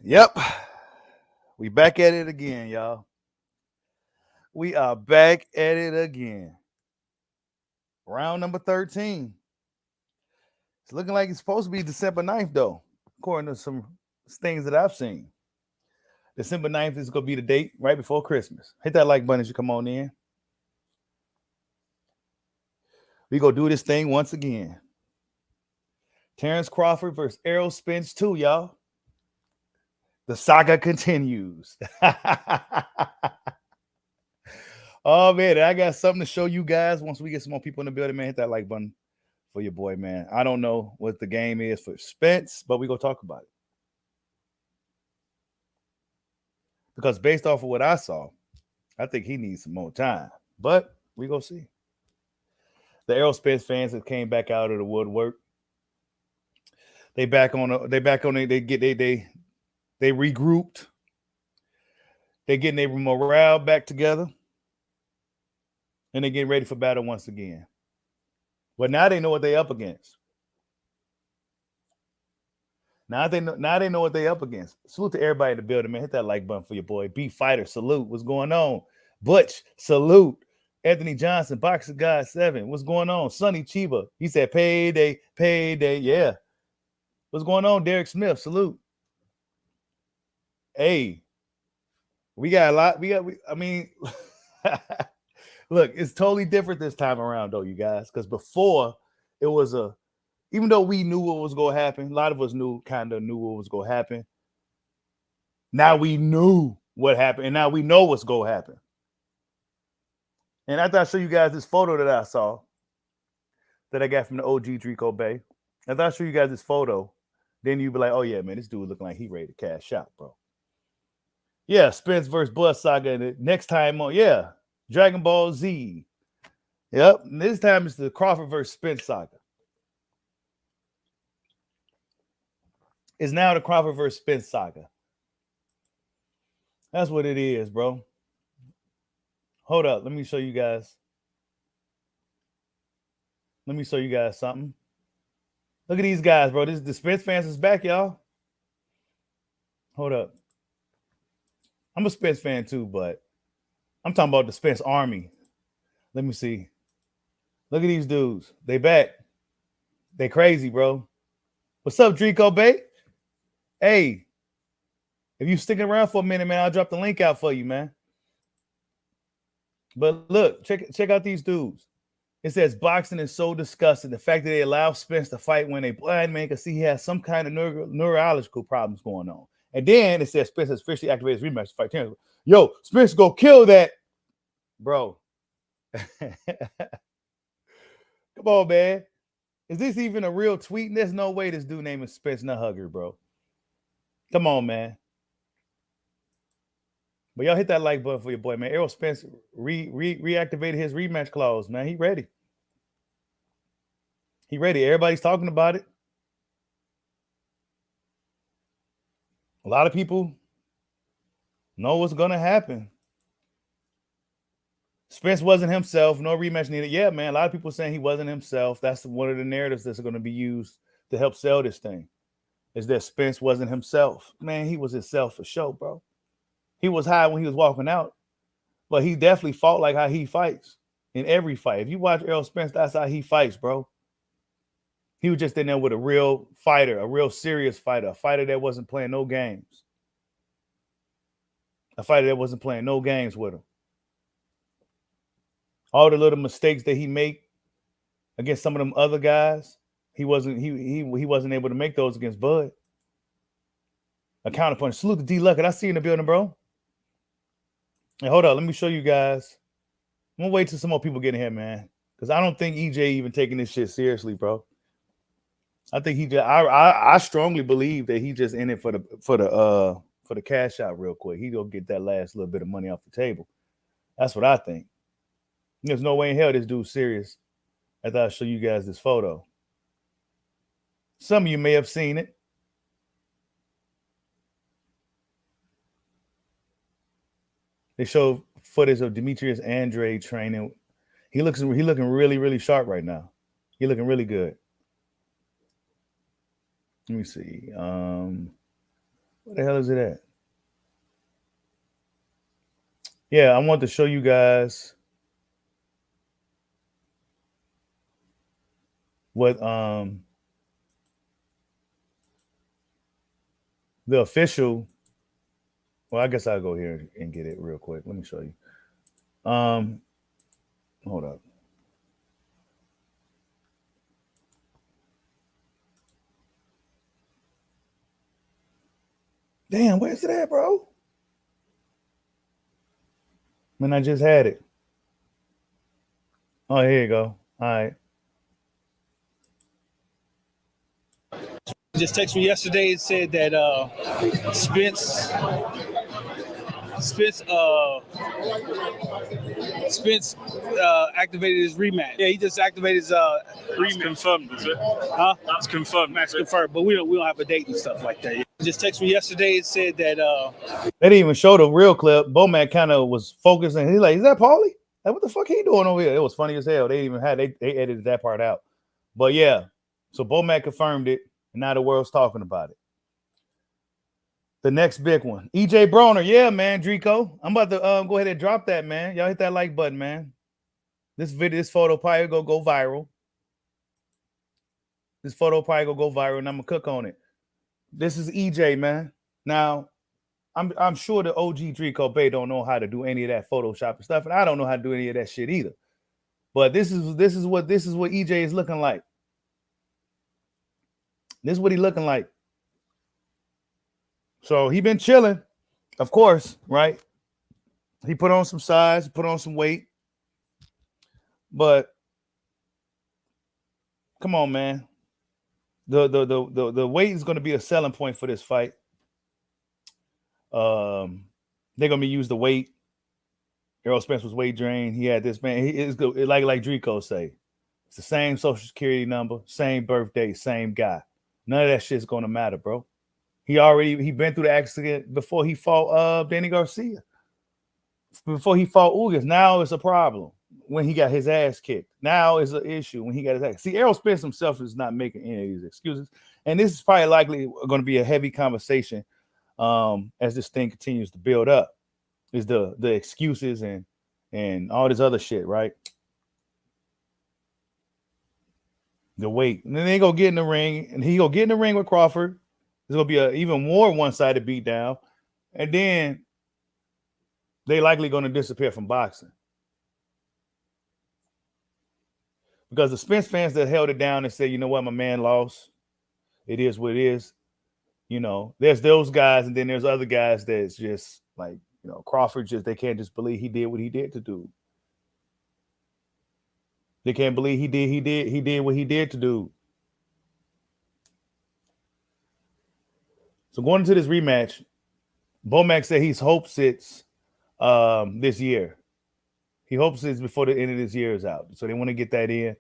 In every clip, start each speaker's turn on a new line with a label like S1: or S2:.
S1: Yep. We back at it again, y'all. We are back at it again. Round number 13. It's looking like it's supposed to be December 9th, though, according to some things that I've seen. December 9th is going to be the date right before Christmas. Hit that like button as you come on in. We going to do this thing once again. Terence Crawford versus Errol Spence 2, y'all. The saga continues. Oh, man, I got something to show you guys once we get some more people in the building, man. Hit that like button for your boy, man. I don't know what the game is for Spence, but we gonna talk about it. Because based off of what I saw, I think he needs some more time. But we gonna see. The Errol Spence fans that came back out of the woodwork. They regrouped. They getting their morale back together. And they getting ready for battle once again. But now they know what they up against. Now they know what they up against. Salute to everybody in the building, man. Hit that like button for your boy. B Fighter, salute. What's going on? Butch, salute. Anthony Johnson, Boxer God 7. What's going on? Sonny Chiba. He said payday, payday. Yeah. What's going on? Derek Smith, salute. Hey, we got a lot. Look, it's totally different this time around, though, you guys. Because before, it was even though we knew what was going to happen, a lot of us kind of knew what was going to happen. Now we knew what happened, and now we know what's going to happen. And after I show you guys this photo that I saw, that I got from the OG Drico Bay, after I show you guys this photo, then you be like, oh, yeah, man, this dude looking like he ready to cash out, bro. Yeah, Spence versus Blood Saga. Next time on, yeah, Dragon Ball Z. Yep, and this time it's the Crawford versus Spence saga. It's now the Crawford versus Spence saga. That's what it is, bro. Hold up. Let me show you guys. Let me show you guys something. Look at these guys, bro. This the Spence fans is back, y'all. Hold up. I'm a Spence fan too, but I'm talking about the Spence Army. Let me see. Look at these dudes. They back. They crazy, bro. What's up, Drico Bay? Hey, if you sticking around for a minute, man, I'll drop the link out for you, man. But look, check out these dudes. It says boxing is so disgusting. The fact that they allow Spence to fight when a blind man can see he has some kind of neurological problems going on. And then it says Spence has officially activated his rematch to fight Terence. Yo, Spence go kill that, bro. Come on, man. Is this even a real tweet? There's no way this dude named Spence Nut Hugger, bro. Come on, man. But y'all hit that like button for your boy, man. Errol Spence reactivated his rematch clause, man. He ready. He ready. Everybody's talking about it. A lot of people know what's going to happen. Spence wasn't himself. No rematch needed. Yeah, man. A lot of people saying he wasn't himself. That's one of the narratives that's going to be used to help sell this thing. Is that Spence wasn't himself. Man, he was himself for sure, bro. He was high when he was walking out, but he definitely fought like how he fights in every fight. If you watch Errol Spence, that's how he fights, bro. He was just in there with a real fighter, a real serious fighter, a fighter that wasn't playing no games. A fighter that wasn't playing no games with him. All the little mistakes that he made against some of them other guys, he wasn't able to make those against Bud. A counterpunch. Salute to D Luck. I see you in the building, bro. Hey, hold up. Let me show you guys. I'm gonna wait till some more people get in here, man. Because I don't think EJ even taking this shit seriously, bro. I think he just I strongly believe that he just in it for the cash out real quick. He gonna get that last little bit of money off the table. That's what I think. There's no way in hell this dude's serious. I thought I'd show you guys this photo. Some of you may have seen it. They show footage of Demetrius Andrade training. He looking really, really sharp right now. He looking really good. Let me see. What Where the hell is it at? Yeah, I want to show you guys what the official. Well, I guess I'll go here and get it real quick. Let me show you. Hold up. Damn, where's it at, bro? Man, I just had it. Oh, here you go. All right.
S2: Just texted me yesterday and said that Spence activated his rematch. Yeah, he just activated his rematch.
S3: Confirmed, is it?
S2: Huh?
S3: That's confirmed.
S2: Match confirmed, but we don't have a date and stuff like that. He just texted me yesterday and said that
S1: they didn't even show the real clip. Bomac kind of was focusing. He's like, "Is that Paulie? Like, what the fuck he doing over here?" It was funny as hell. They even had they edited that part out. But yeah, so Bomac confirmed it, and now the world's talking about it. The next big one, EJ Broner. Yeah, man, Drico. I'm about to go ahead and drop that, man. Y'all hit that like button, man. This photo probably gonna go viral. This photo probably gonna go viral, and I'm gonna cook on it. This is EJ, man. Now, I'm sure the OG Drico Bay don't know how to do any of that Photoshop and stuff, and I don't know how to do any of that shit either. But this is what EJ is looking like. This is what he looking like. So he been chilling, of course, right? He put on some size, put on some weight, but come on, man. The weight is going to be a selling point for this fight. They're gonna be used the weight. Errol Spence was weight drained. He had this man. He is good, like Drico say. It's the same social security number, same birthday, same guy. None of that shit's gonna matter, bro. He been through the accident before he fought Danny Garcia. Before he fought Ugas. Now it's a problem when he got his ass kicked. Now it's an issue when he got his ass. See, Errol Spence himself is not making any of these excuses. And this is probably likely going to be a heavy conversation as this thing continues to build up. Is the excuses and all this other shit, right? The weight. And then they go get in the ring, and he go get in the ring with Crawford. There's gonna be an even more one-sided beatdown, and then they likely gonna disappear from boxing because the Spence fans that held it down and said, "You know what, my man lost. It is what it is." You know, there's those guys, and then there's other guys that's just like, you know, Crawford they can't just believe he did what he did to do. They can't believe he did what he did to do. So going into this rematch, Bomac said he hopes it's this year. He hopes it's before the end of this year is out. So they want to get that in.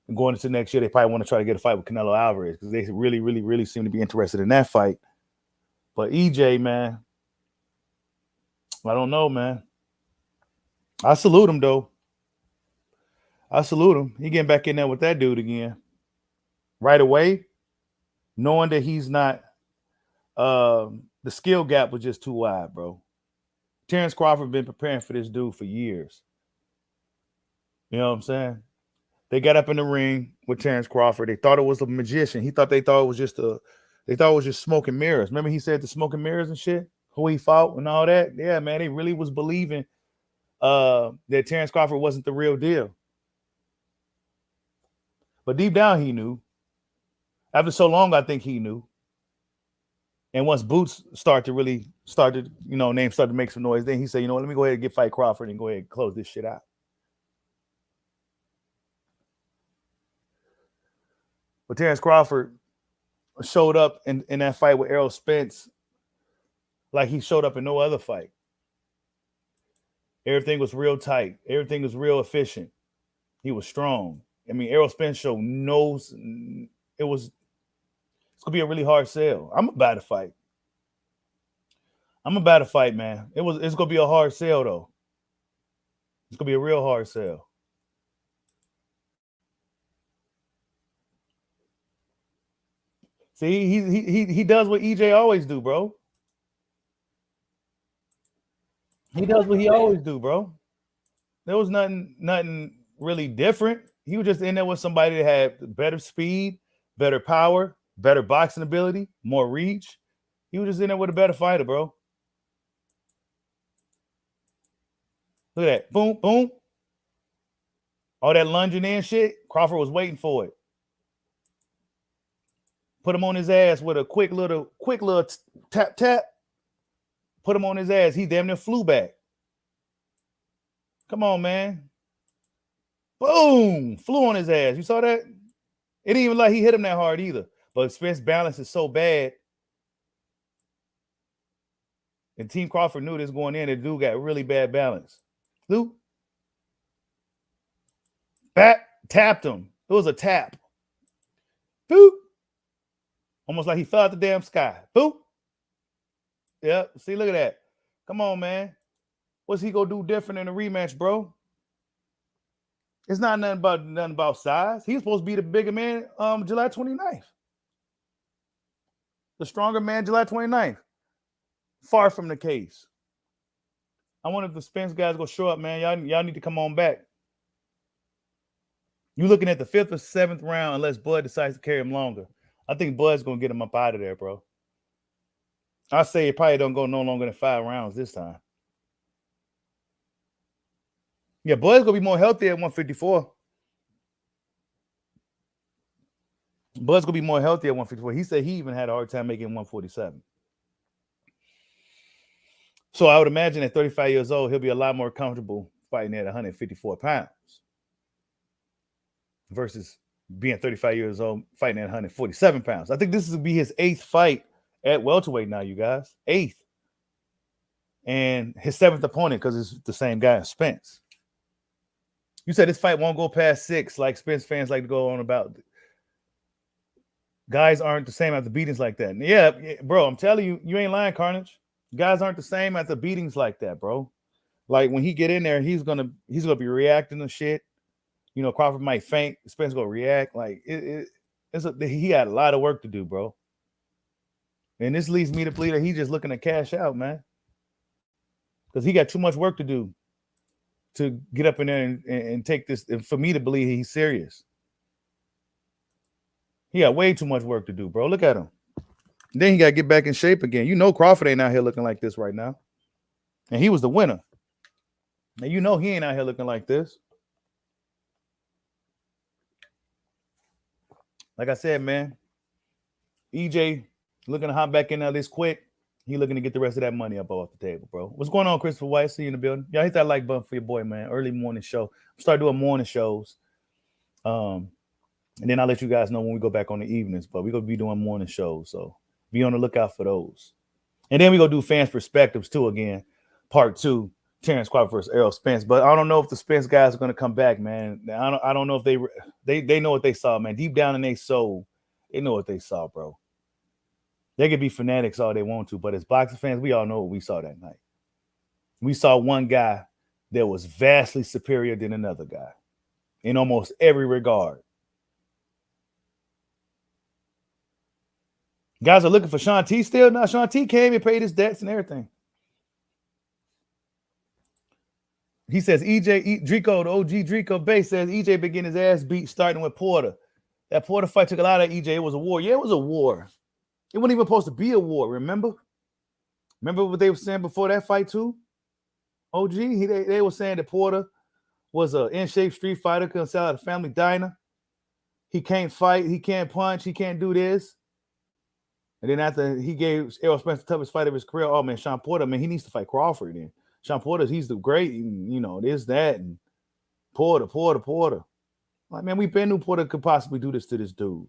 S1: And going into next year, they probably want to try to get a fight with Canelo Alvarez because they really, really, really seem to be interested in that fight. But EJ, man, I don't know, man. I salute him, though. I salute him. He getting back in there with that dude again. Right away, knowing that he's not the skill gap was just too wide, bro. Terence Crawford been preparing for this dude for years. You know what I'm saying? They got up in the ring with Terence Crawford. They thought it was a magician. They thought it was just smoke and mirrors. Remember he said the smoke and mirrors and shit? Who he fought and all that? Yeah, man, they really was believing that Terence Crawford wasn't the real deal. But deep down he knew. After so long, I think he knew. And once Boots started to make some noise, then he said, you know what, let me go ahead and fight Crawford and go ahead and close this shit out. But Terence Crawford showed up in that fight with Errol Spence like he showed up in no other fight. Everything was real tight. Everything was real efficient. He was strong. I mean, Errol Spence showed it's gonna be a really hard sell. I'm about to fight. Man. It's gonna be a hard sell though. It's gonna be a real hard sell. See, he does what EJ always do, bro. He does what he always do, bro. There was nothing really different. He was just in there with somebody that had better speed, better power, better boxing ability, more reach. He was just in there with a better fighter, bro. Look at that. Boom, boom. All that lunging in shit. Crawford was waiting for it. Put him on his ass with a quick little tap tap. Put him on his ass. He damn near flew back. Come on, man. Boom. Flew on his ass. You saw that? It didn't even like he hit him that hard either. But Spence balance is so bad. And Team Crawford knew this going in. The dude got really bad balance. Lou. Back. Tapped him. It was a tap. Boop. Almost like he fell out the damn sky. Boop. Yep. See, look at that. Come on, man. What's he gonna do different in the rematch, bro? It's not nothing about size. He's supposed to be the bigger man July 29th. The stronger man July 29th. Far from the case. I wonder if the Spence guys go show up, man. Y'all need to come on back. You looking at the 5th or 7th round unless Bud decides to carry him longer. I think Bud's gonna get him up out of there, bro. I say it probably don't go no longer than 5 rounds this time. Yeah, Bud's gonna be more healthy at 154. Bud's gonna be more healthy at 154. He said he even had a hard time making 147. So I would imagine at 35 years old, he'll be a lot more comfortable fighting at 154 pounds versus being 35 years old fighting at 147 pounds. I think this will be his 8th fight at welterweight now, you guys. 8th. And his 7th opponent because it's the same guy as Spence. You said this fight won't go past 6 like Spence fans like to go on about. Guys aren't the same after beatings like that. Yeah, bro, I'm telling you, you ain't lying, Carnage. Guys aren't the same after beatings like that, bro. Like when he get in there, he's gonna be reacting to shit. You know, Crawford might faint. Spence gonna react. Like he had a lot of work to do, bro. And this leads me to believe that he's just looking to cash out, man, because he got too much work to do to get up in there and take this. And for me to believe he's serious, he got way too much work to do, bro. Look at him. Then he got to get back in shape again. You know Crawford ain't out here looking like this right now. And he was the winner. And you know he ain't out here looking like this. Like I said, man, EJ looking to hop back in there this quick. He looking to get the rest of that money up off the table, bro. What's going on, Christopher White? See you in the building. Y'all hit that like button for your boy, man. Early morning show. Start doing morning shows. And then I'll let you guys know when we go back on the evenings. But we're going to be doing morning shows. So be on the lookout for those. And then we're going to do fans' perspectives, too, again. Part 2, Terence Crawford versus Errol Spence. But I don't know if the Spence guys are going to come back, man. I don't know if they know what they saw, man. Deep down in their soul, they know what they saw, bro. They could be fanatics all they want to, but as boxing fans, we all know what we saw that night. We saw one guy that was vastly superior than another guy in almost every regard. Guys are looking for Sean T still. Now Sean T came and paid his debts and everything. He says EJ Drico, the OG Drico Bay says EJ been getting his ass beat starting with Porter. That Porter fight took a lot of EJ. It was a war. Yeah, it was a war. It wasn't even supposed to be a war, remember? Remember what they were saying before that fight too? OG, they were saying that Porter was an in-shape street fighter, couldn't sell at a family diner. He can't fight, he can't punch, he can't do this. And then after he gave Errol Spence the toughest fight of his career, oh man, Sean Porter, man, he needs to fight Crawford then. Sean Porter, he's the great, you know, this, that, and Porter. Like, man, we been knew Porter could possibly do this to this dude.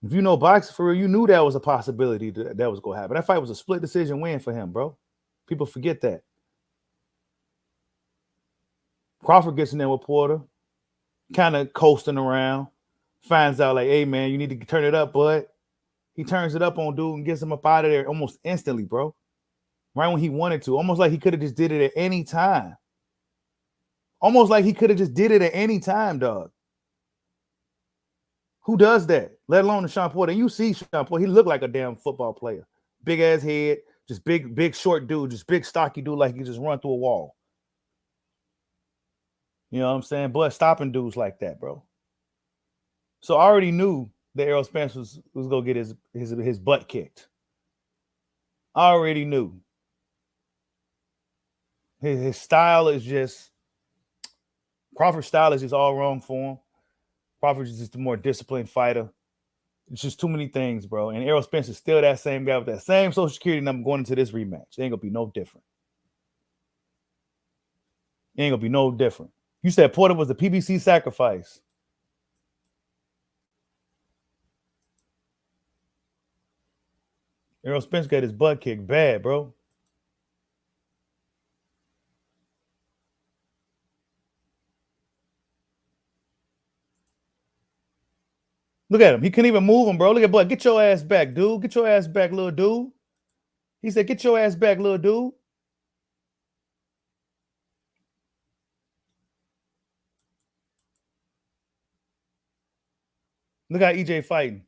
S1: If you know boxing for real, you knew that was a possibility that was going to happen. That fight was a split decision win for him, bro. People forget that. Crawford gets in there with Porter, kind of coasting around, finds out like, hey, man, you need to turn it up, bud. He turns it up on dude and gets him up out of there almost instantly, bro. Right when he wanted to. Almost like he could have just did it at any time. Almost like he could have just did it at any time, dog. Who does that? Let alone Sean Porter. And you see Sean Porter, he looked like a damn football player. Big ass head, Just big, short dude, just big, stocky dude, like he just run through a wall. You know what I'm saying? But stopping dudes like that, bro. So I already knew that Errol Spence was gonna get his butt kicked. I already knew. His style is just Crawford's style is just all wrong for him. Crawford's just a more disciplined fighter. It's just too many things, bro. And Errol Spence is still that same guy with that same social security number going into this rematch. It ain't gonna be no different. It ain't gonna be no different. You said Porter was the PBC sacrifice. Errol Spence got his butt kicked bad, bro. Look at him. He couldn't even move him, bro. Look at Bud. Get your ass back, dude. Get your ass back, little dude. He said, get your ass back, little dude. Look how EJ fighting.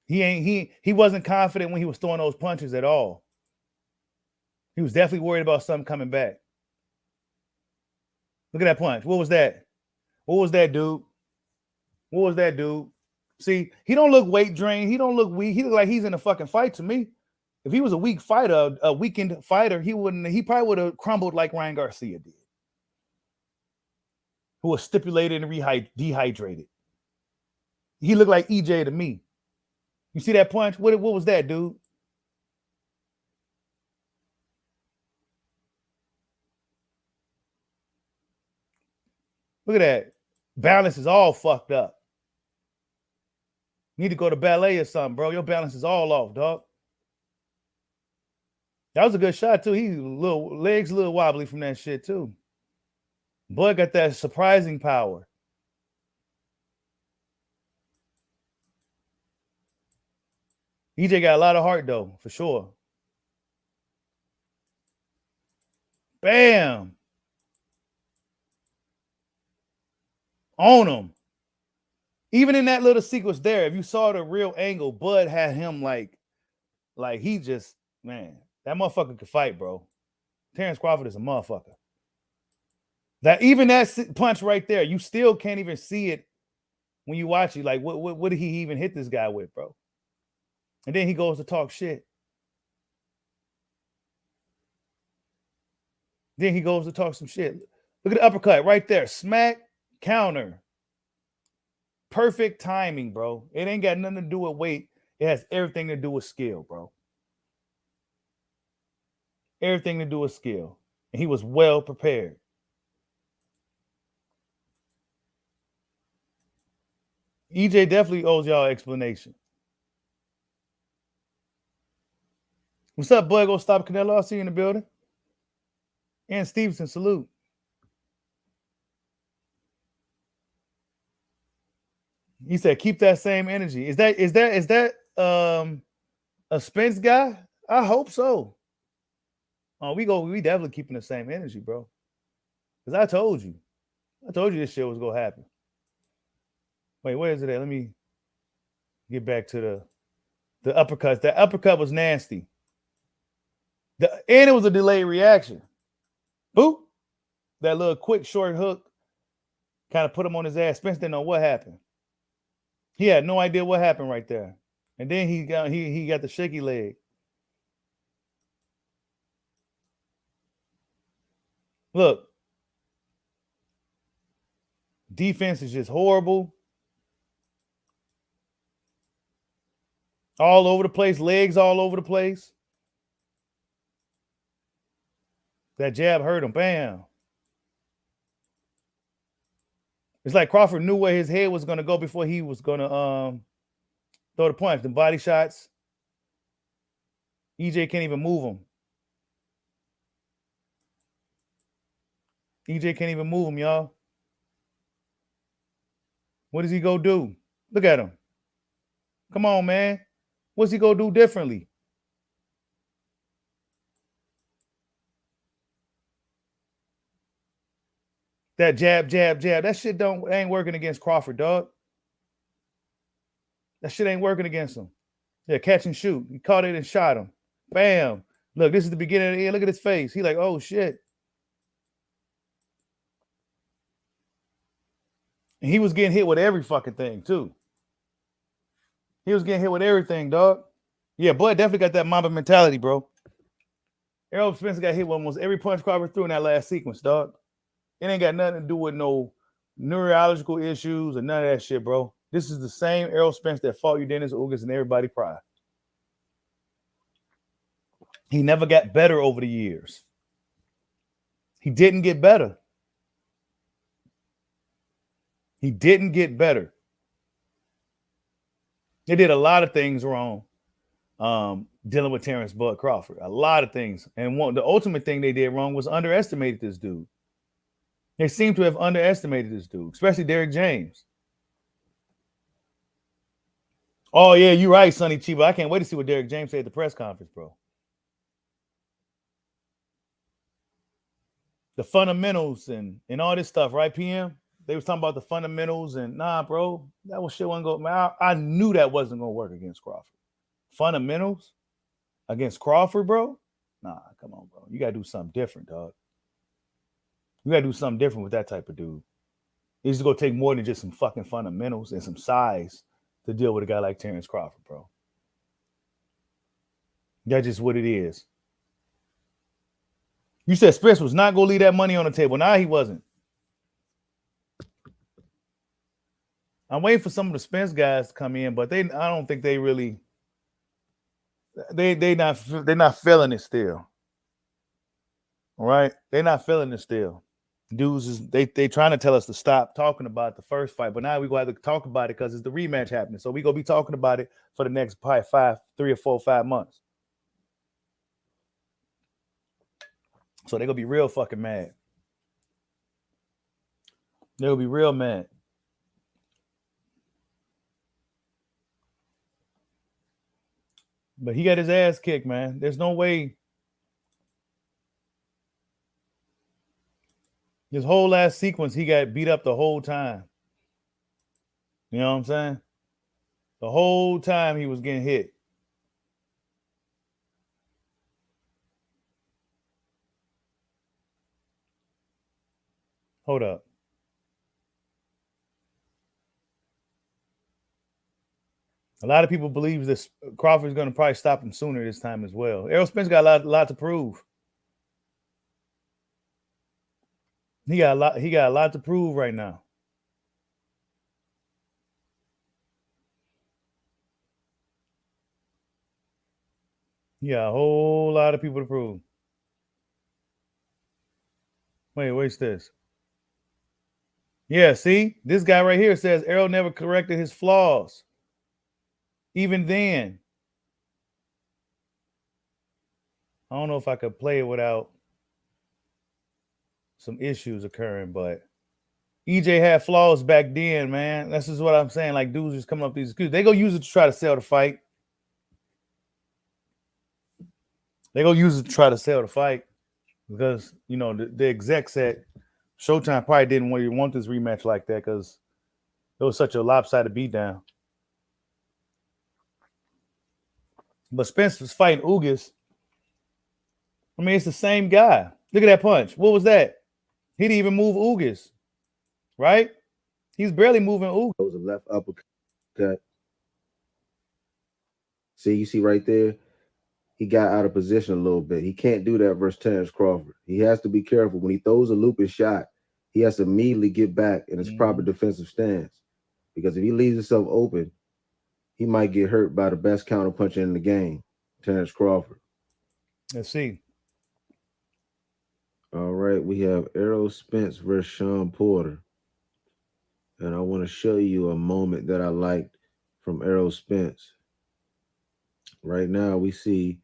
S1: He wasn't confident when he was throwing those punches at all. He was definitely worried about something coming back. Look at that punch. What was that? What was that, dude? What was that, dude? See, he don't look weight drained. He don't look weak. He look like he's in a fucking fight to me. If he was a weak fighter, a weakened fighter, he probably would have crumbled like Ryan Garcia did, who was stipulated and dehydrated. He looked like EJ to me. You see that punch? What was that, dude? Look at that. Balance is all fucked up. You need to go to ballet or something, bro. Your balance is all off, dog. That was a good shot, too. He legs a little wobbly from that shit, too. Bud got that surprising power. EJ got a lot of heart, though, for sure. Bam. On him. Even in that little sequence there, if you saw the real angle, Bud had him like he just, man, that motherfucker could fight, bro. Terence Crawford is a motherfucker. That even that punch right there, you still can't even see it when you watch it. Like, what did he even hit this guy with, bro? And then he goes to talk shit. Then he goes to talk some shit. Look at the uppercut right there. Smack, counter. Perfect timing, bro. It ain't got nothing to do with weight. It has everything to do with skill, bro. Everything to do with skill. And he was well prepared. EJ definitely owes y'all an explanation. What's up, Bud? Go stop Canelo. I'll see you in the building. And Stevenson, salute. He said, keep that same energy. Is that a Spence guy? I hope so. Oh, we definitely keeping the same energy, bro. Because I told you this shit was gonna happen. Wait, where is it at? Let me get back to the uppercuts. That uppercut was nasty. And it was a delayed reaction. Boop. That little quick short hook kind of put him on his ass. Spence didn't know what happened. He had no idea what happened right there. And then he got the shaky leg. Look. Defense is just horrible. All over the place. Legs all over the place. That jab hurt him. Bam. It's like Crawford knew where his head was going to go before he was going to throw the punch. The body shots. EJ can't even move him. EJ can't even move him, y'all. What does he go do? Look at him. Come on, man. What's he go do differently? That jab. That shit ain't working against Crawford, dog. That shit ain't working against him. Yeah, catch and shoot. He caught it and shot him. Bam. Look, this is the beginning of the end. Look at his face. He like, oh shit. And he was getting hit with every fucking thing too. He was getting hit with everything, dog. Yeah, boy, definitely got that Mamba mentality, bro. Errol Spence got hit with almost every punch Crawford threw in that last sequence, dog. It ain't got nothing to do with no neurological issues or none of that shit, bro. This is the same Errol Spence that fought you, Dennis Ugas, and everybody prior. He never got better over the years. He didn't get better. He didn't get better. They did a lot of things wrong dealing with Terence Bud Crawford. A lot of things. And the ultimate thing they did wrong was underestimate this dude. They seem to have underestimated this dude, especially Derrick James. Oh, yeah, you're right, Sonny Chiba. I can't wait to see what Derrick James said at the press conference, bro. The fundamentals and all this stuff, right, PM? They was talking about the fundamentals and nah, bro, that was shit wasn't going. Man, I knew that wasn't going to work against Crawford. Fundamentals against Crawford, bro? Nah, come on, bro. You got to do something different, dog. You got to do something different with that type of dude. It's going to take more than just some fucking fundamentals and some size to deal with a guy like Terence Crawford, bro. That's just what it is. You said Spence was not going to leave that money on the table. Nah, he wasn't. I'm waiting for some of the Spence guys to come in, but I don't think they really they're not feeling it still. All right? They're not feeling it still. Dudes is they trying to tell us to stop talking about the first fight, but now we gonna have to talk about it because it's the rematch happening. So we gonna be talking about it for the next probably 3 or 4 or 5 months. So they're gonna be real fucking mad. They'll be real mad. But he got his ass kicked, man. There's no way. This whole last sequence, he got beat up the whole time. You know what I'm saying? The whole time he was getting hit. Hold up. A lot of people believe this Crawford's going to probably stop him sooner this time as well. Errol Spence got a lot to prove. He got a lot to prove right now. He got a whole lot of people to prove. Wait, what's this? Yeah, see? This guy right here says Errol never corrected his flaws. Even then. I don't know if I could play it without some issues occurring, but EJ had flaws back then, man. This is what I'm saying. Like, dudes just coming up with these excuses. They go use it to try to sell the fight. They go use it to try to sell the fight because, you know, the exec said Showtime probably didn't want this rematch like that because it was such a lopsided beatdown. But Spence was fighting Ugas. I mean, it's the same guy. Look at that punch. What was that? He didn't even move Ugas, right? He's barely moving Ugas.
S3: That was a left uppercut. See, you see right there, he got out of position a little bit. He can't do that versus Terence Crawford. He has to be careful. When he throws a looping shot, he has to immediately get back in his proper defensive stance. Because if he leaves himself open, he might get hurt by the best counterpuncher in the game, Terence Crawford.
S1: Let's see.
S3: All right, we have Errol Spence versus Shawn Porter. And I want to show you a moment that I liked from Errol Spence. Right now, we see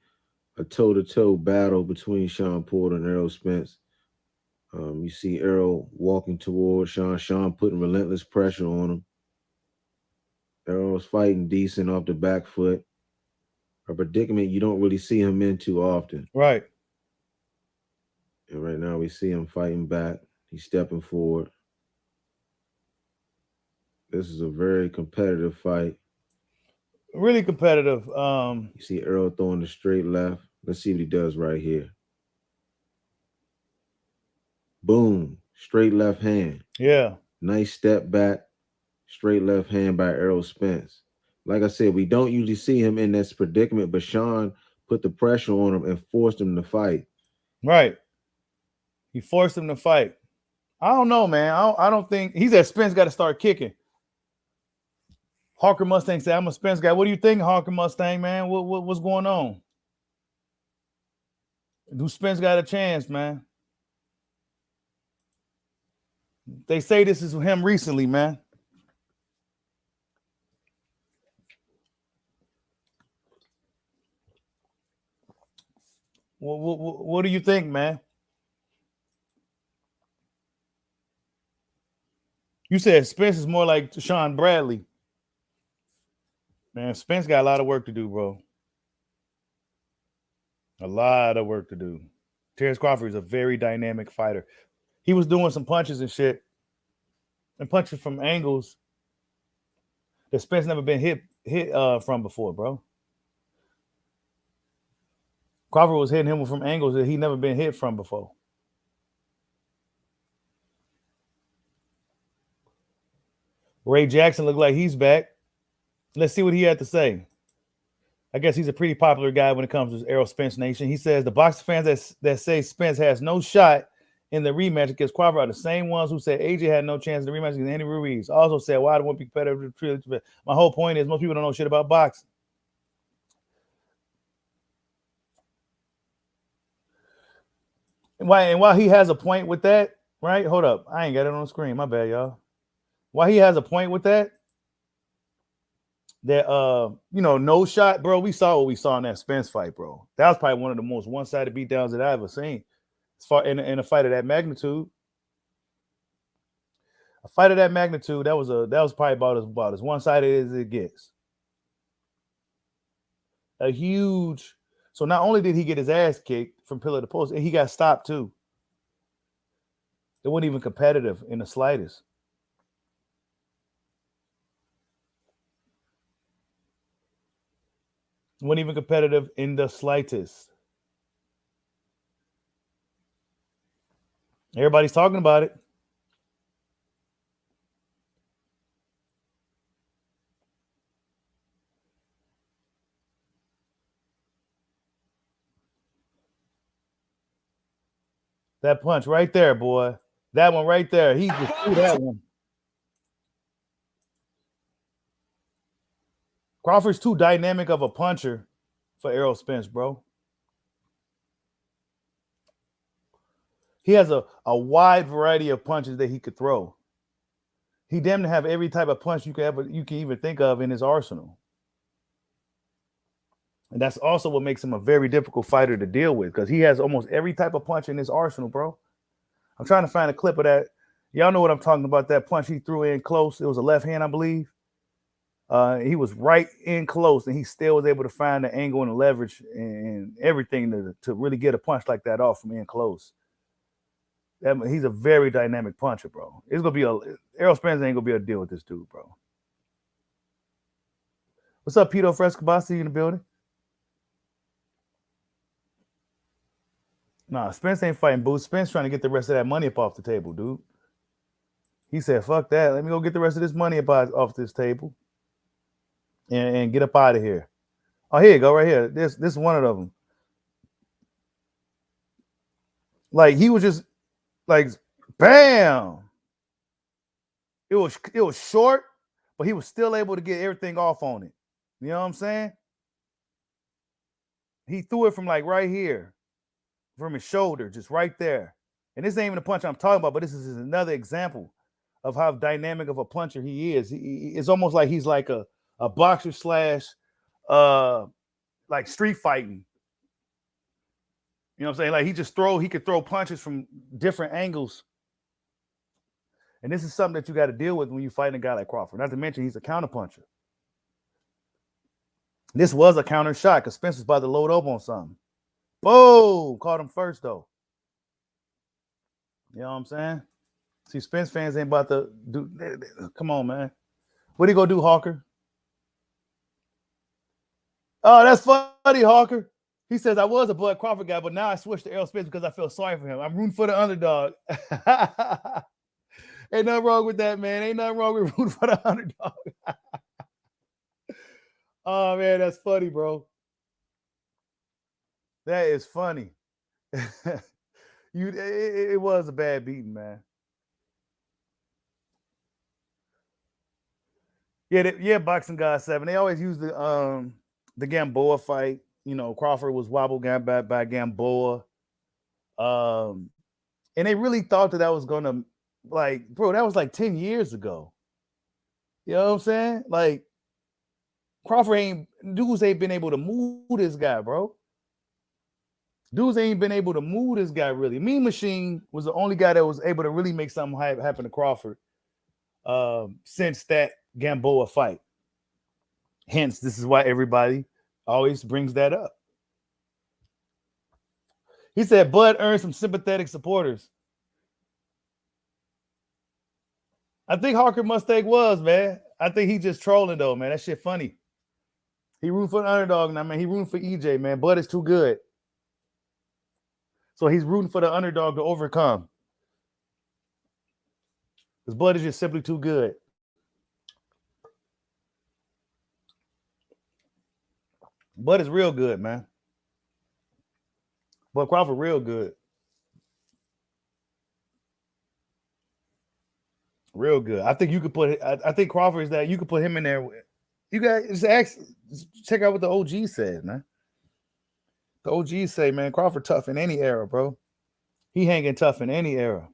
S3: a toe-to-toe battle between Shawn Porter and Errol Spence. You see Errol walking towards Shawn putting relentless pressure on him. Errol's fighting decent off the back foot. A predicament you don't really see him in too often.
S1: Right.
S3: And right now we see him fighting back. He's stepping forward. This is a very competitive fight.
S1: Really competitive.
S3: You see Errol throwing the straight left. Let's see what he does right here. Boom. Straight left hand.
S1: Yeah.
S3: Nice step back. Straight left hand by Errol Spence. Like I said, we don't usually see him in this predicament, but Sean put the pressure on him and forced him to fight.
S1: Right. He forced him to fight. I don't know, man. I don't think he said Spence got to start kicking. Hawker Mustang said, "I'm a Spence guy." What do you think, Hawker Mustang, man? What's going on? Do Spence got a chance, man? They say this is him recently, man. What do you think, man? You said Spence is more like Sean Bradley. Man, Spence got a lot of work to do, bro. A lot of work to do. Terence Crawford is a very dynamic fighter. He was doing some punches and shit, and punching from angles that Spence never been hit from before, bro. Crawford was hitting him from angles that he never been hit from before. Ray Jackson looked like he's back. Let's see what he had to say. I guess he's a pretty popular guy when it comes to Errol Spence Nation. He says the boxing fans that say Spence has no shot in the rematch against Crawford are the same ones who said AJ had no chance in the rematch against Andy Ruiz. Also said, why do I want to be competitive? My whole point is most people don't know shit about boxing. And while he has a point with that, right? Hold up. I ain't got it on the screen. My bad, y'all. While he has a point with that no shot, bro. We saw what we saw in that Spence fight, bro. That was probably one of the most one-sided beatdowns that I ever seen. As far in a fight of that magnitude. A fight of that magnitude, that was probably about as one-sided as it gets. A huge. So not only did he get his ass kicked from pillar to post, he got stopped too. It wasn't even competitive in the slightest. It wasn't even competitive in the slightest. Everybody's talking about it. That punch right there, boy. That one right there. He just threw that one. Crawford's too dynamic of a puncher for Errol Spence, bro. He has a wide variety of punches that he could throw. He damn near have every type of punch you can even think of in his arsenal. And that's also what makes him a very difficult fighter to deal with, because he has almost every type of punch in his arsenal, bro. I'm trying to find a clip of that. Y'all know what I'm talking about, that punch he threw in close. It was a left hand, I believe. He was right in close, and he still was able to find the angle and the leverage and everything to really get a punch like that off from in close. He's a very dynamic puncher, bro. Errol Spence ain't gonna be able to deal with this dude, bro. What's up, Pito Frescobasi in the building? Nah, Spence ain't fighting Boots. Spence trying to get the rest of that money up off the table, dude. He said, fuck that. Let me go get the rest of this money up off this table and get up out of here. Oh, here you go, right here. This is one of them. Like, he was just like, bam. It was short, but he was still able to get everything off on it. You know what I'm saying? He threw it from like right here, from his shoulder, just right there. And this ain't even the punch I'm talking about, but this is another example of how dynamic of a puncher he is. It's almost like he's like a boxer slash like street fighting. You know what I'm saying? Like he could throw punches from different angles. And this is something that you got to deal with when you fight a guy like Crawford. Not to mention he's a counterpuncher. This was a counter shot because Spence was about to load up on something. Boom! Caught him first, though. You know what I'm saying? See, Spence fans ain't about to do. Come on, man. What he gonna do, Hawker? Oh, that's funny, Hawker. He says, I was a Bud Crawford guy, but now I switched to Errol Spence because I feel sorry for him. I'm rooting for the underdog. Ain't nothing wrong with that, man. Ain't nothing wrong with rooting for the underdog. Oh, man, that's funny, bro. That is funny. It was a bad beating, man. Yeah, Boxing God 7. They always use the Gamboa fight. You know, Crawford was wobbled by Gamboa. And they really thought that was gonna, like, bro, that was like 10 years ago. You know what I'm saying? Like, dudes ain't been able to move this guy, bro. Dudes ain't been able to move this guy really. Mean Machine was the only guy that was able to really make something happen to Crawford since that Gamboa fight. Hence, this is why everybody always brings that up. He said Bud earned some sympathetic supporters. I think Hawker Mustang was, man. I think he just trolling, though, man. That shit funny. He rooting for the underdog now, man. He rooting for EJ, man. Bud is too good. So he's rooting for the underdog to overcome. Because Bud is just simply too good. Bud is real good, man. Bud Crawford real good. Real good. I think you could put. I think Crawford is that you could put him in there. You guys check out what the OG said, man. The OG say, man, Crawford tough in any era, bro. He hanging tough in any era.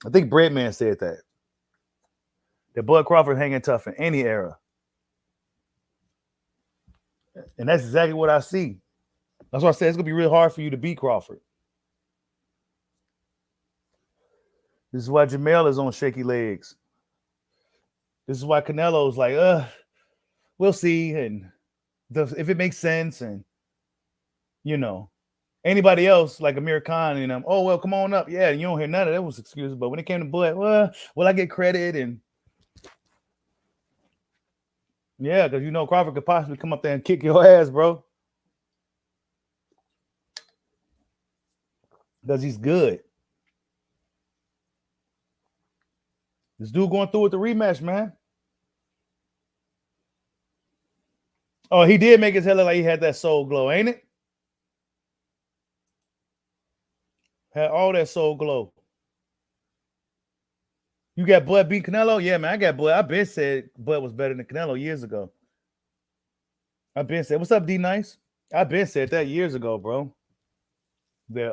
S1: I think Breadman said that. That Bud Crawford hanging tough in any era. And that's exactly what I see. That's why I said it's gonna be real hard for you to beat Crawford. This is why Jamel is on shaky legs. This is why Canelo's like, we'll see, and if it makes sense, and you know, anybody else like Amir Khan and them, oh well, come on up, yeah. And you don't hear none of those excuses. But when it came to Bud, well, will I get credit? And yeah, because you know Crawford could possibly come up there and kick your ass, bro. Because he's good. This dude going through with the rematch, man. Oh, he did make his head look like he had that soul glow, ain't it? Had all that soul glow. You got Bud beat Canelo? Yeah, man, I got Bud. I been said Bud was better than Canelo years ago. I been said, what's up, D Nice? I been said that years ago, bro. That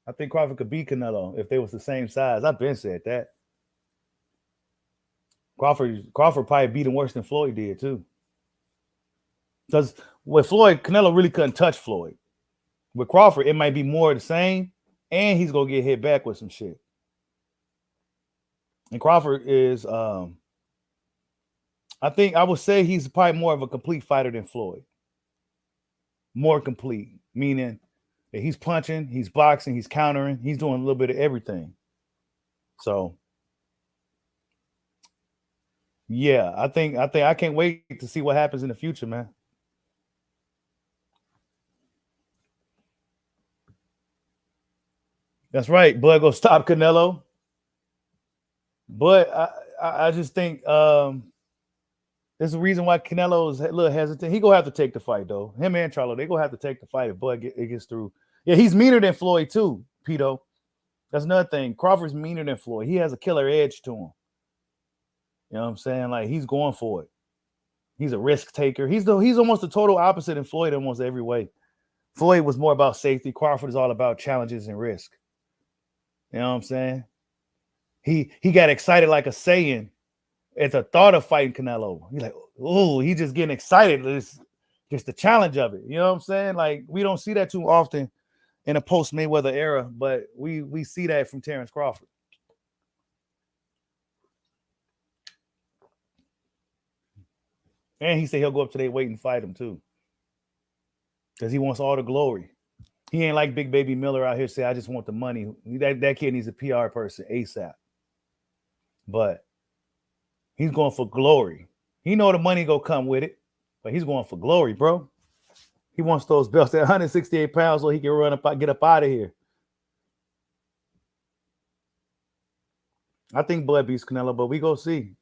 S1: I think Crawford could beat Canelo if they was the same size. I've been said that. Crawford probably beat him worse than Floyd did too. Because with Floyd, Canelo really couldn't touch Floyd. With Crawford, it might be more of the same, and he's gonna get hit back with some shit. And Crawford is, I think I would say he's probably more of a complete fighter than Floyd. More complete, meaning that he's punching, he's boxing, he's countering, he's doing a little bit of everything. So, yeah, I think I can't wait to see what happens in the future, man. That's right. Bud go stop Canelo. But I just think there's a reason why Canelo is a little hesitant. He gonna have to take the fight though. Him and Charlo, they gonna have to take the fight if Bud gets through. Yeah, he's meaner than Floyd too, Pito. That's another thing. Crawford's meaner than Floyd. He has a killer edge to him. You know what I'm saying? Like he's going for it. He's a risk taker. He's almost the total opposite in Floyd almost every way. Floyd was more about safety. Crawford is all about challenges and risk. You know what I'm saying? He got excited like a Saiyan at the thought of fighting Canelo. He's like, oh, he's just getting excited. Just the challenge of it. You know what I'm saying? Like we don't see that too often in a post Mayweather era, but we see that from Terence Crawford. And he said he'll go up to their weight and fight him too. Because he wants all the glory. He ain't like Big Baby Miller out here say, I just want the money. That kid needs a PR person ASAP. But he's going for glory. He know the money go come with it. But he's going for glory, bro. He wants those belts at 168 pounds so he can run up, get up out of here. I think Bud beats Canelo, but we go see.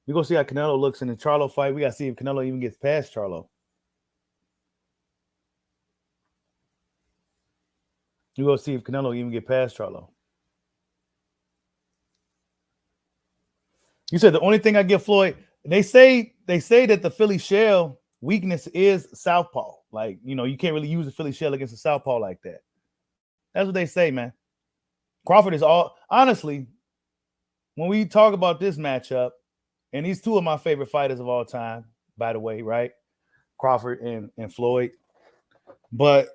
S1: We go see how Canelo looks in the Charlo fight. We got to see if Canelo even gets past Charlo. We go see if Canelo even get past Charlo. You said the only thing I give Floyd, they say that the Philly shell weakness is southpaw. Like, you know, you can't really use the Philly shell against a southpaw like that. That's what they say, man. Crawford is all, honestly, when we talk about this matchup, and these two of my favorite fighters of all time, by the way, right? Crawford and Floyd. But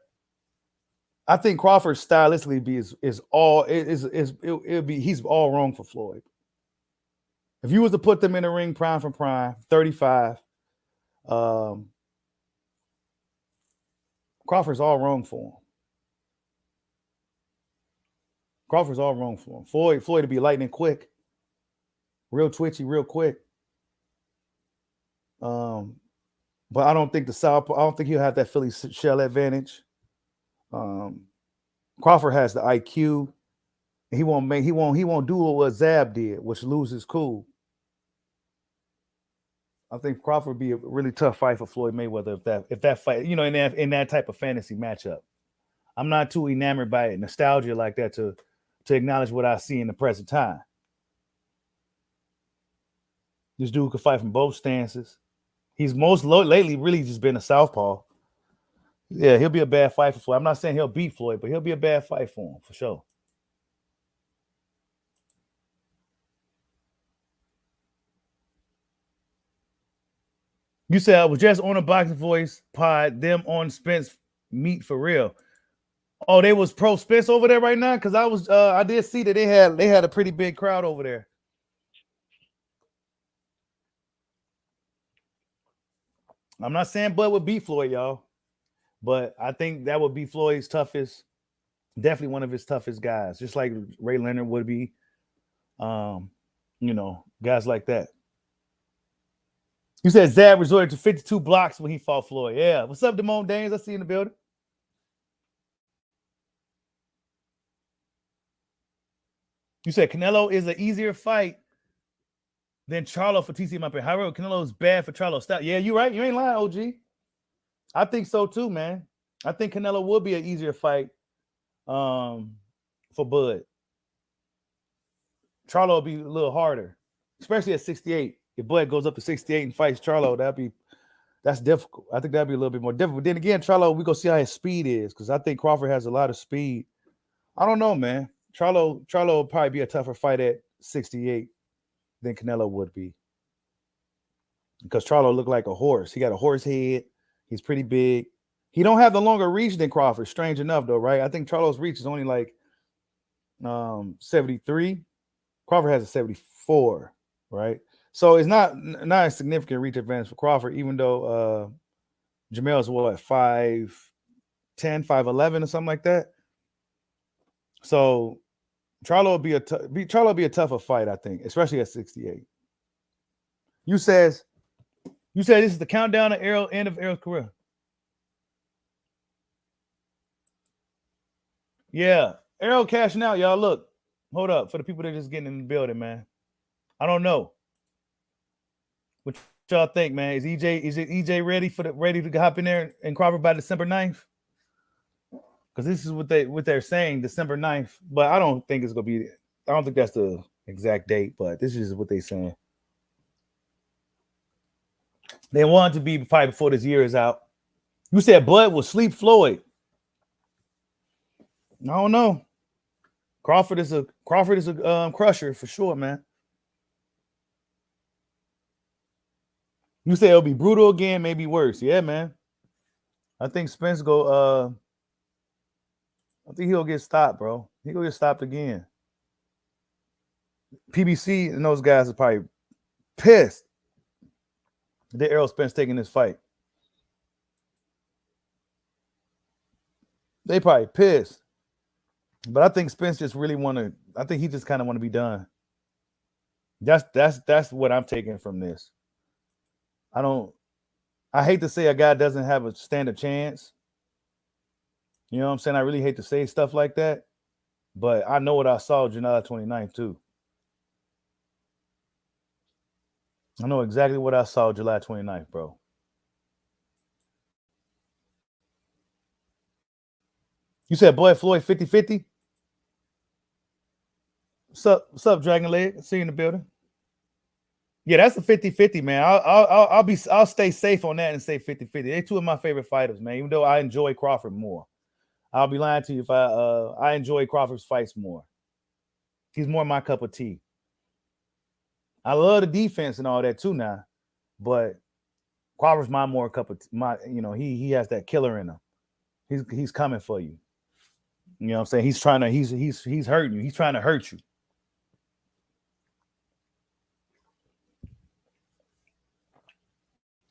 S1: I think Crawford stylistically he's all wrong for Floyd. If you was to put them in the ring prime for prime, 35, Crawford's all wrong for him. Crawford's all wrong for him. Floyd to be lightning quick, real twitchy, real quick. But I don't think I don't think he'll have that Philly shell advantage. Crawford has the IQ. He won't do what Zab did, which loses cool. I think Crawford would be a really tough fight for Floyd Mayweather if that fight, you know, in that type of fantasy matchup. I'm not too enamored by it, nostalgia like that to acknowledge what I see in the present time. This dude could fight from both stances. He's lately really just been a southpaw. Yeah, he'll be a bad fight for Floyd. I'm not saying he'll beat Floyd, but he'll be a bad fight for him, for sure. You said I was just on a Boxing Voice pod, them on Spence meet for real. Oh, they was pro Spence over there right now? Because I did see that they had a pretty big crowd over there. I'm not saying Bud would beat Floyd, y'all. But I think that would be Floyd's toughest, definitely one of his toughest guys, just like Ray Leonard would be. You know, guys like that. You said Zab resorted to 52 blocks when he fought Floyd. Yeah. What's up, Damone Daines? I see you in the building. You said Canelo is an easier fight than Charlo for TC Muppet. However, Canelo is bad for Charlo. Stop. Yeah, you're right. You ain't lying, OG. I think so too, man. I think Canelo will be an easier fight for Bud. Charlo will be a little harder, especially at 68. If Bud goes up to 68 and fights Charlo, that's difficult. I think that'd be a little bit more difficult. But then again, Charlo, we go see how his speed is, because I think Crawford has a lot of speed. I don't know, man. Charlo will probably be a tougher fight at 68 than Canelo would be, because Charlo looked like a horse. He got a horse head. He's pretty big. He don't have the longer reach than Crawford. Strange enough, though, right? I think Charlo's reach is only like 73. Crawford has a 74, right? So it's not a significant reach advantage for Crawford, even though Jamel's what, 5'10", 5'11", or something like that. So Charlo will be a tougher fight, I think, especially at 68. You said this is the countdown to Errol, end of Errol's career. Yeah, Errol cashing out, y'all. Look, hold up for the people that are just getting in the building, man. I don't know. What y'all think, man? Is EJ ready to hop in there and Crawford by December 9th? Because this is what they're saying, December 9th. But I don't think it's gonna be. I don't think that's the exact date, but this is what they're saying. They want it to be probably before this year is out. You said Bud will sleep Floyd. I don't know. Crawford is a crusher for sure, man. You say it'll be brutal again, maybe worse. Yeah, man. I think Spence I think he'll get stopped, bro. He'll get stopped again. PBC and those guys are probably pissed that Errol Spence taking this fight. They probably pissed. But I think Spence just really I think he just kind of want to be done. That's what I'm taking from this. I hate to say a guy doesn't have a stand a chance. You know what I'm saying? I really hate to say stuff like that, but I know what I saw July 29th too. I know exactly what I saw July 29th, bro. You said boy Floyd 50-50? What's up, Dragon Leg? See you in the building. Yeah, that's a 50-50, man. I'll stay safe on that and say 50-50. They're two of my favorite fighters, man. Even though I enjoy Crawford more. I'll be lying to you if I enjoy Crawford's fights more. He's more my cup of tea. I love the defense and all that too now, but Crawford's my more cup of he has that killer in him. He's coming for you. You know what I'm saying? He's trying to he's hurting you. He's trying to hurt you.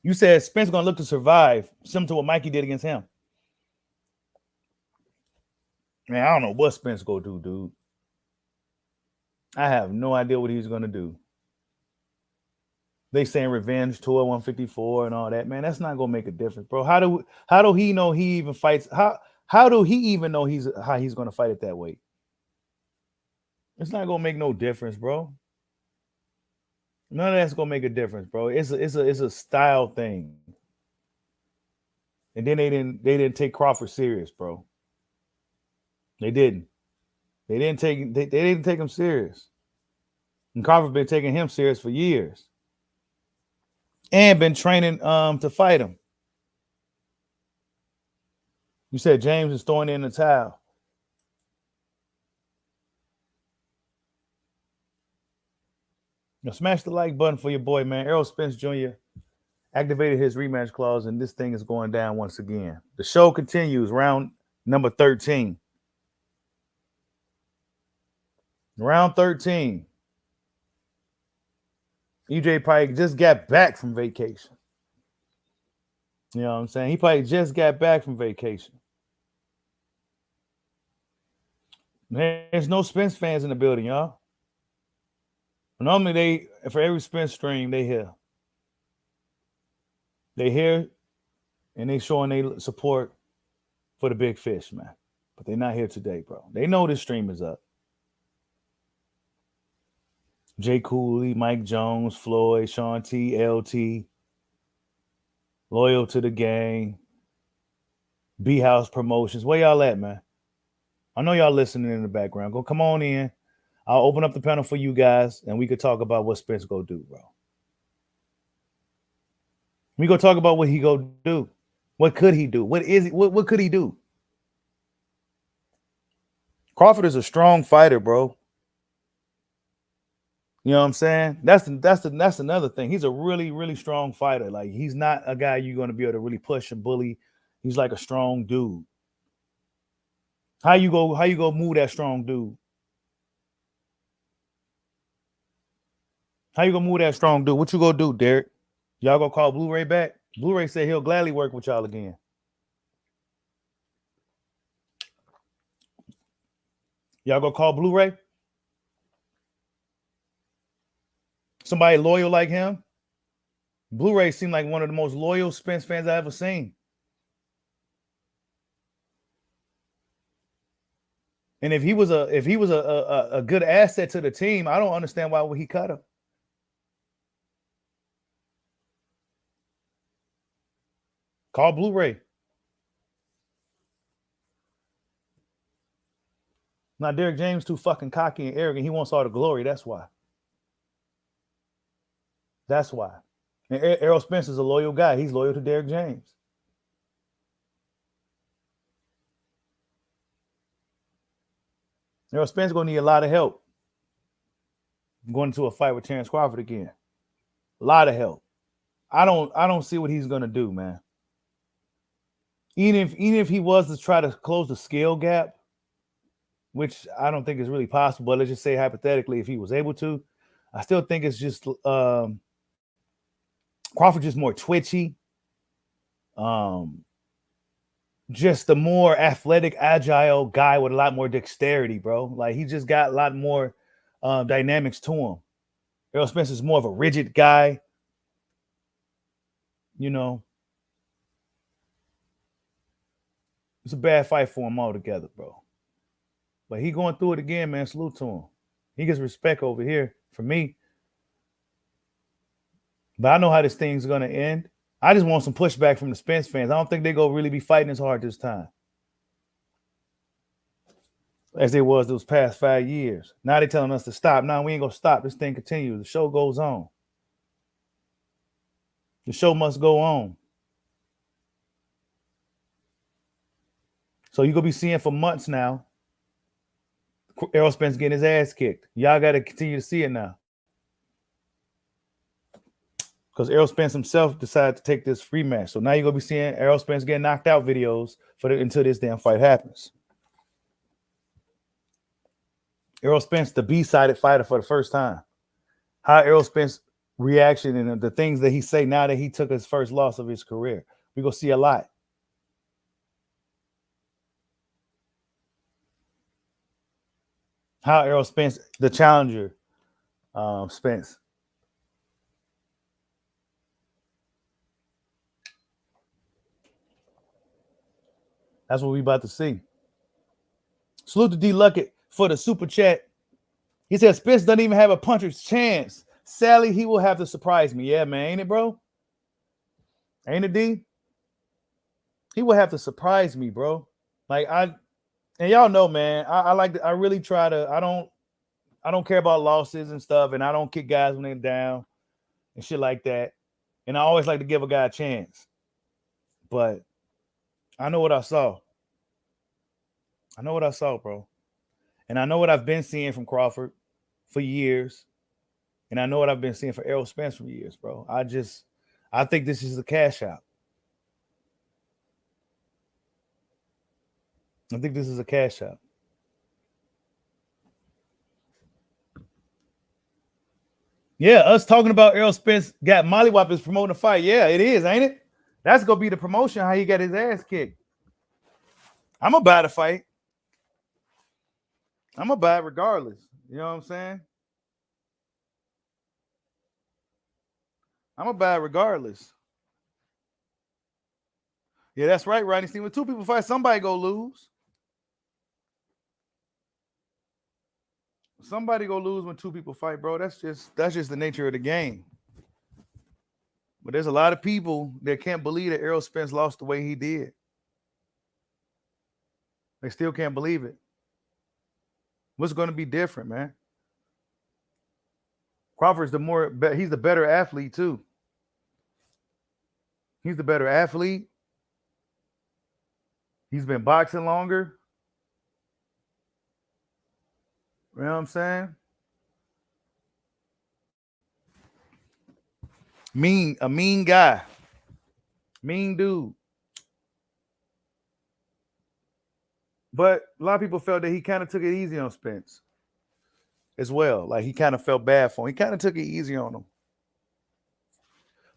S1: You said Spence gonna look to survive, similar to what Mikey did against him. Man, I don't know what Spence gonna do, dude. I have no idea what he's gonna do. They saying revenge tour 154 and all that, man. That's not gonna make a difference, bro. How do he know he even fights? How do he even know how he's gonna fight it that way? It's not gonna make no difference, bro. None of that's gonna make a difference, bro. It's a style thing. And then they didn't take Crawford serious, bro. They didn't. They didn't take him serious. And Crawford been taking him serious for years. And been training to fight him. You said James is throwing in the towel. Now smash the like button for your boy, man. Errol Spence Jr. activated his rematch clause, and this thing is going down once again. The show continues, round number 13. Round 13. EJ probably just got back from vacation. You know what I'm saying? He probably just got back from vacation. There's no Spence fans in the building, y'all. Normally, for every Spence stream, they here. They here, and they showing their support for the big fish, man. But they're not here today, bro. They know this stream is up. Jay Cooley, Mike Jones, Floyd, Sean T, LT, Loyal to the Gang, B House Promotions. Where y'all at, man? I know y'all listening in the background. Go come on in. I'll open up the panel for you guys, and we could talk about what Spence go do, bro. We go talk about what he go do. What could he do? What is it? What could he do? Crawford is a strong fighter, bro. You know what I'm saying? That's another thing. He's a really, really strong fighter. Like, he's not a guy you're going to be able to really push and bully. He's like a strong dude. How you go move that strong dude? How you gonna move that strong dude? What you gonna do, Derek? Y'all gonna call Blu-ray back? Blu-ray said he'll gladly work with y'all again. Y'all gonna call Blu-ray? Somebody loyal like him? Blu-ray seemed like one of the most loyal Spence fans I ever seen. And if he was a good asset to the team, I don't understand why would he cut him. Call Blu-ray. Now, Derek James too fucking cocky and arrogant. He wants all the glory. That's why. That's why. And Errol Spence is a loyal guy. He's loyal to Derek James. Errol Spence is going to need a lot of help. Going into a fight with Terence Crawford again. A lot of help. I don't see what he's going to do, man. Even if he was to try to close the skill gap, which I don't think is really possible, but let's just say hypothetically if he was able to, I still think it's just Crawford just more twitchy. Just a more athletic, agile guy with a lot more dexterity, bro. Like, he just got a lot more dynamics to him. Errol Spence is more of a rigid guy. You know, It's a bad fight for him altogether, bro. But he going through it again, man. Salute to him. He gets respect over here for me. But I know how this thing's gonna end. I just want some pushback from the Spence fans. I don't think they're gonna really be fighting as hard this time as they was those past 5 years. Now they're telling us to stop. Now we ain't gonna stop. This thing continues. The show goes on. The show must go on. So you're gonna be seeing for months now Errol Spence getting his ass kicked. Y'all gotta continue to see it now. Because Errol Spence himself decided to take this free match. So now you're gonna be seeing Errol Spence getting knocked out videos until this damn fight happens. Errol Spence, the B-sided fighter for the first time. How Errol Spence reaction and the things that he say now that he took his first loss of his career. We're gonna see a lot. How Errol Spence, the challenger, Spence. That's what we about to see. Salute to D Luckett for the super chat. He said Spence doesn't even have a puncher's chance. Sadly, he will have to surprise me. Yeah, man, ain't it, bro? Ain't it, D? He will have to surprise me, bro. Like and y'all know, man. I really try to. I don't care about losses and stuff, and I don't kick guys when they're down and shit like that. And I always like to give a guy a chance. But I know what I saw. I know what I saw, bro. And I know what I've been seeing from Crawford for years. And I know what I've been seeing for Errol Spence for years, bro. I think this is a cash out. I think this is a cash out. Yeah, us talking about Errol Spence got mollywoppers promoting a fight. Yeah, it is, ain't it? That's gonna be the promotion, how he got his ass kicked. I'm gonna buy the fight. I'm gonna buy it regardless. You know what I'm saying? I'm gonna buy it regardless. Yeah, that's right, Rodney. See, when two people fight, somebody go lose. Somebody go lose when two people fight, bro. That's just the nature of the game. But there's a lot of people that can't believe that Errol Spence lost the way he did. They still can't believe it. What's going to be different, man? Crawford's he's the better athlete too. He's the better athlete. He's been boxing longer. You know what I'm saying? A mean guy. Mean dude. But a lot of people felt that he kind of took it easy on Spence as well. Like he kind of felt bad for him. He kind of took it easy on him.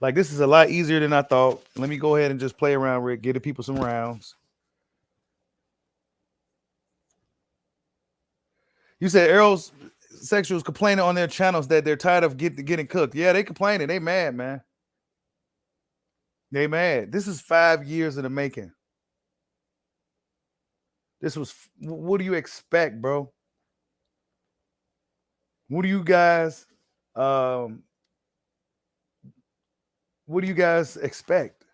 S1: Like this is a lot easier than I thought. Let me go ahead and just play around, Rick. Give the people some rounds. You said Errol's sexuals complaining on their channels that they're tired of getting cooked. Yeah, they complaining. They mad, man. They mad. This is 5 years in the making. What do you expect, bro? What do you guys expect?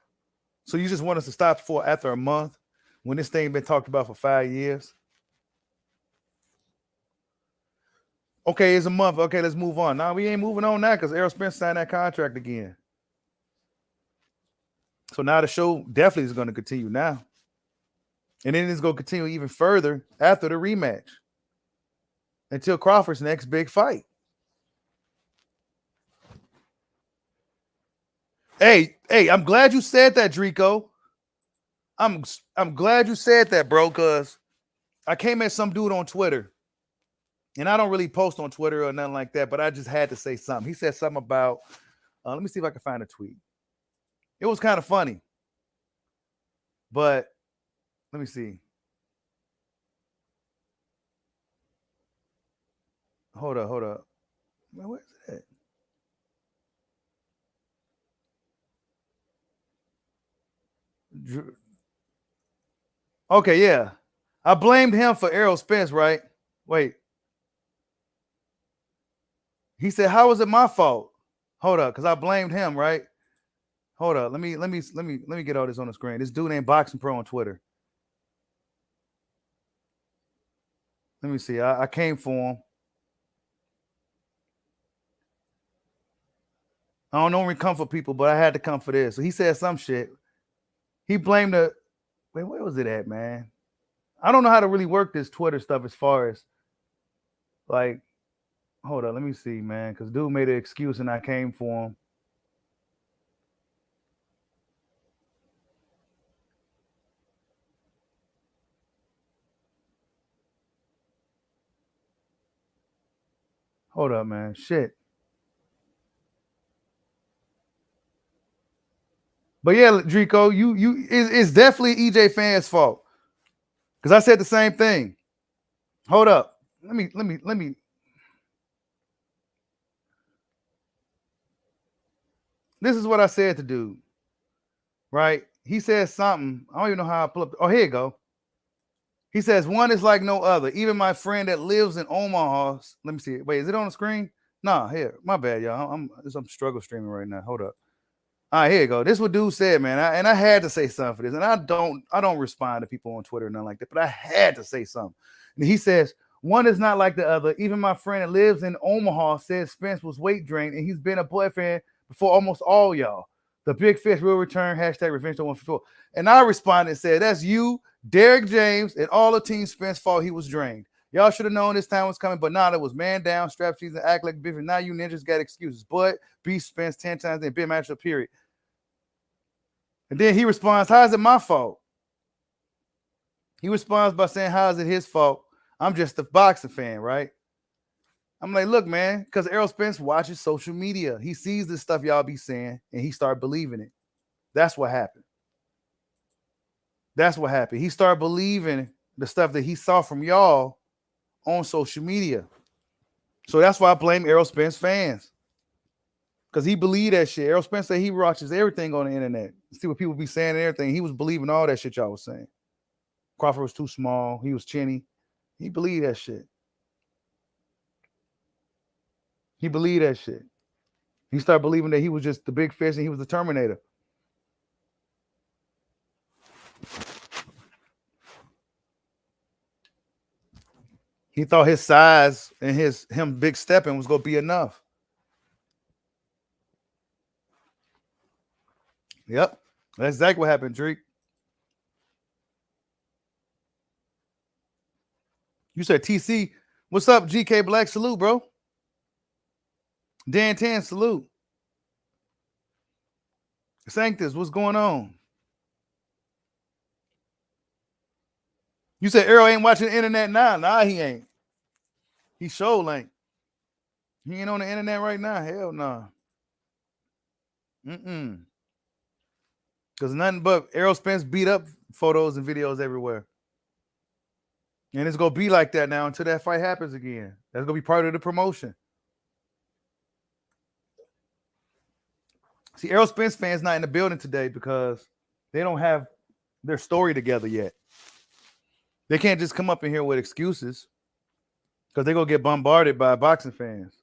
S1: So you just want us to stop after a month when this thing been talked about for 5 years? Okay, it's a month. Okay, let's move on. Now we ain't moving on now because Errol Spence signed that contract again. So now the show definitely is going to continue now. And then it's going to continue even further after the rematch until Crawford's next big fight. Hey, I'm glad you said that, Drico. I'm glad you said that, bro, because I came at some dude on Twitter. And I don't really post on Twitter or nothing like that, but I just had to say something. He said something about, let me see if I can find a tweet. It was kind of funny. But let me see. Hold up. Man, where's it at? Okay, yeah. I blamed him for Errol Spence, right? Wait. He said, "How was it my fault?" Hold up, because I blamed him, right? Hold up. Let me get all this on the screen. This dude named Boxing Pro on Twitter. Let me see. I came for him. I don't normally come for people, but I had to come for this. So he said some shit. He blamed the wait, where was it at, man? I don't know how to really work this Twitter stuff as far as like, hold on, let me see, man. Because dude made an excuse and I came for him. Hold up, man. Shit. But yeah, Drico, it's definitely EJ fans' fault. Because I said the same thing. Hold up. Let me. This is what I said to dude. Right? He says something. I don't even know how I pull up. Oh, here you go. He says, one is like no other. Even my friend that lives in Omaha. Let me see. Wait, is it on the screen? Nah, here. My bad, y'all. I'm struggle streaming right now. Hold up. All right, here you go. This is what dude said, man. I had to say something for this. And I don't respond to people on Twitter or nothing like that, but I had to say something. And he says, one is not like the other. Even my friend that lives in Omaha says Spence was weight drained, and he's been a boyfriend before almost all y'all. The big fish will return. Hashtag revenge on 144. And I responded and said, that's you, Derek James, and all the team Spence thought he was drained. Y'all should have known this time was coming, but nah, it was man down, strap season, act like Biffy. Now you ninjas got excuses. But beat Spence 10 times in big matchup, period. And then he responds, how is it my fault? He responds by saying, how is it his fault? I'm just a boxing fan, right? I'm like, look, man, because Errol Spence watches social media. He sees this stuff y'all be saying, and he started believing it. That's what happened. That's what happened. He started believing the stuff that he saw from y'all on social media. So that's why I blame Errol Spence fans. Because he believed that shit. Errol Spence said he watches everything on the internet. See what people be saying and everything. He was believing all that shit y'all was saying. Crawford was too small. He was chinny. He believed that shit. He believed that shit. He started believing that he was just the big fish and he was the Terminator. He thought his size and him big stepping was gonna be enough. Yep. That's exactly what happened, Drake. You said TC. What's up, GK Black? Salute, bro. Dan 10, salute. Sanctus, what's going on? You said Errol ain't watching the internet now. Nah, he ain't. He sure ain't. He ain't on the internet right now. Hell no. Mm-mm. Because nothing but Errol Spence beat up photos and videos everywhere. And it's going to be like that now until that fight happens again. That's going to be part of the promotion. See, Errol Spence fans not in the building today because they don't have their story together yet. They can't just come up in here with excuses because they're going to get bombarded by boxing fans.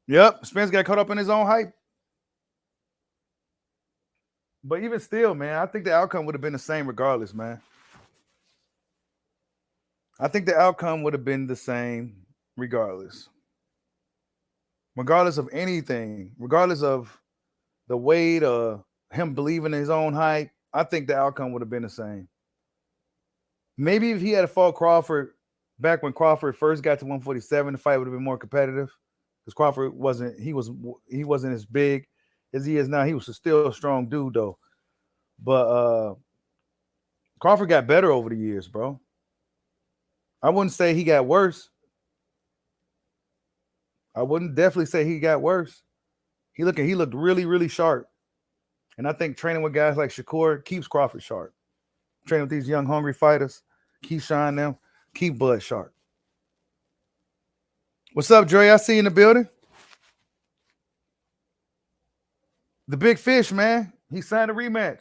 S1: Yep, Spence got caught up in his own hype. But even still, man, I think the outcome would have been the same regardless, man. I think the outcome would have been the same regardless. Regardless of anything, regardless of the weight or him believing in his own hype, I think the outcome would have been the same. Maybe if he had fought Crawford back when Crawford first got to 147, the fight would have been more competitive. Because Crawford wasn't as big as he is now. He was still a strong dude though. But Crawford got better over the years, bro. I wouldn't say he got worse. I wouldn't definitely say he got worse. He looked really, really sharp. And I think training with guys like Shakur keeps Crawford sharp. Training with these young, hungry fighters, keep shining them, keep Bud sharp. What's up, Dre? I see you in the building. The big fish, man. He signed a rematch.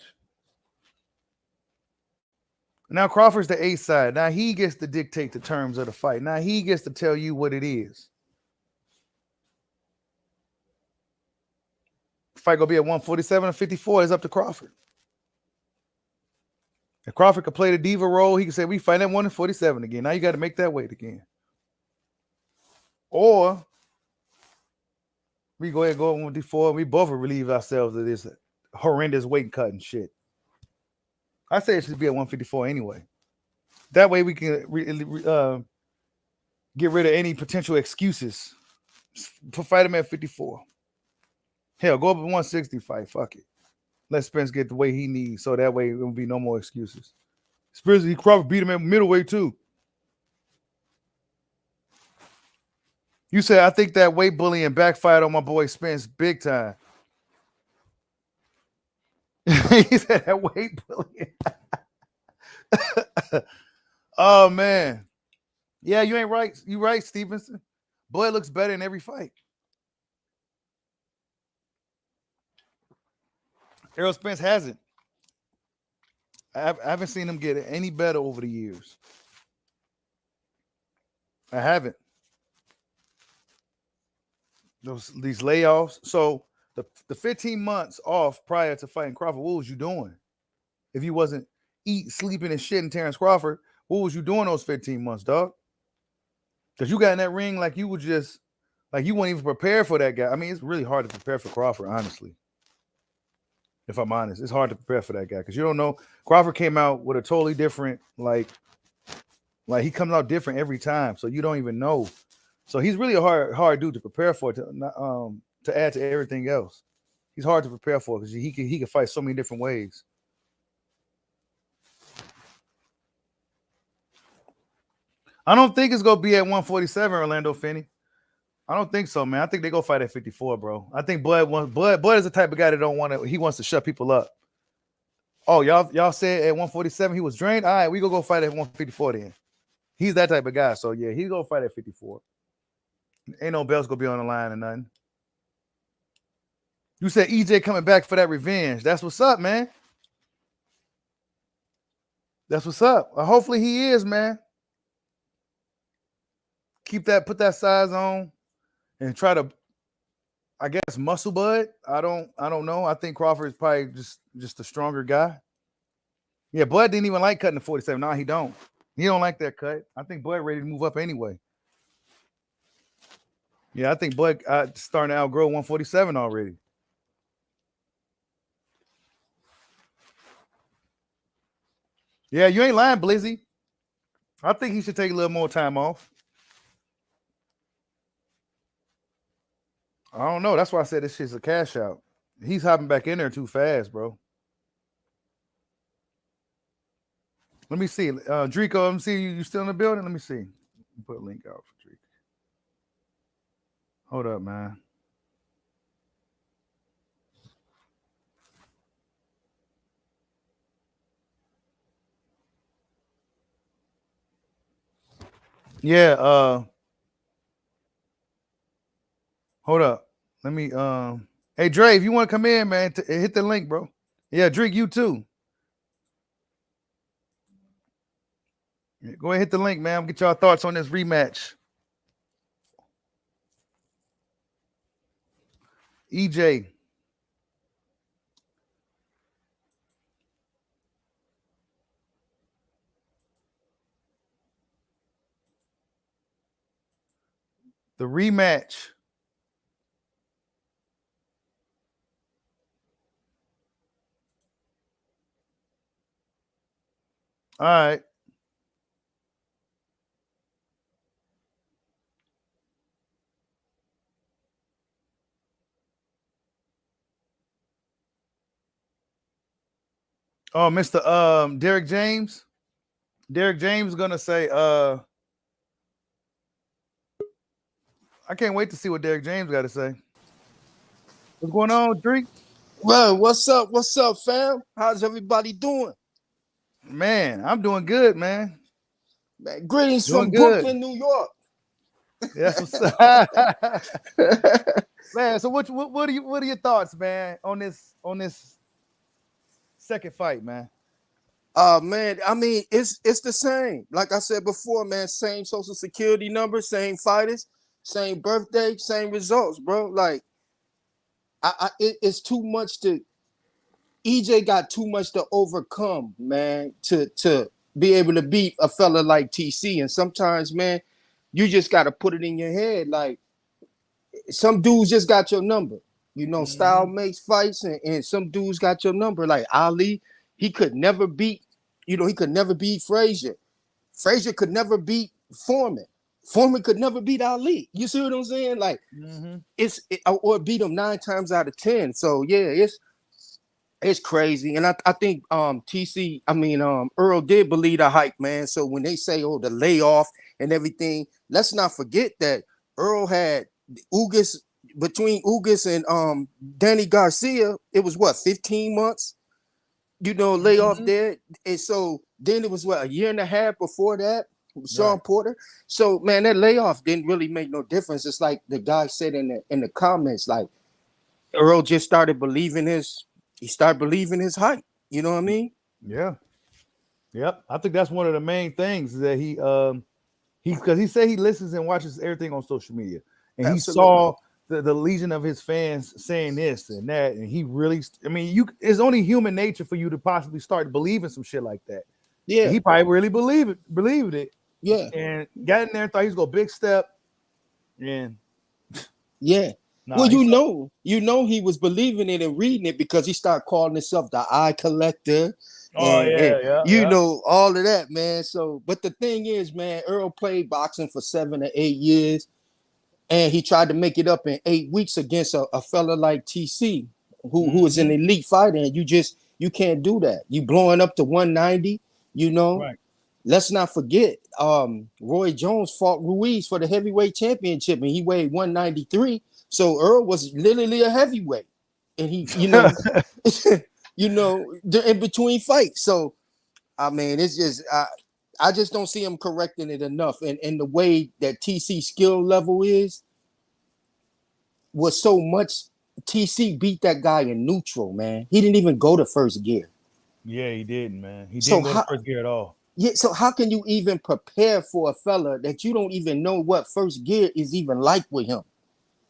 S1: Now Crawford's the A side. Now he gets to dictate the terms of the fight. Now he gets to tell you what it is. The fight gonna be at 147 or 54. It's up to Crawford. If Crawford could play the diva role, he could say we fight at 147 again. Now you got to make that weight again. Or we go ahead and go at 154 and we both will relieve ourselves of this horrendous weight cutting shit. I say it should be at 154 anyway. That way we can get rid of any potential excuses. Fight him at 54. Hell, go up at 160 fight. Fuck it. Let Spence get the weight he needs, so that way there will be no more excuses. Spence, he Crawford beat him at middleweight too. You said I think that weight bullying backfired on my boy Spence big time. He said that weight bullying. Oh man. Yeah, you ain't right. You right, Stevenson. Boy looks better in every fight. Errol Spence hasn't. I haven't seen him get any better over the years. I haven't. These layoffs. So the 15 months off prior to fighting Crawford, what was you doing? If you wasn't sleeping and shitting Terence Crawford, what was you doing those 15 months, dog? Because you got in that ring like you were just, like you weren't even prepared for that guy. I mean, it's really hard to prepare for Crawford, honestly. If I'm honest, it's hard to prepare for that guy because you don't know. Crawford came out with a totally different, like he comes out different every time, so you don't even know. So he's really a hard dude to prepare for, to add to everything else. He's hard to prepare for because he can fight so many different ways. I don't think it's gonna be at 147, Orlando Finney. I don't think so, man. I think they go fight at 54, bro. I think Bud is the type of guy that don't want to. He wants to shut people up. Oh, y'all said at 147 he was drained. All right, we go fight at 154 then. He's that type of guy. So yeah, he's gonna fight at 54. Ain't no belts gonna be on the line or nothing. You said EJ coming back for that revenge. That's what's up, man. That's what's up. Hopefully he is, man. Put that size on. And try to, I guess, muscle Bud. I don't know. I think Crawford is probably just a stronger guy. Yeah, Bud didn't even like cutting the 47. No, he don't. He don't like that cut. I think Bud ready to move up anyway. Yeah, I think Bud starting to outgrow 147 already. Yeah, you ain't lying, Blizzy. I think he should take a little more time off. I don't know. That's why I said this shit's a cash out. He's hopping back in there too fast, bro. Let me see. Drico, let me see. You still in the building? Let me see. Put a link out for Drico. Hold up, man. Yeah, hold up. Let me hey Dre, if you want to come in, man, hit the link, bro. Yeah, Drake, you too. Yeah, go ahead, hit the link, man. Get y'all thoughts on this rematch. EJ. The rematch. All right. Oh, Mr. Derek James. Derek James is gonna say, I can't wait to see what Derek James got to say. What's going on, Drake?
S4: Well, what's up? What's up, fam? How's everybody doing?
S1: Man, I'm doing good, man.
S4: Man, greetings
S1: Doing
S4: from
S1: good.
S4: Brooklyn, New York.
S1: That's what's up. Man, so what are your thoughts, man, on this second fight, man?
S4: Man, I mean, it's the same. Like I said before, man, same social security number, same fighters, same birthday, same results, bro. Like, it's too much to EJ got too much to overcome, man, to be able to beat a fella like TC. And sometimes, man, you just gotta put it in your head. Like, some dudes just got your number. You know, style makes fights, and some dudes got your number. Like Ali, he could never beat, he could never beat Frazier. Frazier could never beat Foreman. Foreman could never beat Ali. You see what I'm saying? Like, or beat him 9 times out of 10. So yeah, it's crazy. And I think Earl did believe the hype, man. So when they say, oh, the layoff and everything, let's not forget that Earl had Ugas, between Ugas and Danny Garcia, it was what, 15 months, layoff there. And so then it was what, a year and a half before that, Sean Porter. So man, that layoff didn't really make no difference. It's like the guy said in the comments, like Earl just started believing his hype. You know what I mean?
S1: Yeah. Yep. I think that's one of the main things, is that because he said he listens and watches everything on social media, and he saw the legion of his fans saying this and that, and he really, it's only human nature for you to possibly start believing some shit like that.
S4: Yeah,
S1: and he probably really believed it.
S4: Yeah,
S1: and got in there and thought he was gonna big step, and
S4: yeah. Well, he was believing it and reading it because he started calling himself the eye collector. And all of that, man. So, but the thing is, man, Earl played boxing for 7 or 8 years, and he tried to make it up in 8 weeks against a fella like TC, who is an elite fighter, and you can't do that. You blowing up to 190,
S1: Right.
S4: Let's not forget, Roy Jones fought Ruiz for the heavyweight championship, and he weighed 193. So Earl was literally a heavyweight, and he, in between fights. So, I mean, it's just, I just don't see him correcting it enough. And the way that TC skill level was so much, TC beat that guy in neutral, man. He didn't even go to first gear.
S1: Yeah, he didn't, man. He didn't go to first gear at all.
S4: Yeah, so how can you even prepare for a fella that you don't even know what first gear is even like with him?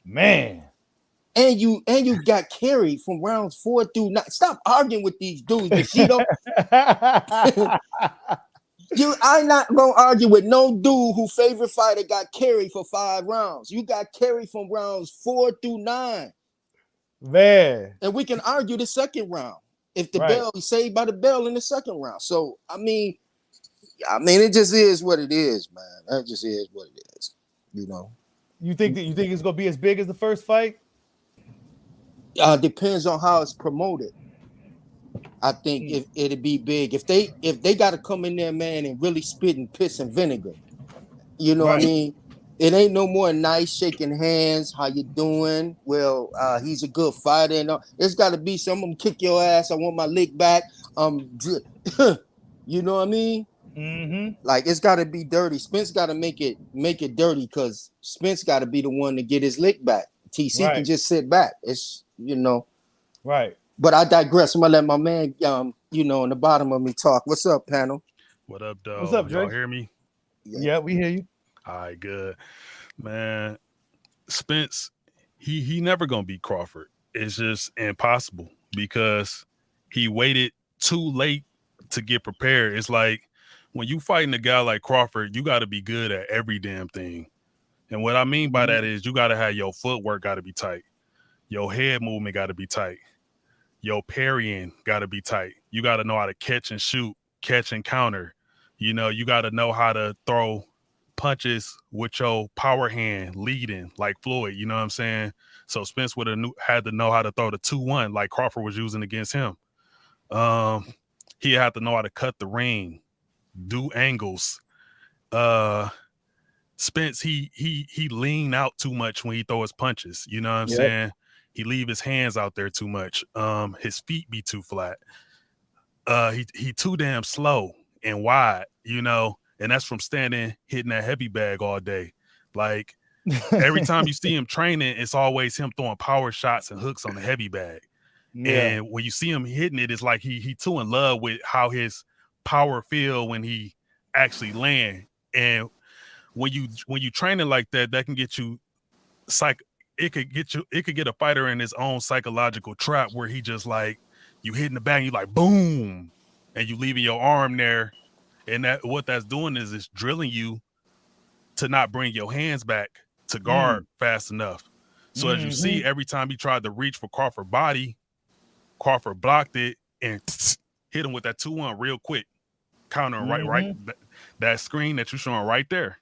S1: Man.
S4: And you got carried from rounds 4 through 9. Stop arguing with these dudes, Bushido. I'm not gonna argue with no dude whose favorite fighter got carried for 5 rounds. You got carried from rounds 4 through 9.
S1: Man.
S4: And we can argue the second round. If the bell is saved by the bell in the second round. So I mean, it just is what it is, man. That just is what it is.
S1: You think it's gonna be as big as the first fight?
S4: Depends on how it's promoted. I think if it'd be big. If they got to come in there, man, and really spit and piss and vinegar, what I mean? It ain't no more nice shaking hands. How you doing? Well, he's a good fighter, and it's got to be some. I'm gonna kick your ass. I want my lick back. You know what I mean? Like, it's got to be dirty. Spence got to make it dirty, because Spence got to be the one to get his lick back. TC can just sit back. It's
S1: right.
S4: But I digress. I'm gonna let my man, in the bottom of me talk. What's up, panel?
S5: What up, dog?
S1: What's up, Dre?
S5: Y'all hear me?
S1: Yeah, we hear you.
S5: All right, good. Man, Spence, he never gonna beat Crawford. It's just impossible, because he waited too late to get prepared. It's like, when you fighting a guy like Crawford, you got to be good at every damn thing. And what I mean by that is, you got to have your footwork got to be tight. Your head movement got to be tight. Your parrying got to be tight. You got to know how to catch and shoot, catch and counter. You got to know how to throw punches with your power hand leading, like Floyd. You know what I'm saying? So Spence would have had to know how to throw the 2-1 like Crawford was using against him. He had to know how to cut the ring, do angles. Spence, he lean out too much when he throw his punches. You know what I'm saying? He leave his hands out there too much. His feet be too flat. He too damn slow and wide, and that's from standing hitting that heavy bag all day. Like, Every time you see him training, it's always him throwing power shots and hooks on the heavy bag.
S1: Yeah.
S5: And when you see him hitting it, it's like he too in love with how his power feel when he actually land. And when you training like that, that can get you it could get a fighter in his own psychological trap where he just like you hitting the bag and you like boom, and you leaving your arm there. And that what that's doing is it's drilling you to not bring your hands back to guard fast enough. So as you see, every time he tried to reach for Crawford's body, Crawford blocked it and hit him with that 2-1 real quick. Countering right that screen that you're showing right there.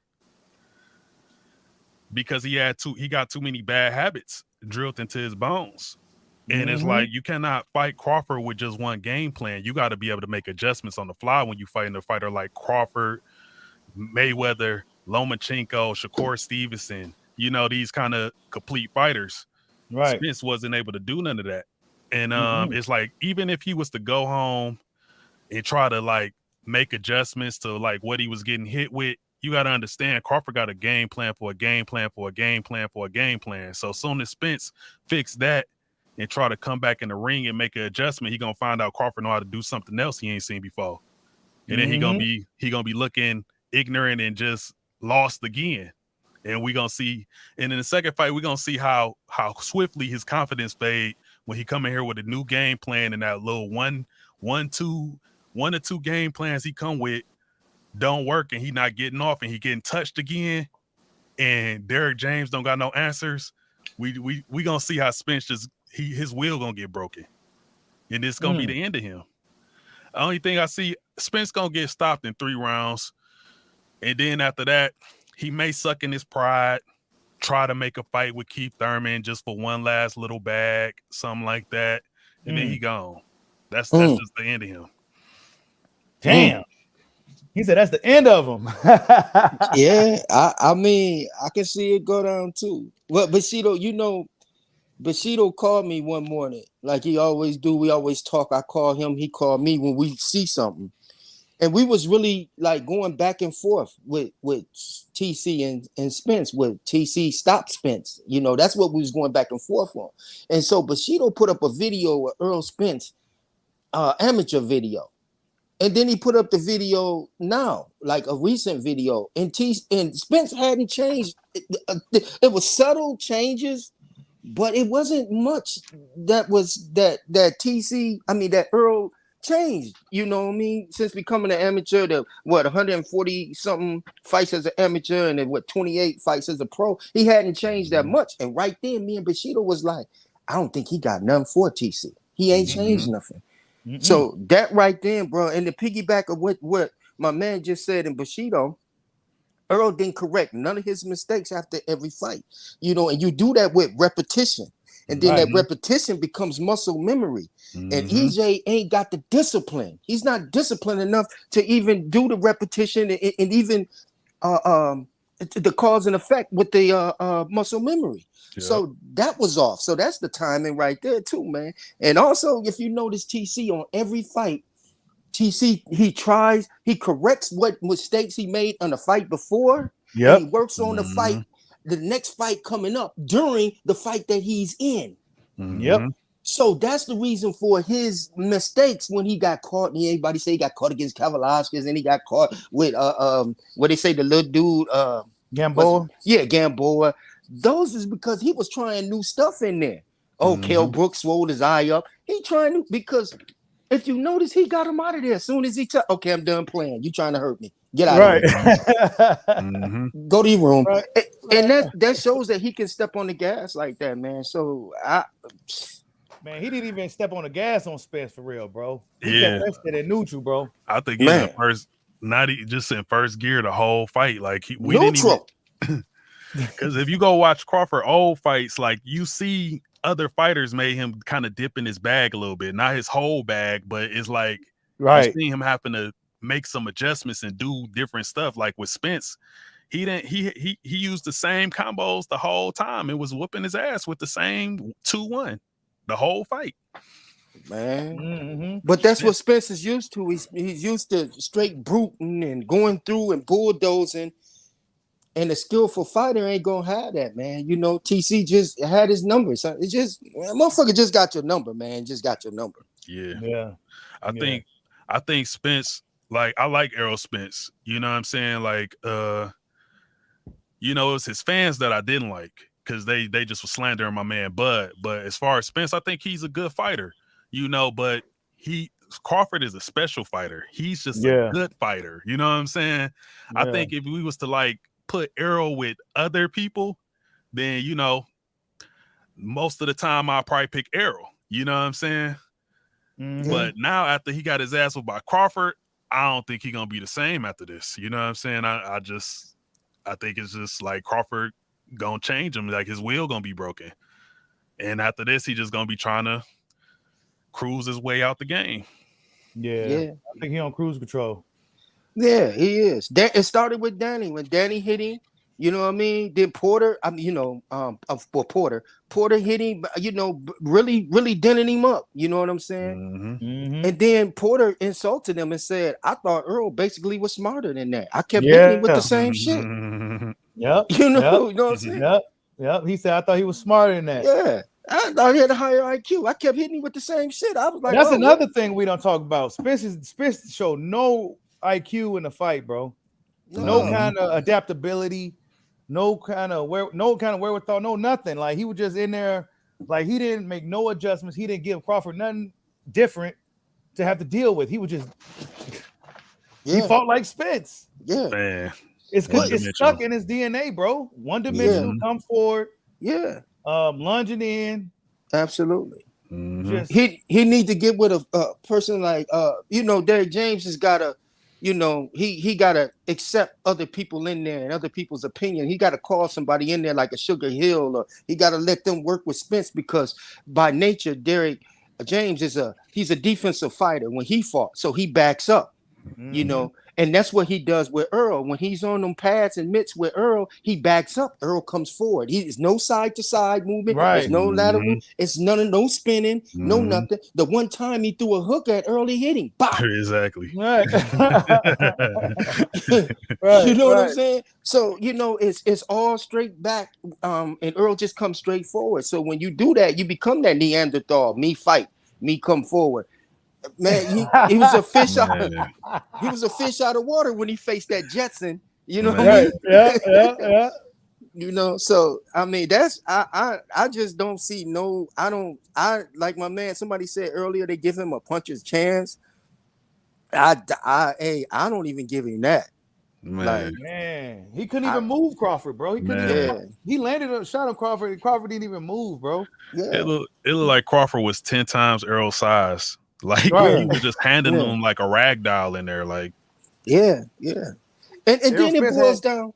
S5: Because he got too many bad habits drilled into his bones. And it's like you cannot fight Crawford with just one game plan. You got to be able to make adjustments on the fly when you fighting a fighter like Crawford, Mayweather, Lomachenko, Shakur Stevenson, these kind of complete fighters.
S1: Right.
S5: Spence wasn't able to do none of that. And it's like, even if he was to go home and try to like make adjustments to like what he was getting hit with, you got to understand Crawford got a game plan for a game plan for a game plan for a game plan. So soon as Spence fix that and try to come back in the ring and make an adjustment, he gonna find out Crawford know how to do something else he ain't seen before. And then he gonna be looking ignorant and just lost again. And we gonna see, and in the second fight, we're gonna see how swiftly his confidence fade when he come in here with a new game plan and that little one or two game plans he come with don't work and he not getting off and he getting touched again. And Derek James don't got no answers. We gonna see how Spence his will gonna get broken, and it's gonna be the end of him. The only thing I see, Spence gonna get stopped in 3 rounds, and then after that, he may suck in his pride, try to make a fight with Keith Thurman just for one last little bag, something like that, and then he gone. That's just the end of him.
S1: Damn. He said that's the end of him.
S4: Yeah, I mean, I can see it go down too. Well, Bushido, Bushido called me one morning, like he always do. We always talk. I call him, he called me when we see something. And we was really like going back and forth with TC and Spence, with TC stop Spence. That's what we was going back and forth on. And so Bushido put up a video of Errol Spence, amateur video. And then he put up the video now, like a recent video. And Spence hadn't changed. It was subtle changes, but it wasn't much that Earl changed. You know what I mean? Since becoming an amateur, 140 something fights as an amateur, and then 28 fights as a pro. He hadn't changed that much. And right then, me and Bushido was like, I don't think he got nothing for TC. He ain't changed nothing. So that right then, bro, and the piggyback of what my man just said in Bushido, Earl didn't correct none of his mistakes after every fight, and you do that with repetition, and then that repetition becomes muscle memory. And EJ ain't got the discipline. He's not disciplined enough to even do the repetition and even the cause and effect with the muscle memory. Yeah. So that was off. So that's the timing right there too, man. And also, if you notice TC on every fight, TC, he corrects what mistakes he made on the fight before. And he works on the fight, the next fight coming up during the fight that he's in. So that's the reason for his mistakes when he got caught. And everybody say he got caught against Kavalauskas, and he got caught with what they say the little dude
S1: Gamboa.
S4: Gamboa. Those is because he was trying new stuff in there. Kell Brooks swole his eye up. He trying to, because if you notice, he got him out of there as soon as he okay, I'm done playing. You trying to hurt me. Get out of here. Go to your room. And that shows that he can step on the gas like that, man. So
S1: man, he didn't even step on the gas on Spence for real, bro.
S5: He kept
S1: that shit in neutral, bro.
S5: I think he's in first, just in first gear the whole fight. Like we
S4: neutral.
S5: Didn't even. Because if you go watch Crawford old fights, like you see other fighters made him kind of dip in his bag a little bit, not his whole bag, but it's like you see him having to make some adjustments and do different stuff. Like with Spence, he used the same combos the whole time. It was whooping his ass with the same 2-1 the whole fight.
S4: Man, but that's what Spence is used to. He's used to straight bruting and going through and bulldozing. And a skillful fighter ain't gonna have that, man. You know, TC just had his number. So it just, motherfucker just got your number, man. Just got your number.
S5: Yeah.
S1: Yeah.
S5: I think Spence, like I like Errol Spence. You know what I'm saying? Like you know, it's his fans that I didn't like because they just were slandering my man Bud. But as far as Spence, I think he's a good fighter, you know, but Crawford is a special fighter. He's just a good fighter. You know what I'm saying? I think if we was to like put Errol with other people, then you know, most of the time I'll probably pick Errol. You know what I'm saying?
S1: Mhm.
S5: But now after he got his ass whooped by Crawford, I don't think he's gonna be the same after this. You know what I'm saying? I think it's just like Crawford gonna change him, like his will gonna be broken. And after this, he just gonna be trying to cruise his way out the game.
S1: Yeah. I think he on cruise control.
S4: Yeah, he is. It started with Danny. When Danny hit him, you know what I mean? Then Porter, Porter hit him, you know, really, really denting him up. You know what I'm saying?
S5: Mm-hmm.
S1: Mm-hmm.
S4: And then Porter insulted him and said, I thought Earl basically was smarter than that. I kept hitting him with the same shit.
S1: Yep.
S4: You know what I'm saying?
S1: Yep. He said, I thought he was smarter than that.
S4: Yeah. I thought he had a higher IQ. I kept hitting him with the same shit. I was like,
S1: that's another thing we don't talk about. Spence showed no IQ in the fight, bro. No kind of adaptability, no kind of wherewithal, no nothing. Like he was just in there, like he didn't make no adjustments. He didn't give Crawford nothing different to have to deal with. He was just he fought like Spence.
S4: Yeah,
S5: man.
S1: It's stuck in his DNA, bro. One dimensional, come forward.
S4: Yeah.
S1: Lunging in.
S4: Absolutely.
S5: Mm-hmm.
S4: He need to get with a person like you know, Derrick James has gotta, you know, he gotta accept other people in there and other people's opinion. He gotta call somebody in there like a Sugar Hill, or he gotta let them work with Spence, because by nature, Derrick James he's a defensive fighter when he fought, so he backs up. You know, and that's what he does with Errol. When he's on them pads and mitts with Errol, he backs up. Errol comes forward. He's no side to side movement.
S1: Right.
S4: There's no lateral. It's no spinning, no nothing. The one time he threw a hook at Errol, he hit him. Bop.
S5: Exactly.
S1: Right.
S4: You know what I'm saying? So, you know, it's all straight back. And Errol just comes straight forward. So when you do that, you become that Neanderthal. Me fight, me come forward. Man, he was a fish out. He was a fish out of water when he faced that Jetson. You know what I mean?
S1: Yeah.
S4: You know, so I mean, that's I just don't see no. I like my man. Somebody said earlier they give him a puncher's chance. I don't even give him that.
S1: Man, he couldn't even move Crawford, bro. He couldn't even. He landed a shot on Crawford, and Crawford didn't even move, bro.
S4: Yeah.
S5: It looked like Crawford was 10 times Errol's size. Like he was just handing them like a rag doll in there, like.
S4: Yeah. And then it boils down.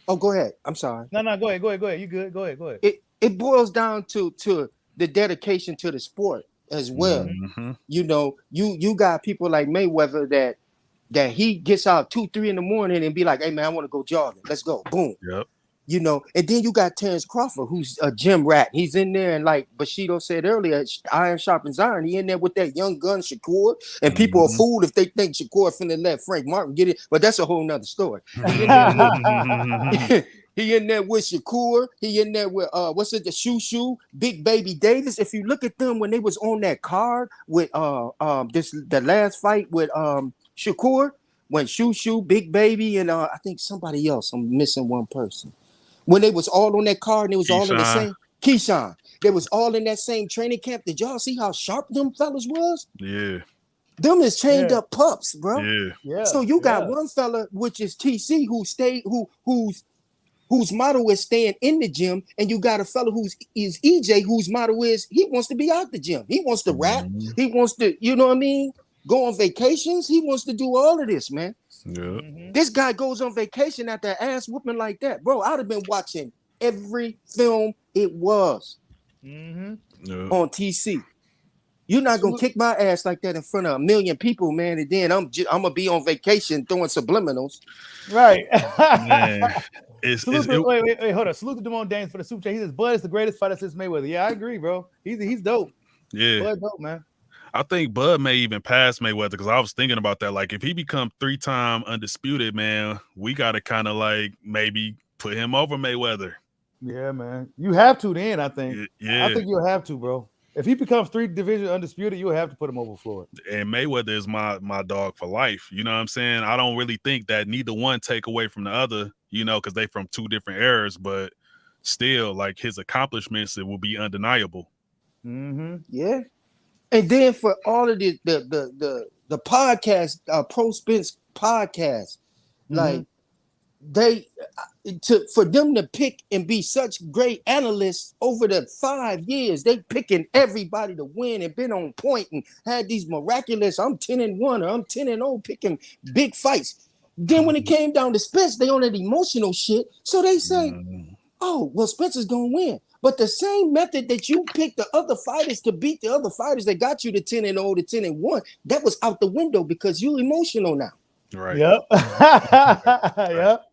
S4: Oh, go ahead. I'm sorry.
S1: No, go ahead. You good? Go ahead.
S4: It boils down to the dedication to the sport as well.
S5: Mm-hmm.
S4: You know, you got people like Mayweather that he gets out 2-3 in the morning and be like, hey man, I want to go jogging. Let's go. Boom.
S5: Yep.
S4: You know, and then you got Terence Crawford, who's a gym rat. He's in there, and like Bushido said earlier, iron sharpens iron. He in there with that young gun Shakur, and people are fooled if they think Shakur finna let Frank Martin get it, but that's a whole nother story. He in there with Shakur. He in there with the Shoo, Big Baby Davis. If you look at them when they was on that card with the last fight with Shakur, when Shoo, Big Baby, and I think somebody else. I'm missing one person. When they was all on that card and it was all in the same Keyshawn. They was all in that same training camp. Did y'all see how sharp them fellas was?
S5: Yeah.
S4: Them is chained up pups, bro.
S5: Yeah.
S4: So you got one fella, which is TC, whose motto is staying in the gym, and you got a fella who's EJ, whose motto is he wants to be out the gym. He wants to rap. He wants to, you know what I mean? Go on vacations. He wants to do all of this, man.
S5: Yeah.
S4: This guy goes on vacation after ass whooping like that, bro. I'd have been watching every film it was on TC. You're not gonna kick my ass like that in front of 1 million people, man. And then I'm gonna be on vacation throwing subliminals,
S1: right?
S5: Man.
S1: Wait, hold on. Salute to Damone Danes for the super chat. He says Bud is the greatest fighter since Mayweather. Yeah, I agree, bro. He's dope.
S5: Yeah,
S1: Bud dope, man.
S5: I think Bud may even pass Mayweather, because I was thinking about that. Like, if he become 3-time undisputed, man, we got to kind of like maybe Put him over Mayweather.
S1: Yeah, man. You have to then, I think.
S5: Yeah.
S1: I think you'll have to, bro. If he becomes 3 division undisputed, you'll have to put him over Floyd.
S5: And Mayweather is my dog for life. You know what I'm saying? I don't really think that neither one take away from the other, you know, because they from 2 different eras, but still, like, his accomplishments, it will be undeniable.
S1: Mm-hmm.
S4: Yeah. And then for all of the podcast, Pro Spence podcast, like for them to pick and be such great analysts over the 5 years, they picking everybody to win and been on point and had these miraculous, I'm 10-1 or I'm 10-0, picking big fights. Then when it came down to Spence, they on that emotional shit. So they say, oh, well, Spencer's gonna win. But the same method that you picked the other fighters to beat the other fighters that got you to 10-0 to 10-1, that was out the window because you're emotional now.
S5: Right.
S1: Yep. Yep.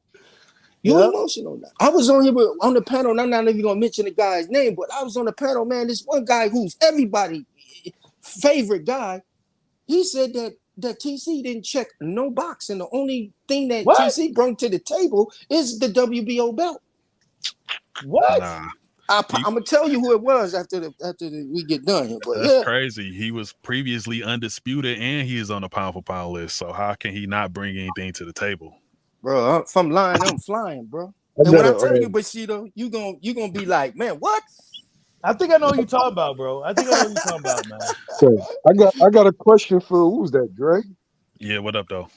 S4: You're emotional now. I was on here on the panel, and I'm not even gonna mention the guy's name, but I was on the panel, man. This one guy who's everybody's favorite guy, he said that TC didn't check no box, and the only thing that TC brought to the table is the WBO belt.
S1: What?
S5: Nah.
S4: I'm gonna tell you who it was after we get done here. But
S5: that's crazy. He was previously undisputed, and he is on the pound for pound list. So how can he not bring anything to the table?
S4: Bro, if I'm lying, I'm flying, bro. And when I tell you, Bushido, you gonna be like, man, what?
S1: I think I know what you're talking about, bro. I think I know what you're talking about, man.
S6: So I got a question for who's that, Dre?
S5: Yeah, what up, though?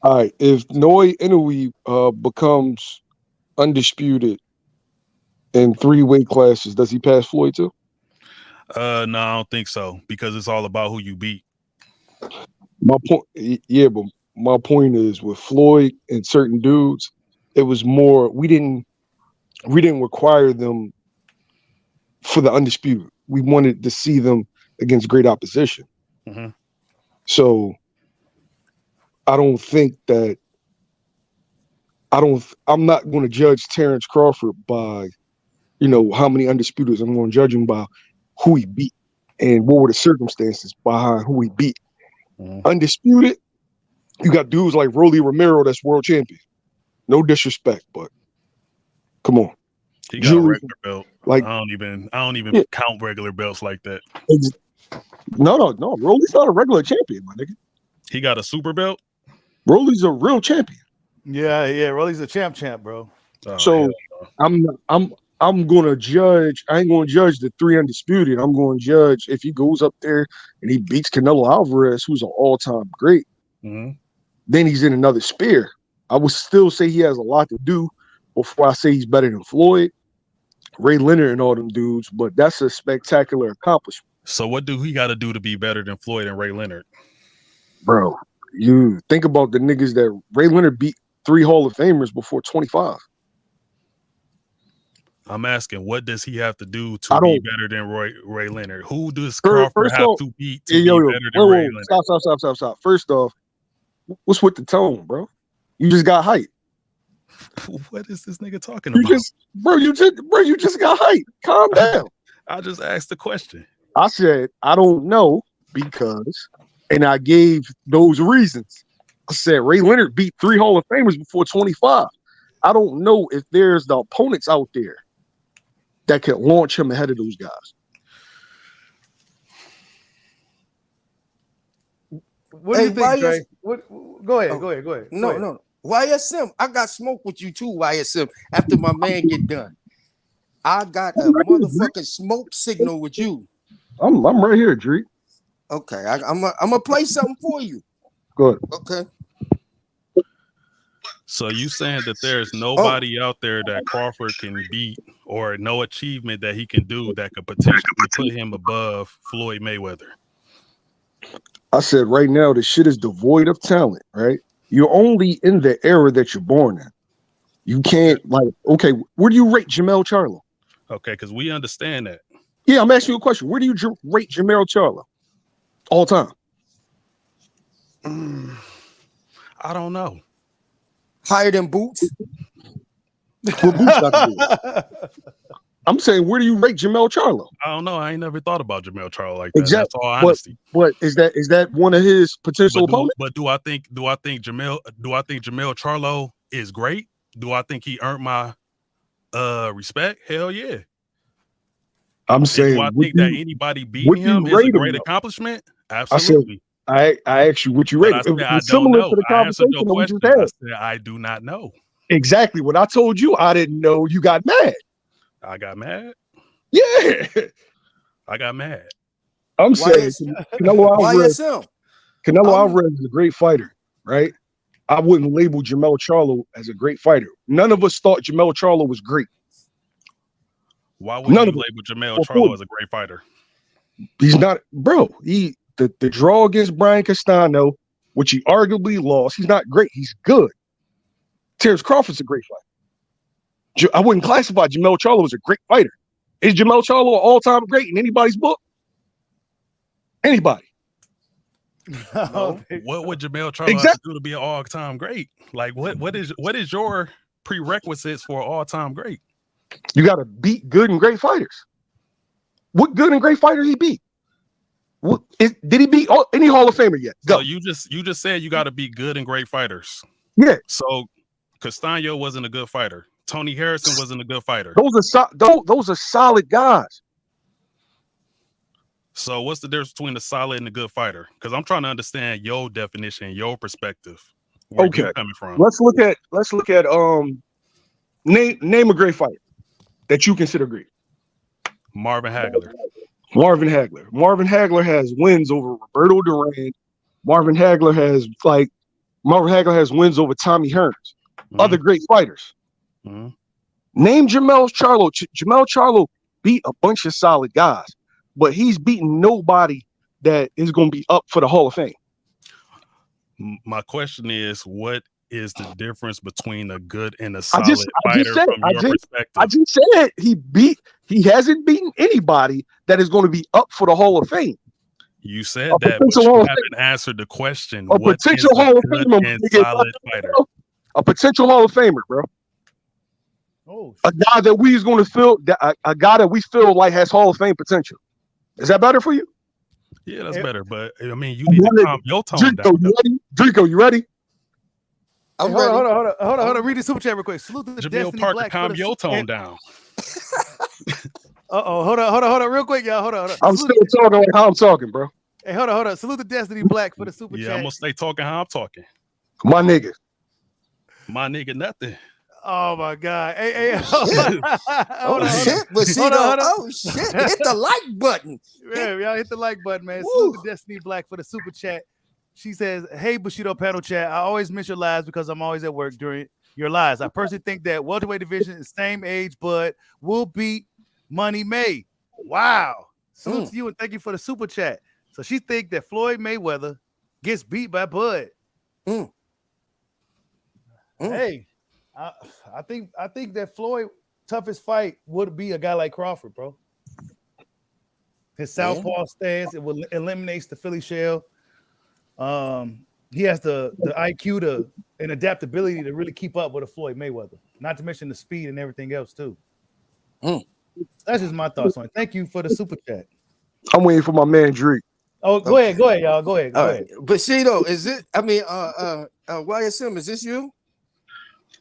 S6: All right, if Noi Inoue becomes undisputed in 3 weight classes, does he pass Floyd too?
S5: No, I don't think so, because it's all about who you beat.
S6: My point, yeah, but my point is with Floyd and certain dudes, it was more we didn't require them for the undisputed. We wanted to see them against great opposition.
S5: Mm-hmm.
S6: So I don't think that I'm not going to judge Terence Crawford by, you know, how many undisputeds. I'm going to judge him by who he beat and what were the circumstances behind who he beat.
S5: Mm-hmm.
S6: Undisputed, you got dudes like Rolly Romero that's world champion. No disrespect, but come on.
S5: He got a regular belt.
S6: Like
S5: I don't even count regular belts like that.
S6: No. Rolly's not a regular champion, my nigga.
S5: He got a super belt.
S6: Rolly's a real champion.
S1: Yeah. Rolly's a champ, bro.
S5: Oh,
S6: so I'm gonna judge. I ain't gonna judge the 3 undisputed. I'm gonna judge if he goes up there and he beats Canelo Alvarez, who's an all-time great.
S5: Mm-hmm.
S6: Then he's in another sphere. I would still say he has a lot to do before I say he's better than Floyd, Ray Leonard, and all them dudes. But that's a spectacular accomplishment.
S5: So what do he got to do to be better than Floyd and Ray Leonard?
S6: Bro, you think about the niggas that Ray Leonard beat 3 Hall of Famers before 25.
S5: I'm asking, what does he have to do to be better than Ray Leonard? Who does Crawford have to beat to be better than Ray Leonard?
S6: Stop. First off, what's with the tone, bro? You just got hype.
S5: What is this nigga talking about?
S6: You just got hype. Calm down.
S5: I just asked the question.
S6: I said, I don't know because, and I gave those reasons. I said, Ray Leonard beat 3 Hall of Famers before 25. I don't know if there's the opponents out there that can launch him ahead of those guys.
S1: What do you think, Dre? Go ahead.
S4: No. YSM, I got smoke with you too, YSM, after my man get done. I got a motherfucking smoke signal with you.
S6: I'm right here, Drake.
S4: Okay, I'm gonna play something for you.
S6: Go ahead.
S4: Okay.
S5: So you saying that there's nobody out there that Crawford can beat, or no achievement that he can do that could potentially put him above Floyd Mayweather?
S6: I said right now the shit is devoid of talent, right? You're only in the era that you're born in. You can't okay, where do you rate Jermell Charlo?
S5: Okay, because we understand that.
S6: Yeah, I'm asking you a question. Where do you rate Jermell Charlo? All time.
S5: I don't know.
S4: Higher than Boots?
S6: What Boots got to do? I'm saying, where do you rate Jermell Charlo?
S5: I don't know. I ain't never thought about Jermell Charlo like that.
S6: Exactly.
S5: That's all honesty.
S6: But is that one of his potential opponents?
S5: But do I think Jermell Charlo is great? Do I think he earned my Respect? Hell yeah.
S6: I'm
S5: And
S6: saying,
S5: do I
S6: would
S5: think that
S6: you
S5: anybody
S6: would
S5: beating
S6: you
S5: him is a
S6: rate him?
S5: great
S6: Though?
S5: accomplishment?
S6: I said,
S5: Absolutely.
S6: I asked you, would you
S5: But
S6: rate
S5: I
S6: him?
S5: said
S6: It
S5: I
S6: was
S5: don't
S6: similar to
S5: know.
S6: the
S5: I answered
S6: conversation
S5: your
S6: that we just
S5: question. I
S6: had.
S5: said I do not know.
S6: Exactly. When I told you I didn't know, you got mad.
S5: I got mad.
S6: Yeah.
S5: I got mad.
S6: I'm
S4: Why
S6: saying
S4: is
S6: Canelo Alvarez.
S4: YSM?
S6: Canelo
S4: I'm
S6: Alvarez is a great fighter, right? I wouldn't label Jermell Charlo as a great fighter. None of us thought Jermell Charlo was great.
S5: Why wouldn't
S6: None
S5: you
S6: of us.
S5: label Jermell
S6: Before.
S5: Charlo as a great fighter?
S6: He's not, bro. The draw against Brian Castano, which he arguably lost. He's not great. He's good. Terence Crawford's a great fighter. I wouldn't classify Jermell Charlo as a great fighter. Is Jermell Charlo an all-time great in anybody's book? Anybody?
S4: No.
S5: What would Jermell Charlo have to do to be an all-time great? Like what is your prerequisites for an all-time great?
S6: You got to beat good and great fighters. What good and great fighter he beat? Did he beat any Hall of Famer yet? Go.
S5: So you just said you got to be good and great fighters.
S6: Yeah.
S5: So Castano wasn't a good fighter. Tony Harrison wasn't a good fighter.
S6: Those are solid guys.
S5: So what's the difference between a solid and a good fighter? Because I'm trying to understand your definition, your perspective. Where you coming from?
S6: Let's look at name a great fighter that you consider great.
S5: Marvin Hagler.
S6: Marvin Hagler has wins over Roberto Duran. Marvin Hagler has wins over Tommy Hearns.
S5: Mm-hmm.
S6: Other great fighters.
S5: Mm-hmm.
S6: Name Jermell Charlo. Jermell Charlo beat a bunch of solid guys, but he's beaten nobody that is going to be up for the Hall of Fame.
S5: My question is, what is the difference between a good and a solid fighter from your perspective?
S6: I just said he hasn't beaten anybody that is going to be up for the Hall of Fame.
S5: You said that, but you haven't answered the question.
S6: A potential Hall of Famer,
S5: solid fighter?
S6: A potential Hall of Famer, bro.
S1: Oh,
S6: a guy that we is going to feel a guy that we feel like has Hall of Fame potential. Is that better for you?
S5: Yeah, that's better. But I mean, you need to calm your tone down.
S6: Draco, you ready?
S4: I'm ready.
S1: Hold on. Read the super chat real quick. Salute to
S5: Jamil
S1: Destiny
S5: Parker,
S1: Black.
S5: calm your tone down.
S1: Hold on, real quick, y'all. Hold on.
S6: I'm still talking like how I'm talking, bro.
S1: Hey, hold on. Salute to Destiny Black for the super chat.
S5: Yeah, I'm gonna stay talking how I'm talking.
S6: My nigga,
S5: nothing.
S1: Oh my God. Hey.
S4: Hold on. Shit, but see, oh shit, hit the like button.
S1: Yeah, y'all hit the like button, man. Salute to Destiny Black for the super chat. She says, "Hey, Bushido panel chat. I always miss your lives because I'm always at work during your lives. I personally think that welterweight division is same age, but will beat Money May. Wow. Salute to you and thank you for the super chat. So she think that Floyd Mayweather gets beat by Bud. Hey, I think that Floyd toughest fight would be a guy like Crawford, bro. His southpaw stance, it will eliminates the Philly shell. He has the IQ and adaptability to really keep up with a Floyd Mayweather. Not to mention the speed and everything else too. That's just my thoughts on it. Thank you for the super chat.
S6: I'm waiting for my man Drake.
S1: Oh, go ahead, y'all. Go ahead.
S4: Right. Bushido, is it? I mean, YSM, is this you?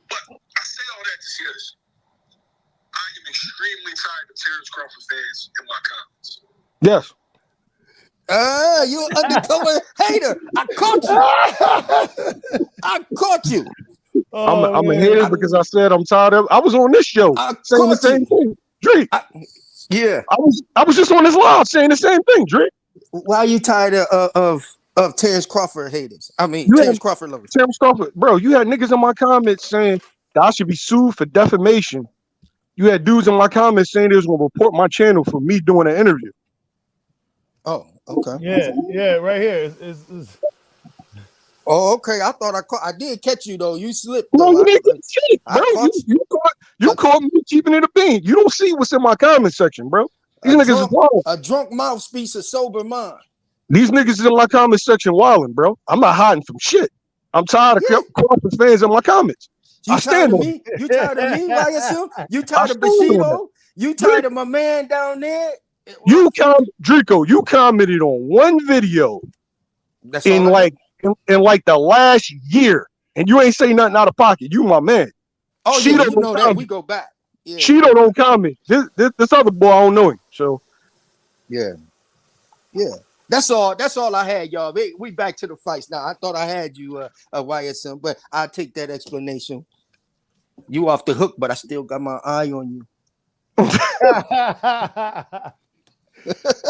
S7: But I say all that to see this. I am extremely tired of Terence Crawford fans in my comments.
S6: Yes.
S4: You undercover hater. I caught you.
S6: I'm a hater because I said I'm tired of. I was on this show saying the same thing. Drake. I was just on this live saying the same thing, Drake.
S4: Why are you tired of Terence Crawford haters? I mean, Terence Crawford lovers.
S6: Terence Crawford, bro. You had niggas in my comments saying that I should be sued for defamation. You had dudes in my comments saying they was gonna report my channel for me doing an interview.
S4: Oh, okay.
S1: Yeah, right here. It's...
S4: Oh, okay. I thought I did catch you though. You slipped.
S6: No, you didn't get shit, bro. You caught me keeping it a bean. You don't see what's in my comment section, bro. These niggas is wild.
S4: A drunk mouth speaks a sober mind.
S6: These niggas is in my comment section wilding, bro. I'm not hiding from shit. I'm tired of Crawford fans in my comments.
S4: You tired of me? You tired of me, YSM? You tired of Bushido? You tired of my man down there?
S6: Draco, you commented on one video in like the last year, and you ain't say nothing out of pocket. You my man.
S4: Oh, yeah, you know that. We go back. Yeah.
S6: Cheeto don't comment. This other boy, I don't know him. So
S4: Yeah. That's all I had, y'all. We back to the fights now. I thought I had you, YSM, but I'll take that explanation. You off the hook, but I still got my eye on you.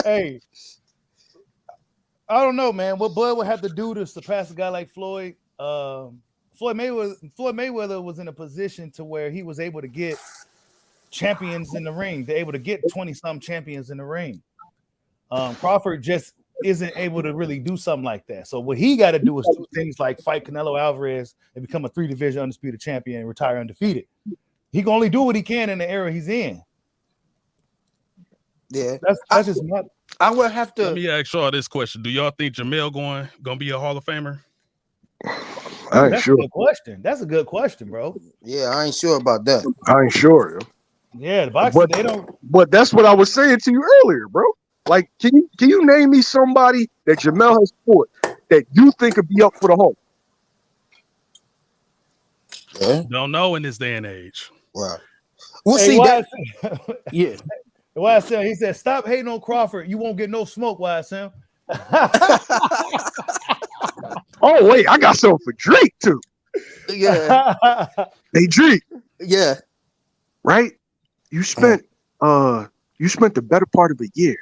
S1: Hey, I don't know, man. What Bud would have to do to surpass a guy like Floyd? Floyd Mayweather was in a position to where he was able to get champions in the ring. They're able to get 20-some champions in the ring. Crawford just isn't able to really do something like that. So what he got to do is do things like fight Canelo Alvarez and become a 3-division undisputed champion and retire undefeated. He can only do what he can in the era he's in.
S4: Yeah,
S1: that's just not.
S4: I would have to.
S5: Let me ask y'all this question: do y'all think Jamel gonna be a Hall of Famer?
S6: I ain't
S1: That's
S6: sure.
S1: a good question. That's a good question, bro.
S4: Yeah, I ain't sure about that.
S6: I ain't sure. Yo.
S1: Yeah, the boxing they don't.
S6: But that's what I was saying to you earlier, bro. Like, can you name me somebody that Jamel has fought that you think could be up for the Hall?
S4: Yeah.
S5: Don't know in this day and age.
S4: Wow. We'll
S1: Hey,
S4: see that. Yeah.
S1: YSM, he said, "Stop hating on Crawford. You won't get no smoke, YSM."
S6: Oh wait, I got something for Drake too.
S4: Yeah.
S6: Hey Drake.
S4: Yeah.
S6: Right? You spent the better part of a year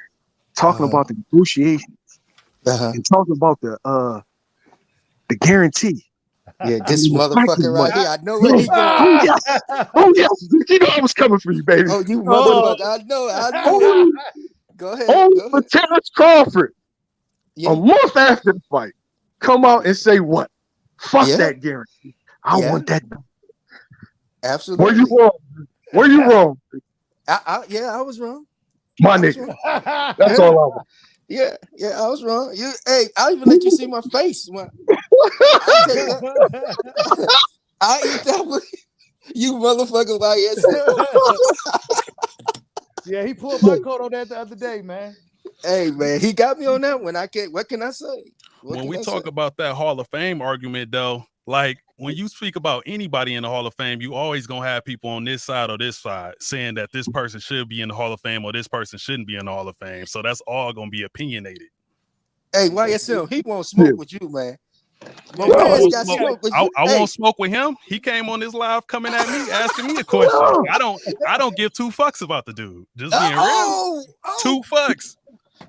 S6: talking about the negotiations and talking about the guarantee.
S4: Yeah, this motherfucker right here. I know where he going.
S6: Oh yes. Oh yes. You know I was coming for you, baby.
S4: Oh, you motherfucker. I know. Go ahead.
S6: Only for Terence Crawford.
S4: Yeah.
S6: A month after the fight, come out and say what? Fuck that guarantee. I want that.
S4: Absolutely.
S6: Were you wrong? Were you wrong?
S4: I was wrong.
S6: My nigga. That's all I want.
S4: Yeah, I was wrong. I'll even let you see my face. I'll take that. I'll eat that with you motherfucker
S1: Yeah, he pulled my coat on that the other day, man.
S4: Hey man, he got me on that one. What can I say?
S5: When we talk about that Hall of Fame argument, though, like when you speak about anybody in the Hall of Fame, you always gonna have people on this side or this side saying that this person should be in the Hall of Fame or this person shouldn't be in the Hall of Fame. So that's all gonna be opinionated.
S4: Hey, YSL, he won't smoke with you, man.
S5: I won't smoke with him. He came on this live coming at me, asking me a question. I don't give 2 fucks about the dude. Just being real. 2 fucks.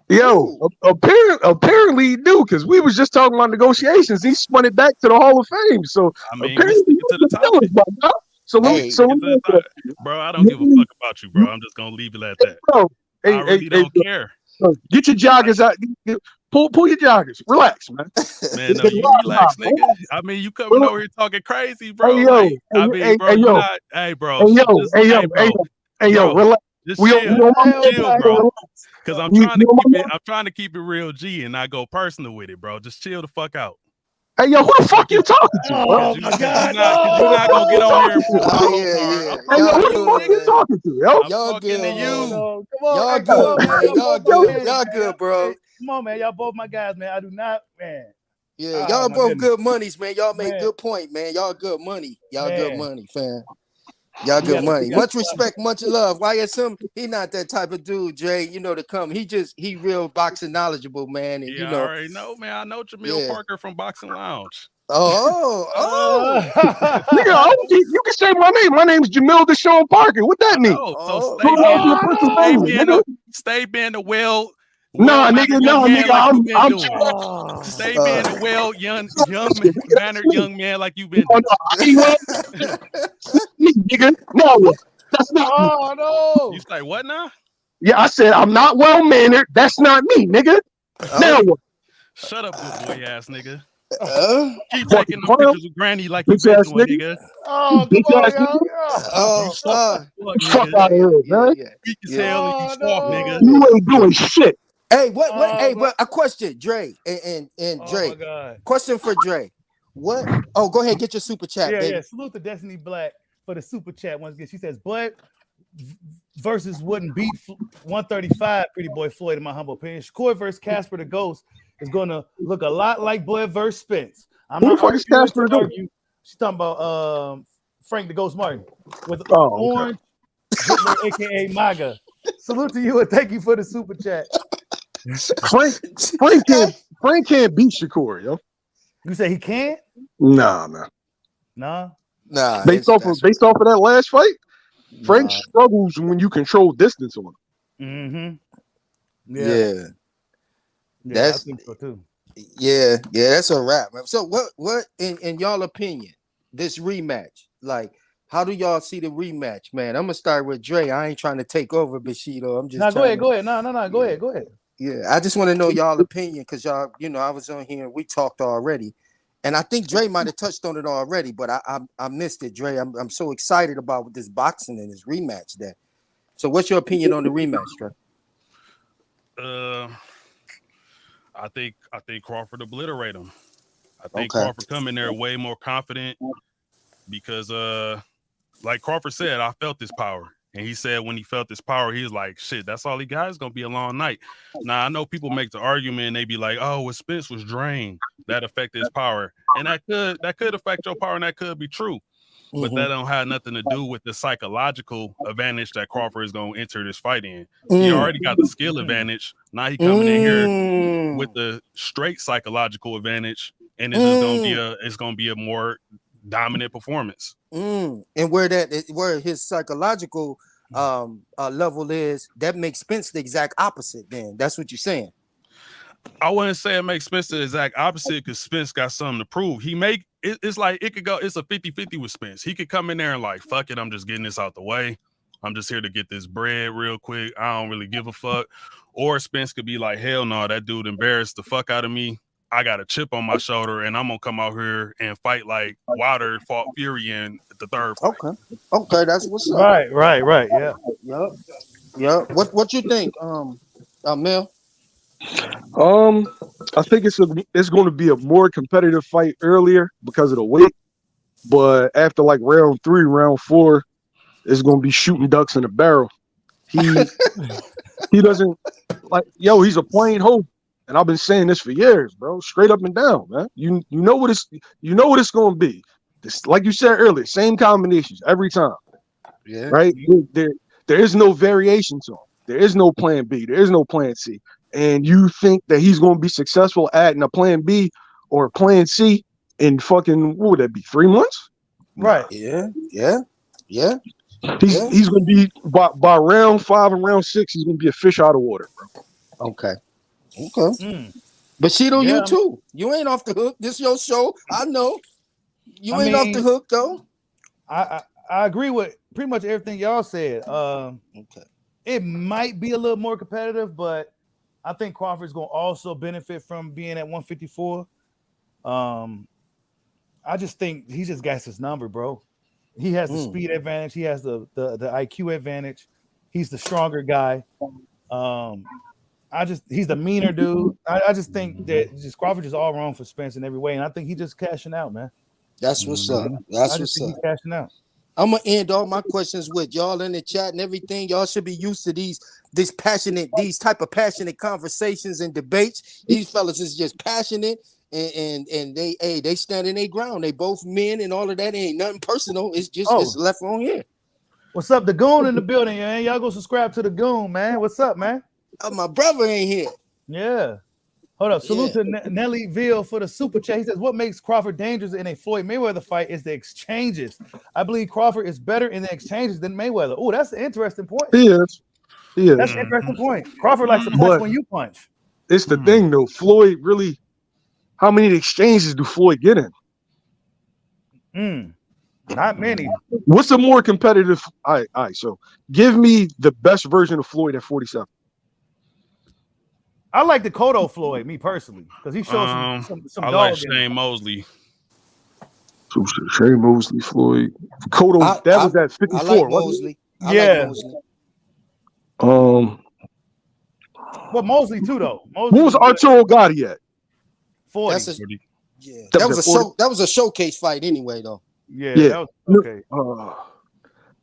S6: Yo, apparently he do, because we was just talking about negotiations. He spun it back to the Hall of Fame. So
S5: I mean,
S6: apparently
S5: to the topic. Bro, I don't give a fuck about you, bro. I'm just gonna leave it at that. I really don't care.
S6: Get your joggers out. Pull your joggers. Relax, man.
S5: Man, no, you relax, nigga. I mean, you coming over here talking crazy, bro. Hey, bro.
S6: Relax.
S5: Just chill, bro. Because I'm trying to keep it real G and not go personal with it, bro. Just chill the fuck out.
S6: Hey, yo, who the fuck you talking to?
S1: Oh my God!
S5: You're not gonna get on here.
S4: Yeah.
S6: Hey, yo, who the fuck you talking to? Yo,
S4: y'all good,
S5: to you.
S1: No, come on,
S4: y'all
S1: hey,
S4: good, man. Y'all good. Y'all
S1: man.
S4: good, bro.
S1: Come on, man. Y'all both my guys, man. I do not, man.
S4: Yeah, y'all both good monies, man. Y'all make good point, man. Y'all good money. Y'all good money, fam. Y'all good money. Much respect, much love. YSM, he not that type of dude, Jay. You know to come. He real boxing knowledgeable, man. And
S5: I already know, man. I know Jamil Parker from Boxing Lounge.
S4: Oh.
S6: Nigga, you can say my name. My name's Jamil Deshaun Parker. What that mean?
S5: So stay being a well.
S6: Nah, nigga,
S5: Stay being a well young mannered young man like you've been doing.
S6: Nigga, no, that's not me.
S1: Oh no!
S5: You say what now?
S6: Yeah, I said I'm not well mannered. That's not me, nigga. Now what?
S5: Shut up, good boy ass nigga. Keep
S6: Fuck
S5: taking the pictures of Granny like you been doing, nigga.
S1: Oh, come on, y'all.
S6: Fuck out of here, man.
S5: Weak as hell and you soft, nigga.
S6: You ain't doing shit.
S4: Hey, what? Hey, what? A question, Dre, and Dre.
S1: Oh my God.
S4: Question for Dre. What? Oh, go ahead, get your super chat, baby.
S1: Yeah. Salute to Destiny Black for the super chat once again. She says, "But versus wouldn't beat 135, Pretty Boy Floyd, in my humble opinion. Shakur versus Casper the Ghost is going to look a lot like Bud versus Spence. I'm
S6: Who the fuck is Casper the Ghost?
S1: She's talking about Frank the Ghost Martin with orange Hitler, aka MAGA. Salute to you and thank you for the super chat.
S6: Frank can't beat Shakur, yo.
S1: You say he can't?
S6: Nah, man.
S1: Nah.
S6: Based off of that last fight, Frank struggles when you control distance on him.
S1: Mm-hmm.
S4: Yeah.
S1: I think so too.
S4: Yeah, that's a wrap, man. So what in y'all opinion, this rematch, like, how do y'all see the rematch, man? I'm gonna start with Dre. I ain't trying to take over Bushido. I'm just
S1: go ahead. No, go ahead.
S4: Yeah, I just want to know y'all opinion because y'all, I was on here and we talked already. And I think Dre might have touched on it already, but I missed it, Dre. I'm so excited about this boxing and this rematch there. So what's your opinion on the rematch, Dre?
S5: I think Crawford obliterate him. I think Crawford come in there way more confident because like Crawford said, I felt this power. And he said when he felt this power, he was like, shit, that's all he got. It's gonna be a long night. Now I know people make the argument and they be like, oh, well, Spence was drained. That affected his power. And that could affect your power, and that could be true. But that don't have nothing to do with the psychological advantage that Crawford is going to enter this fight in. He already got the skill advantage. Now he coming in here with the straight psychological advantage, and it's just going to be a more dominant performance.
S4: And where his psychological level is, that makes Spence the exact opposite. Then that's what you're saying.
S5: I wouldn't say it makes Spence the exact opposite because Spence got something to prove. It's like it could go, it's a 50-50 with Spence. He could come in there and like, fuck it, I'm just getting this out the way. I'm just here to get this bread real quick. I don't really give a fuck. Or Spence could be like, hell no, that dude embarrassed the fuck out of me. I got a chip on my shoulder and I'm gonna come out here and fight like Wilder fought Fury in the third fight.
S4: Okay, that's what's up.
S1: Right.
S4: Yep. What you think, Mel?
S6: I think it's going to be a more competitive fight earlier because of the weight, but after like round 3, round 4, it's going to be shooting ducks in a barrel. He doesn't like, yo, he's a plain hoe, and I've been saying this for years, bro, straight up and down, man. You know what it's going to be. This, like you said earlier, same combinations every time.
S4: Yeah.
S6: Right? There is no variation to him. There is no plan B. There is no plan C. And you think that he's going to be successful adding a plan B or a plan C in fucking, what would that be, 3 months?
S1: Right.
S4: Yeah.
S6: He's going to be, by round 5 and round 6, he's going to be a fish out of water, bro.
S4: Okay. Bushido, you too. You ain't off the hook. This your show. I know. You ain't off the hook, though.
S1: I agree with pretty much everything y'all said. It might be a little more competitive, but I think Crawford's going to also benefit from being at 154. I just think he just got his number, bro. He has the speed advantage. He has the IQ advantage. He's the stronger guy. He's the meaner dude. I just think that Crawford is all wrong for Spence in every way, and I think he's just cashing out, man.
S4: That's what's up.
S1: He's cashing out.
S4: I'm gonna end all my questions with y'all in the chat and everything. Y'all should be used to these type of passionate conversations and debates. These fellas is just passionate and they stand in their ground. They both men and all of that. It ain't nothing personal. It's just it's left on here.
S1: What's up, the Goon in the building, man? Y'all go subscribe to the Goon, man. What's up, man?
S4: My brother ain't here.
S1: Yeah. Hold up. Salute to Nelly Ville for the super chat. He says, what makes Crawford dangerous in a Floyd Mayweather fight is the exchanges. I believe Crawford is better in the exchanges than Mayweather. Oh, that's an interesting point.
S6: He is.
S1: That's an interesting point. Crawford likes to punch when you punch.
S6: It's the thing, though. Floyd really, how many exchanges do Floyd get in?
S1: Not many.
S6: What's a more competitive? All right. So give me the best version of Floyd at 47.
S1: I like the Cotto Floyd, me personally, because he shows some
S5: I like Shane Mosley.
S6: Shane Mosley, Floyd, Cotto. Was at 54.
S4: I like Mosley.
S1: Like Mosley. Well, Mosley too, though.
S6: What was Arturo Gotti at?
S1: 40.
S4: That was a showcase fight anyway, though.
S1: Yeah. That was okay.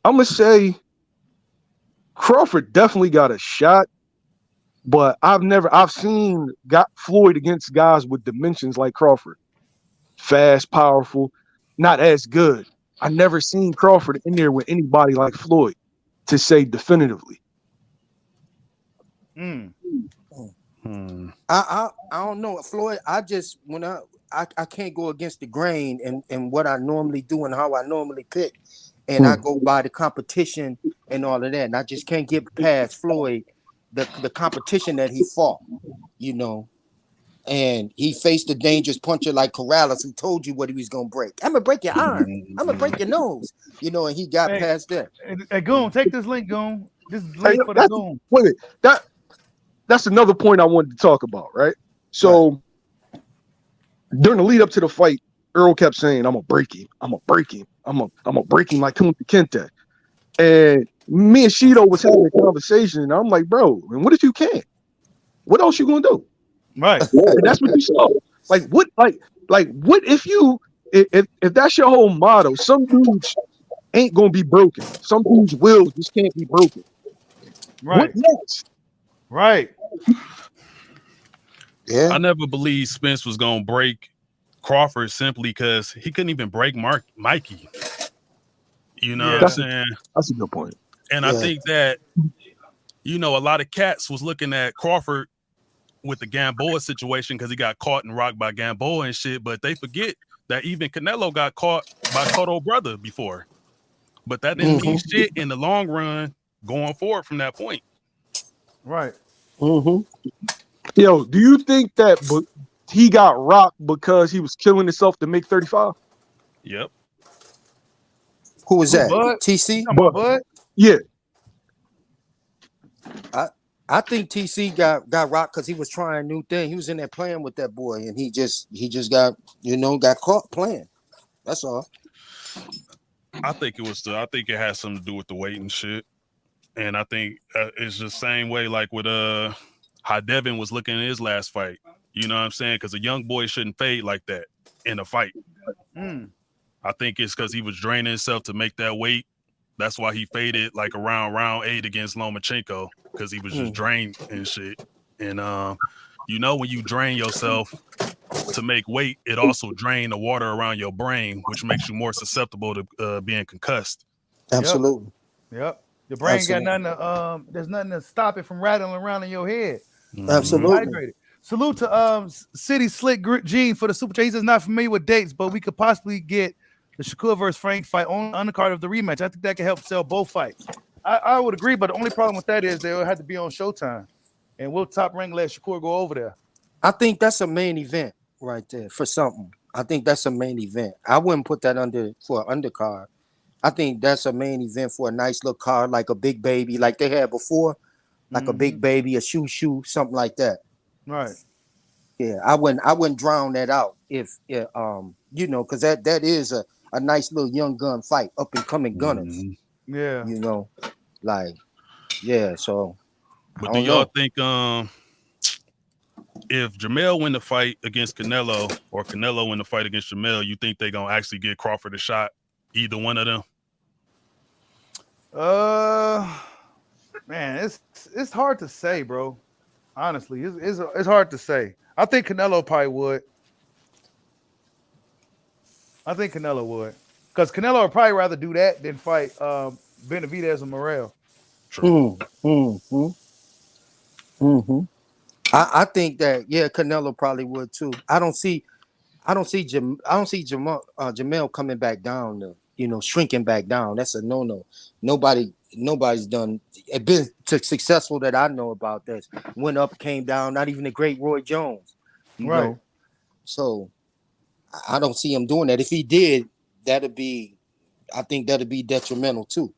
S6: I'm gonna say Crawford definitely got a shot. But I've seen Floyd against guys with dimensions like Crawford. Fast, powerful, not as good. I never seen Crawford in there with anybody like Floyd. to say definitively.
S1: Mm.
S4: I don't know, Floyd. I just when I can't go against the grain and what I normally do and how I normally pick, and I go by the competition and all of that, and I just can't get past Floyd, the competition that he fought, you know. And he faced a dangerous puncher like Corrales, who told you what he was gonna break. I'm gonna break your arm. I'm gonna break your nose. You know, and he got
S1: Hey,
S4: past that.
S1: hey, Goon, take this link, Goon. This is
S6: Hey,
S1: link for the Goon.
S6: wait a minute. That's another point I wanted to talk about, right? So during the lead up to the fight, Errol kept saying, "I'm gonna break him. I'm gonna break him. I'm gonna break him like Kunta Kinte." And me and Shido was having a conversation, and I'm like, "Bro, and what if you can't? What else you gonna do?"
S1: Right.
S6: And that's what you saw. Like what? Like what if you if that's your whole motto? Some dudes ain't gonna be broken. Some dudes' wills just can't be broken. What
S1: Right.
S6: next?
S1: Right.
S4: Yeah.
S5: I never believed Spence was gonna break Crawford simply because he couldn't even break Mikey. You know what I'm saying?
S6: That's a good point.
S5: And I think that, you know, a lot of cats was looking at Crawford with the Gamboa situation because he got caught and rocked by Gamboa and shit, but they forget that even Canelo got caught by Cotto brother before. But that didn't mean shit in the long run going forward from that point.
S1: Right.
S6: Yo, do you think that he got rocked because he was killing himself to make 35?
S5: Yep.
S4: Who was that?
S1: Bud?
S4: TC?
S1: Bud?
S6: Yeah.
S4: I think TC got rocked because he was trying new thing. He was in there playing with that boy, and he just got got caught playing. That's all.
S5: I think it has something to do with the weight and shit. And I think it's the same way like with how Devin was looking at his last fight. You know what I'm saying? Because a young boy shouldn't fade like that in a fight. I think it's because he was draining himself to make that weight. That's why he faded like around round 8 against Lomachenko, because he was just drained and shit. And you know, when you drain yourself to make weight, it also drains the water around your brain, which makes you more susceptible to being concussed.
S4: Absolutely.
S1: Yep. Your brain got nothing to there's nothing to stop it from rattling around in your head.
S4: Absolutely.
S1: Hydrated. Salute to City Slick Gene for the super chat. He says not familiar with dates, but we could possibly get the Shakur versus Frank fight on undercard of the rematch. I think that could help sell both fights. I would agree, but the only problem with that is they'll have to be on Showtime. And we'll Top Rank let Shakur go over there.
S4: I think that's a main event right there for something. I think that's a main event. I wouldn't put that under for an undercard. I think that's a main event for a nice little card, like a big baby, like they had before, like a big baby, a shoe, something like that.
S1: Right.
S4: Yeah, I wouldn't drown that out if you know, because that is a nice little young gun fight, up and coming gunners.
S1: Yeah.
S4: You know, like so.
S5: But do y'all think if Jamel win the fight against Canelo or Canelo win the fight against Jamel, you think they gonna actually give Crawford a shot? Either one of them?
S1: Man, it's hard to say, bro. Honestly, it's hard to say. I think Canelo probably would. I think Canelo would, because Canelo would probably rather do that than fight Benavidez and Morrell.
S5: True.
S4: I think that Canelo probably would too. I don't see Jamel coming back down to, shrinking back down. That's a no. Nobody's done it been successful that I know about that. Went up, came down, not even the great Roy Jones. You know. So I don't see him doing that. If he did, I think that'd be detrimental too.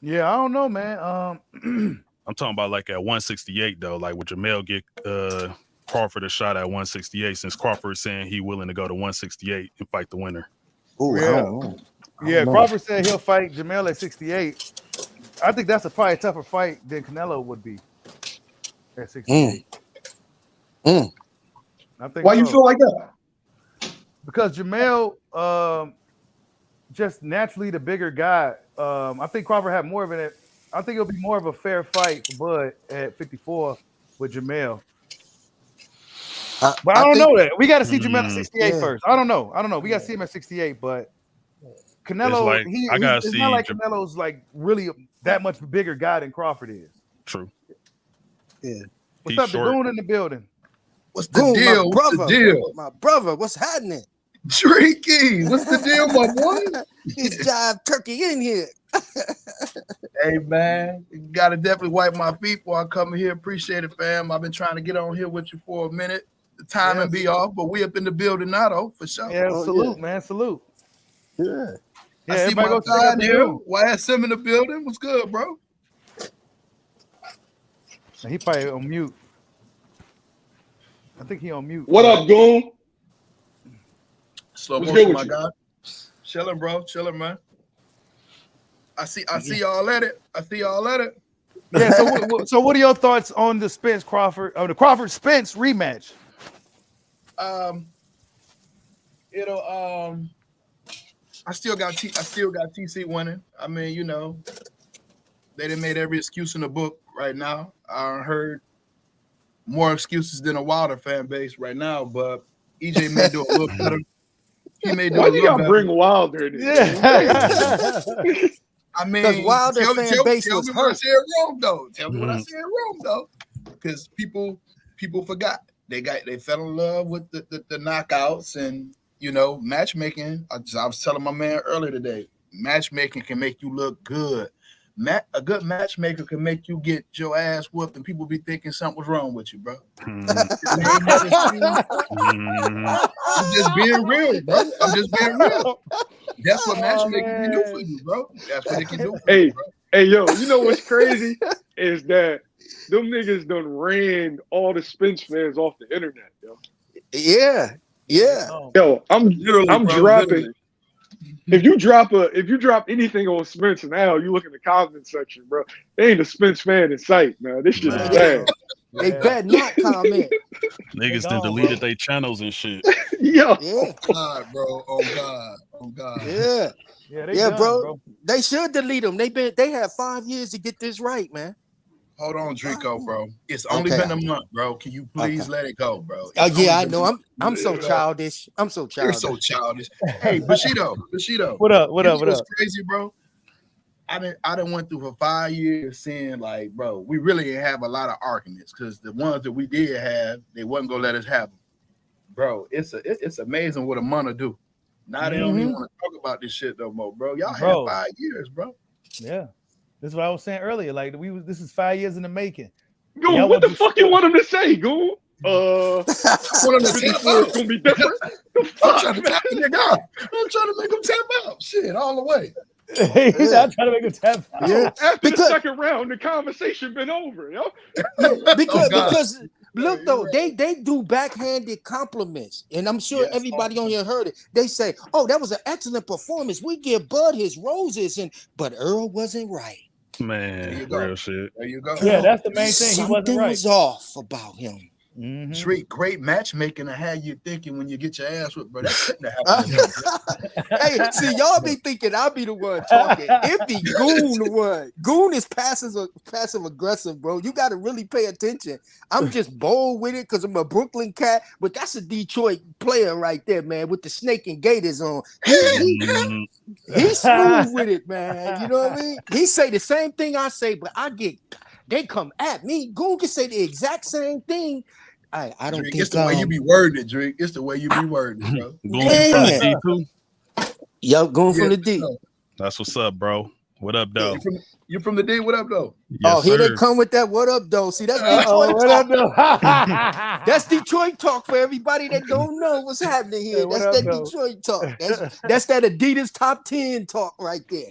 S1: Yeah, I don't know, man.
S5: I'm talking about like at 168 though. Like would Jamel get Crawford a shot at 168 since Crawford's saying he willing to go to 168 and fight the winner?
S4: Oh,
S1: yeah.
S4: I don't know.
S1: Crawford said he'll fight Jamel at 68. I think that's probably a tougher fight than Canelo would be at 68. I think.
S6: Why you feel like that?
S1: Because Jamel, just naturally the bigger guy. I think Crawford had more of it. I think it'll be more of a fair fight for Bud at 54 with Jamel. But I don't know that. We got to see Jamel at 68 first. I don't know. We got to see him at 68, but Canelo,
S5: like, I gotta
S1: it's
S5: see
S1: not like Canelo's like really that much bigger guy than Crawford is.
S5: True.
S4: Yeah.
S1: What's
S5: He's
S1: up,
S5: short.
S1: the goon in the building?
S7: What's the
S4: Goon,
S7: deal? What's the deal?
S4: my brother, what's happening?
S7: Tricky. What's the deal, my boy?
S4: This jive turkey in here.
S7: Hey, man, you got to definitely wipe my feet before I come here. Appreciate it, fam. I've been trying to get on here with you for a minute. The timing be off, but we up in the building now, though, for sure.
S1: Yeah,
S4: Oh,
S1: salute,
S4: yeah.
S1: man, salute.
S4: Yeah.
S1: Yeah,
S7: I see
S1: everybody
S7: my
S1: go check out
S7: side
S1: the
S7: here.
S1: goon.
S7: YSM in the building. What's good, bro?
S1: He probably on mute. I think he on mute.
S6: What up, Goon?
S7: Slow
S6: What's good
S7: motion,
S6: with
S7: my
S6: you?
S7: guy. Chilling, bro. Chilling, man. I see y'all at it. I see y'all at it.
S1: Yeah. So what are your thoughts on the Spence Crawford, the Crawford Spence rematch?
S7: I still got TC winning. I mean, you know, they done made every excuse in the book right now. I heard more excuses than a Wilder fan base right now, but EJ may do a little better. He may do
S6: Why
S7: a
S6: you
S7: little
S6: gotta
S7: better.
S6: bring Wilder in it?
S1: Yeah.
S7: I mean,
S4: Because Wilder fan base
S7: tell
S4: was
S7: me what I
S4: hurt.
S7: said wrong, though. Tell me what I said wrong, though. Because people forgot. They fell in love with the knockouts and, you know, matchmaking. I was telling my man earlier today, matchmaking can make you look good. A good matchmaker can make you get your ass whooped and people be thinking something was wrong with you, bro. I'm just being real, bro. I'm just being real. That's what matchmaking can do for you, bro. That's what it can do for you, bro.
S6: Hey, yo, you know what's crazy is that them niggas done ran all the Spence fans off the internet, yo.
S4: Yeah. Yeah.
S6: Yo, I'm
S7: Literally, bro,
S6: dropping.
S7: literally.
S6: If you drop anything on Spence now, you look in the comment section, bro. There ain't a Spence fan in sight, man. This shit is bad.
S4: They better not comment.
S5: Niggas done
S1: gone,
S5: deleted
S1: bro.
S5: their channels and shit.
S6: Yo.
S4: Yeah.
S7: God, bro. Oh God. Oh God.
S4: Yeah.
S1: Yeah,
S4: Yeah,
S1: done,
S4: bro. They should delete them. They had 5 years to get this right, man.
S7: Hold on, Drico, bro. It's only
S4: Okay.
S7: been a month, bro. Can you please let it go, bro?
S4: Oh
S7: It's
S4: yeah, I
S7: only been
S4: know.
S7: a month.
S4: I'm so childish. I'm so
S7: You're
S4: childish.
S7: so childish. Hey, Bushido.
S1: What up? What
S7: You
S1: up?
S7: know
S1: What
S7: what's
S1: up?
S7: crazy, bro? I done went through for 5 years seeing like, bro, we really didn't have a lot of arguments because the ones that we did have, they wasn't gonna let us have them. Bro, it's amazing what a month will do. Now they don't even want to talk about this shit no more, bro. Y'all had 5 years, bro.
S1: Yeah. This is what I was saying earlier. Like this is 5 years in the making.
S6: Goon, what the fuck you want him to say, Goon?
S7: I want him to tap
S6: it's gonna be different.
S7: I'm trying to tap the nigga out. I'm trying to make him tap out. Shit, all the way.
S1: He's not trying to make him tap out.
S6: Yo, after the second round, the conversation been over, yo.
S4: Because look though, they do backhanded compliments, and I'm sure everybody on here heard it. They say, "Oh, that was an excellent performance. We give Bud his roses," but Earl wasn't right.
S5: Man, real shit.
S7: There you go.
S1: Yeah, that's the main thing. He wasn't
S4: Something
S1: right.
S4: was off about him.
S7: Street, great matchmaking to have you thinking when you get your ass whipped, bro. That couldn't have happened.
S4: Hey, see, y'all be thinking I'll be the one talking. It be Goon the one. Goon is passive aggressive, bro. You got to really pay attention. I'm just bold with it because I'm a Brooklyn cat, but that's a Detroit player right there, man, with the snake and gators on. He's smooth with it, man. You know what I mean? He say the same thing I say, but they come at me. Goon can say the exact same thing. I don't
S7: Drake,
S4: think
S7: it's the way you be wording it, Drake. It's the way you be wording it, bro.
S5: Going from the D too?
S4: Yo, going from the D.
S5: That's what's up, bro. What up, though?
S7: You from the D? What up, though?
S5: Yes,
S4: here
S5: sir.
S4: they come with that. What up, though? See, that's Detroit talk. That's Detroit talk for everybody that don't know what's happening here. That's that Detroit talk. That's that Adidas top 10 talk right there.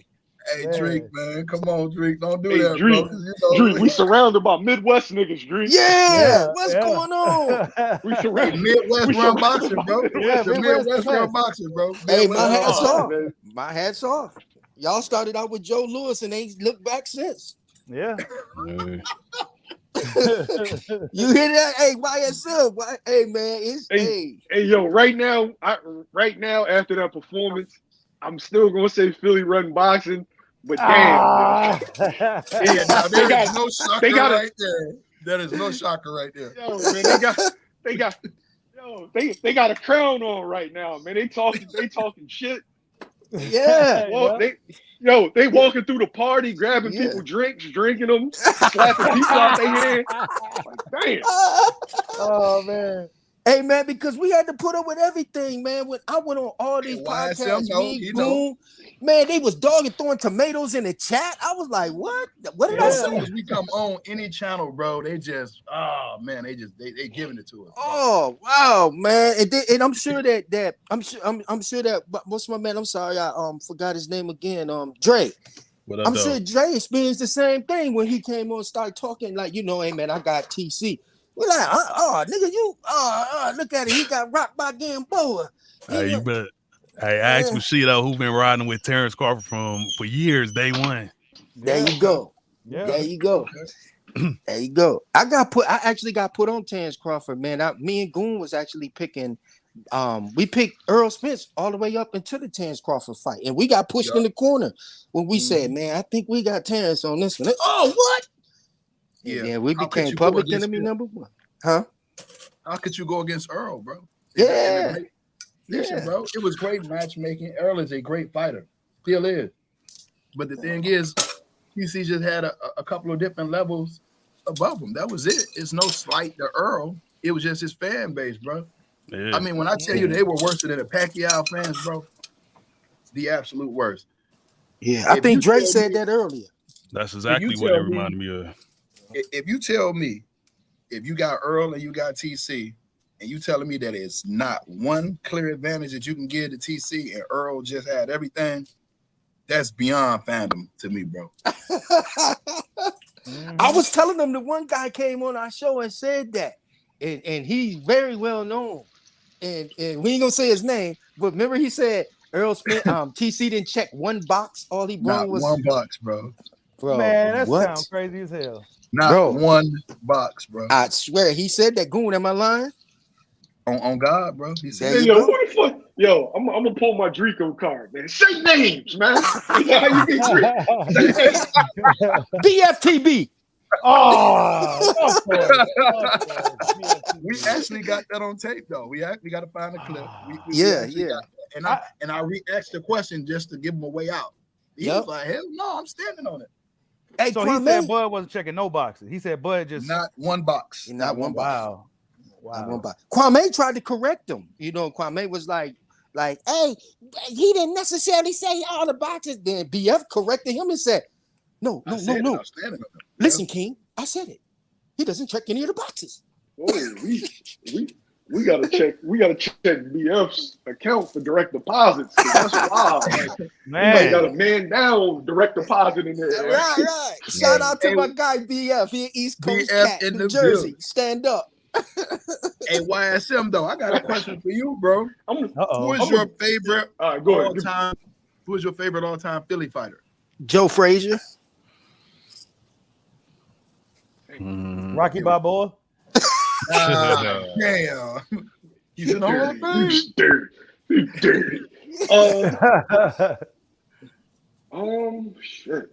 S7: Hey, Drake, man, come on, Drake, don't do that,
S6: Drake,
S7: bro. You know,
S6: Drake, we surrounded by Midwest niggas, Drake.
S4: Yeah, what's going on?
S6: We surrounded
S7: Midwest run boxing, bro.
S4: Yeah,
S7: the Midwest run boxing, bro.
S4: Hey, my hat's off. My hat's off. Y'all started out with Joe Louis and ain't looked back since.
S1: Yeah.
S4: You hear that? Hey, YSL. Hey, man.
S6: Hey, yo, right now, after that performance, I'm still gonna say Philly run boxing, but damn,
S7: there's no shocker right there. There is no shocker right there.
S6: Yo, man, they got a crown on right now, man. They talking shit.
S4: Yeah.
S6: Well, they walking through the party, grabbing
S4: Yeah.
S6: people drinks, drinking them, slapping people out their hand. Like, damn.
S1: Oh man.
S4: Hey man, because we had to put up with everything, man. When I went on all these podcasts, me, Goon, man, they was dogging throwing tomatoes in the chat. I was like, what? What did I
S7: As
S4: say?
S7: soon as we come on any channel, bro, they just they giving it to us. Bro.
S4: Oh wow, man. And I'm sure that I'm sure that what's my man? I'm sorry, I forgot his name again. Dre.
S5: What up,
S4: I'm
S5: though?
S4: sure Dre experienced the same thing when he came on and started talking like, hey man, I got TC. We're like, nigga, you look at it, he got rocked by Gamboa.
S5: Hey, you bet. Hey, ask Bushido who been riding with Terence Crawford for years, day one.
S4: There you go.
S1: Yeah.
S4: There you go. There you go. I actually got put on Terence Crawford, man. Me and Goon was actually picking. We picked Errol Spence all the way up into the Terence Crawford fight, and we got pushed in the corner when we said, "Man, I think we got Terence on this one." Oh, what? Yeah, we became public enemy number one. Huh?
S7: How could you go against Errol, bro?
S4: Yeah.
S7: Listen, bro, it was great matchmaking. Errol is a great fighter, still is. But the thing is, TC just had a couple of different levels above him. That was it. It's no slight to Errol. It was just his fan base, bro.
S5: Yeah.
S7: I mean, when I tell you they were worse than the Pacquiao fans, bro, the absolute worst.
S4: Yeah, I think Dre said that earlier.
S5: That's exactly what it reminded me of.
S7: If you tell me, if you got Errol and you got TC, and you telling me that it's not one clear advantage that you can give to TC and Errol just had everything, that's beyond fandom to me, bro.
S4: I was telling them the one guy came on our show and said that, and he's very well known, and we ain't gonna say his name, but remember he said Errol Smith, TC didn't check one box, all he brought was
S7: one box, bro.
S1: Man, that sounds crazy as hell.
S7: Not one box, bro.
S4: I swear he said that. Goon, am I lying?
S7: On God, bro. He said,
S6: Yo, what the fuck? Yo, I'm gonna pull my Drico card, man. Say names, man. How you get Drico?
S4: BFTB.
S7: Oh, we actually got that on tape, though. We got to find a clip.
S4: Yeah.
S7: And I re-asked the question just to give him a way out. He was like, hell no, I'm standing on it.
S4: Hey,
S1: so
S4: Kwame,
S1: he said Bud wasn't checking no boxes. He said Bud just
S7: not one box.
S4: Not one box.
S1: Wow.
S4: Not one box. Kwame tried to correct him. Kwame was like, hey, he didn't necessarily say all the boxes. Then BF corrected him and said, no. Listen, King, I said it. He doesn't check any of the boxes.
S6: Oh, we gotta check. We gotta check BF's account for direct deposits. That's wild. Man, got a man down direct deposit in there.
S4: Right. Shout out to my guy BF. He East Coast cat in New Jersey. Building. Stand up.
S7: Hey, YSM though, I got a question for you, bro. Who is your favorite all-time? Who is your favorite all-time Philly fighter?
S4: Joe Frazier.
S1: Rocky Balboa.
S7: Damn. He's in the Hall of Fame.
S6: He's dirty. Shit.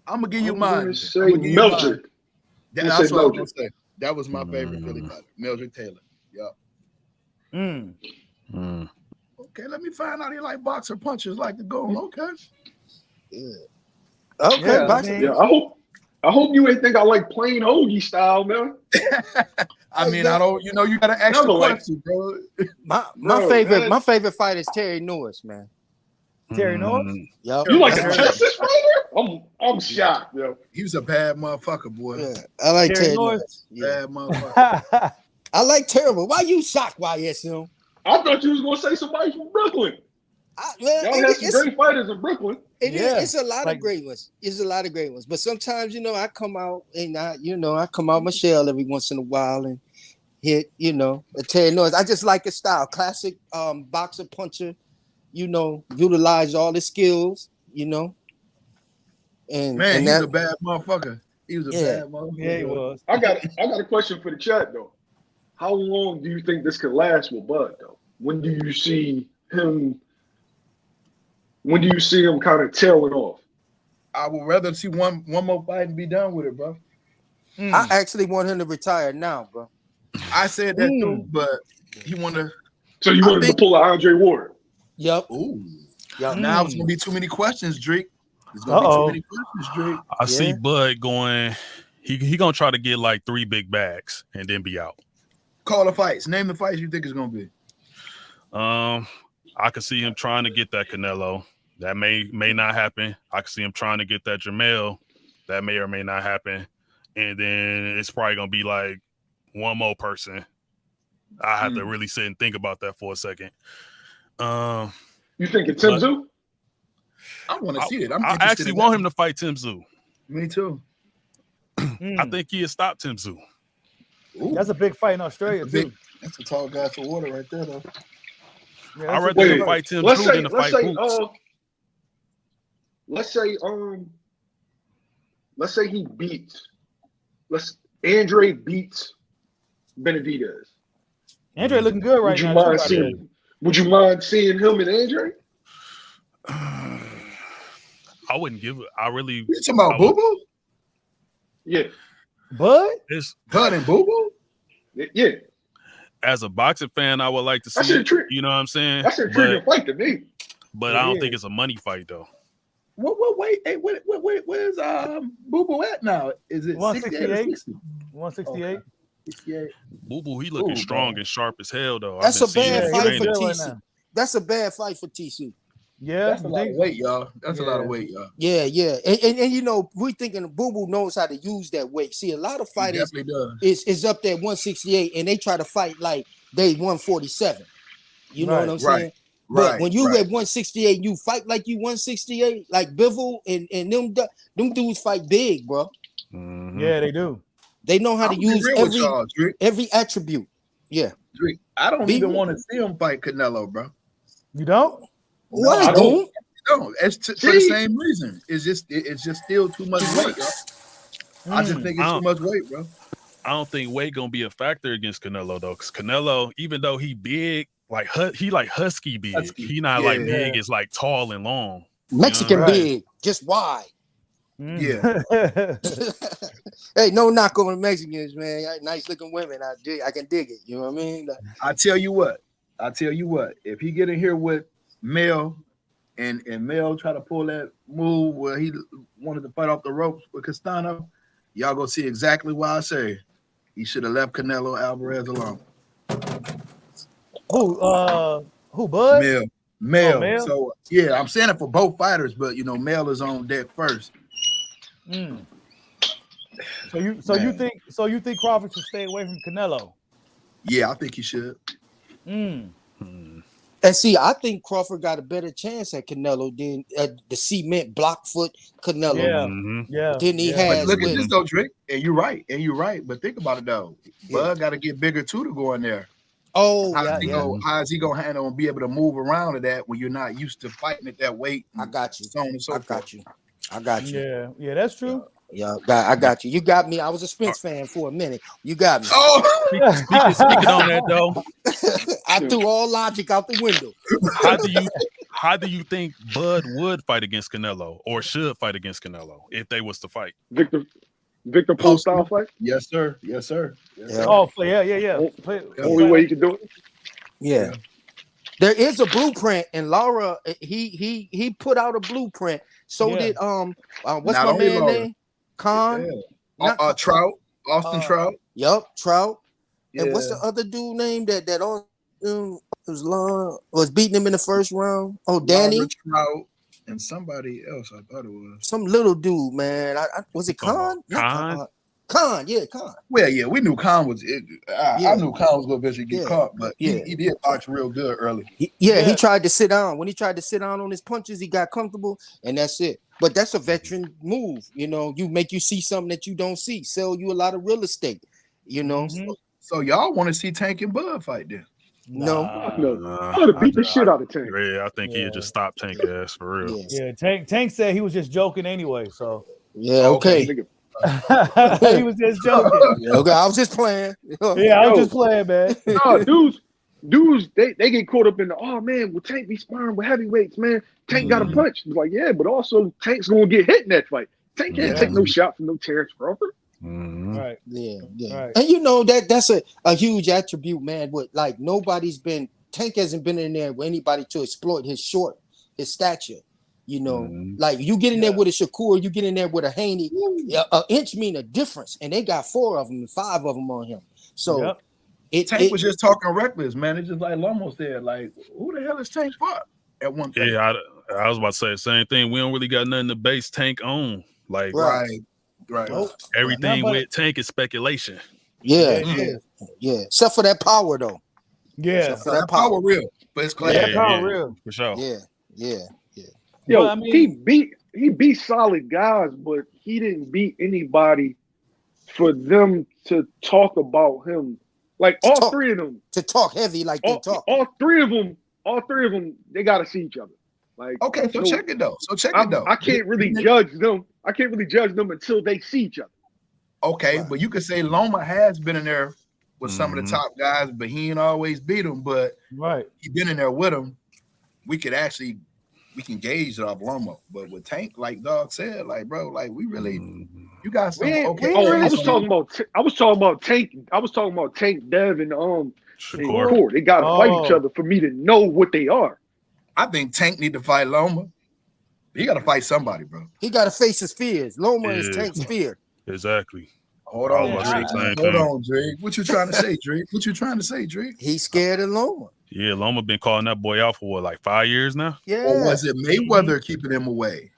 S7: I'm gonna give you mine.
S6: Mildred.
S7: That's what I was gonna say. That was my favorite Philly fighter, Mildred Taylor. Yep. Okay, let me find out he like boxer punches like the goal. Okay.
S4: Yeah. Okay, boxer.
S6: Yeah, I hope you ain't think I like plain hoagie style, man.
S7: I mean, I don't. You gotta ask the question, bro.
S4: My favorite fighter is Terry Norris, man.
S1: Terry Norris?
S4: Yep.
S6: You like a Texas fighter? I'm shocked, yo.
S7: He was a bad motherfucker, boy.
S4: Yeah, I like Terry Norris.
S7: Bad motherfucker.
S4: I like terrible. Why you shocked, YSM?
S6: I thought you was gonna say somebody from Brooklyn. Y'all have some great fighters in Brooklyn.
S4: It's a lot of great ones. It's a lot of great ones. But sometimes, I come out and I come out my shell every once in a while and hit, a Terry Norris. I just like his style. Classic boxer puncher, utilize all his skills, And
S7: man, he's a bad motherfucker. He was a bad motherfucker.
S1: Yeah, he was.
S6: I got a question for the chat though. How long do you think this could last with Bud though? When do you see him kind of tailing off?
S7: I would rather see one more fight and be done with it, bro.
S4: I actually want him to retire now, bro.
S7: I said that too, but he wanted.
S6: So you want him to pull an Andre Ward?
S4: Yep.
S7: Ooh.
S4: Yeah.
S7: Now it's gonna be too many questions, Drake. There's gonna be too many questions, Drake.
S5: I see Bud going. He gonna try to get like 3 big bags and then be out.
S7: Call the fights. Name the fights you think it's gonna be.
S5: I could see him trying to get that Canelo. That may not happen. I could see him trying to get that Jamel. That may or may not happen. And then it's probably gonna be like one more person. I have to really sit and think about that for a second.
S6: You think it's Tim Tszyu?
S7: I want to see it.
S5: I actually want him to fight Tim Tszyu.
S7: Me too.
S5: I think he'll stop Tim Tszyu.
S1: That's a big fight in Australia too.
S7: That's a tall glass of water right there, though.
S1: Yeah,
S5: I'd rather him fight Tim Tszyu than to fight Boots.
S6: Let's say he beats. Andre beats Benavidez.
S1: Andre looking good right now.
S6: Would you mind seeing him and Andre?
S5: I wouldn't give it. I really.
S7: You talking about Boo Boo?
S6: Yeah.
S1: Bud?
S5: It's
S7: Bud and Boo Boo?
S6: Yeah.
S5: As a boxing fan, I would like to see it. You know what I'm saying?
S6: That's an intriguing fight to me.
S5: But I don't think it's a money fight though.
S7: Wait, hey, where's Boo Boo at now? Is it
S1: 168? 168.
S7: 68.
S5: Boo Boo, he looking strong and sharp as hell though.
S4: That's a bad fight for
S1: right
S4: TC. That's a bad fight for TC.
S1: Yeah,
S7: that's a lot of weight, y'all. That's a lot of weight, y'all.
S4: Yeah, yeah. And you know, we thinking Boo Boo knows how to use that weight. See, a lot of fighters is up there 168 and they try to fight like they 147. You know what I'm saying? But when you at 168, you fight like you 168, like Bivol and them dudes fight big, bro.
S5: Mm-hmm.
S1: Yeah, they do.
S4: They know how to use every attribute. Yeah.
S7: Drake, I don't even want to see him fight Canelo, bro.
S1: You don't?
S4: Why don't?
S7: No, it's for the same reason. It's just still too much weight, yo. I just think it's too much weight, bro.
S5: I don't think weight gonna be a factor against Canelo though, because Canelo, even though he big, like he like husky big, he not like big, it's like tall and long.
S4: Mexican big, just wide.
S7: Yeah.
S4: Hey, no knock on the Mexicans, man. Nice looking women. I can dig it. You know what I mean? Like,
S7: I tell you what. If he get in here with Mel and Mel try to pull that move where he wanted to fight off the ropes with Castano, y'all go see exactly why I say he should have left Canelo Alvarez alone.
S1: Who, Bud?
S7: Mel.
S1: Mel?
S7: So yeah, I'm saying it for both fighters, but you know, Mel is on deck first.
S1: So you think Crawford should stay away from Canelo?
S7: Yeah, I think he should.
S4: And see, I think Crawford got a better chance at Canelo than the cement blockfoot Canelo.
S1: Yeah.
S4: Than he has.
S7: But look at this though, Drake. And you're right. But think about it though. Bud got to get bigger too to go in there.
S4: Oh,
S7: how is he gonna handle and be able to move around to that when you're not used to fighting at that weight?
S4: I got you.
S7: So on and so forth.
S4: I got you.
S1: Yeah, that's true.
S4: Yeah, I got you. You got me. I was a Spence fan for a minute. You got me.
S7: Oh,
S5: speaking on that though,
S4: I threw all logic out the window.
S5: How do you think Bud would fight against Canelo or should fight against Canelo if they was to fight?
S6: Victor Post style fight?
S7: Yes, sir.
S4: Yeah.
S1: Oh, yeah.
S6: Only way you can do it.
S4: Yeah. There is a blueprint, and Laura he put out a blueprint. So did what's
S7: Not
S4: my man
S7: Laura.
S4: name? Khan.
S7: Trout. Austin Trout.
S4: Yup, Trout.
S7: Yeah.
S4: And what's the other dude name that was beating him in the first round? Oh, Danny
S7: Trout and somebody else. I thought it was
S4: some little dude, man. Was it Khan? Khan, yeah, Khan.
S7: Well, yeah, we knew Khan was. I knew Khan was going to eventually get caught, but he did box real good early.
S4: He tried to sit down. When he tried to sit down on his punches, he got comfortable, and that's it. But that's a veteran move, you know. You see something that you don't see, sell you a lot of real estate, you know.
S7: So y'all want to see Tank and Bud fight then?
S4: No.
S6: I would have beat the shit out of Tank.
S5: Yeah, I think he'd just stop Tank ass for real.
S1: Yeah, Tank said he was just joking anyway. So
S4: yeah, okay.
S1: He was just joking.
S4: Okay, I was just playing.
S1: Yeah, I was just playing, man.
S6: No, dudes, they get caught up in the man. Will Tank be sparring with heavyweights, man? Tank got a punch. It's like, yeah, but also Tank's gonna get hit in that fight. Tank can't take no shot from no Terence Crawford.
S1: Right.
S4: Yeah.
S1: Right.
S4: And you know that's a huge attribute, man. Tank hasn't been in there with anybody to exploit his short his stature. You know, like you get in there with a Shakur, you get in there with a Haney, an inch mean a difference, and they got 4 of them and 5 of them on him. So
S7: Tank was just talking reckless, man. It's just like Lomo said, like, who the hell is Tank for? At one thing.
S5: Yeah, I was about to say the same thing. We don't really got nothing to base Tank on. Like,
S7: right.
S5: Everything with Tank is speculation.
S4: Yeah. Except for that power, though.
S1: Yeah,
S7: so that power real, but it's clear.
S1: That power real
S5: for sure.
S4: Yeah.
S6: Yo,
S1: well, I mean,
S6: he beat solid guys, but he didn't beat anybody for them to talk about him. Like all 3 of them
S4: to talk heavy, like they talk.
S6: All three of them, they got to see each other. Like
S7: okay, so check it though.
S6: I can't really judge them. I can't really judge them until they see each other.
S7: Okay, but you could say Loma has been in there with some of the top guys, but he ain't always beat them. But he been in there with them. We can gauge it off Lomo. But with Tank, like Dog said, like bro, like we really, you guys.
S6: I was talking about Tank. I was talking about Tank, Dev, and Shakur. They got to fight each other for me to know what they are.
S7: I think Tank need to fight Loma. He got to fight somebody, bro.
S4: He got to face his fears. Loma is Tank's fear.
S5: Exactly.
S7: Hold on, Drake. What you trying to say, Drake?
S4: He's scared of Loma.
S5: Yeah, Loma been calling that boy out for what, like 5 years now?
S4: Yeah.
S7: Or was it Mayweather keeping him away?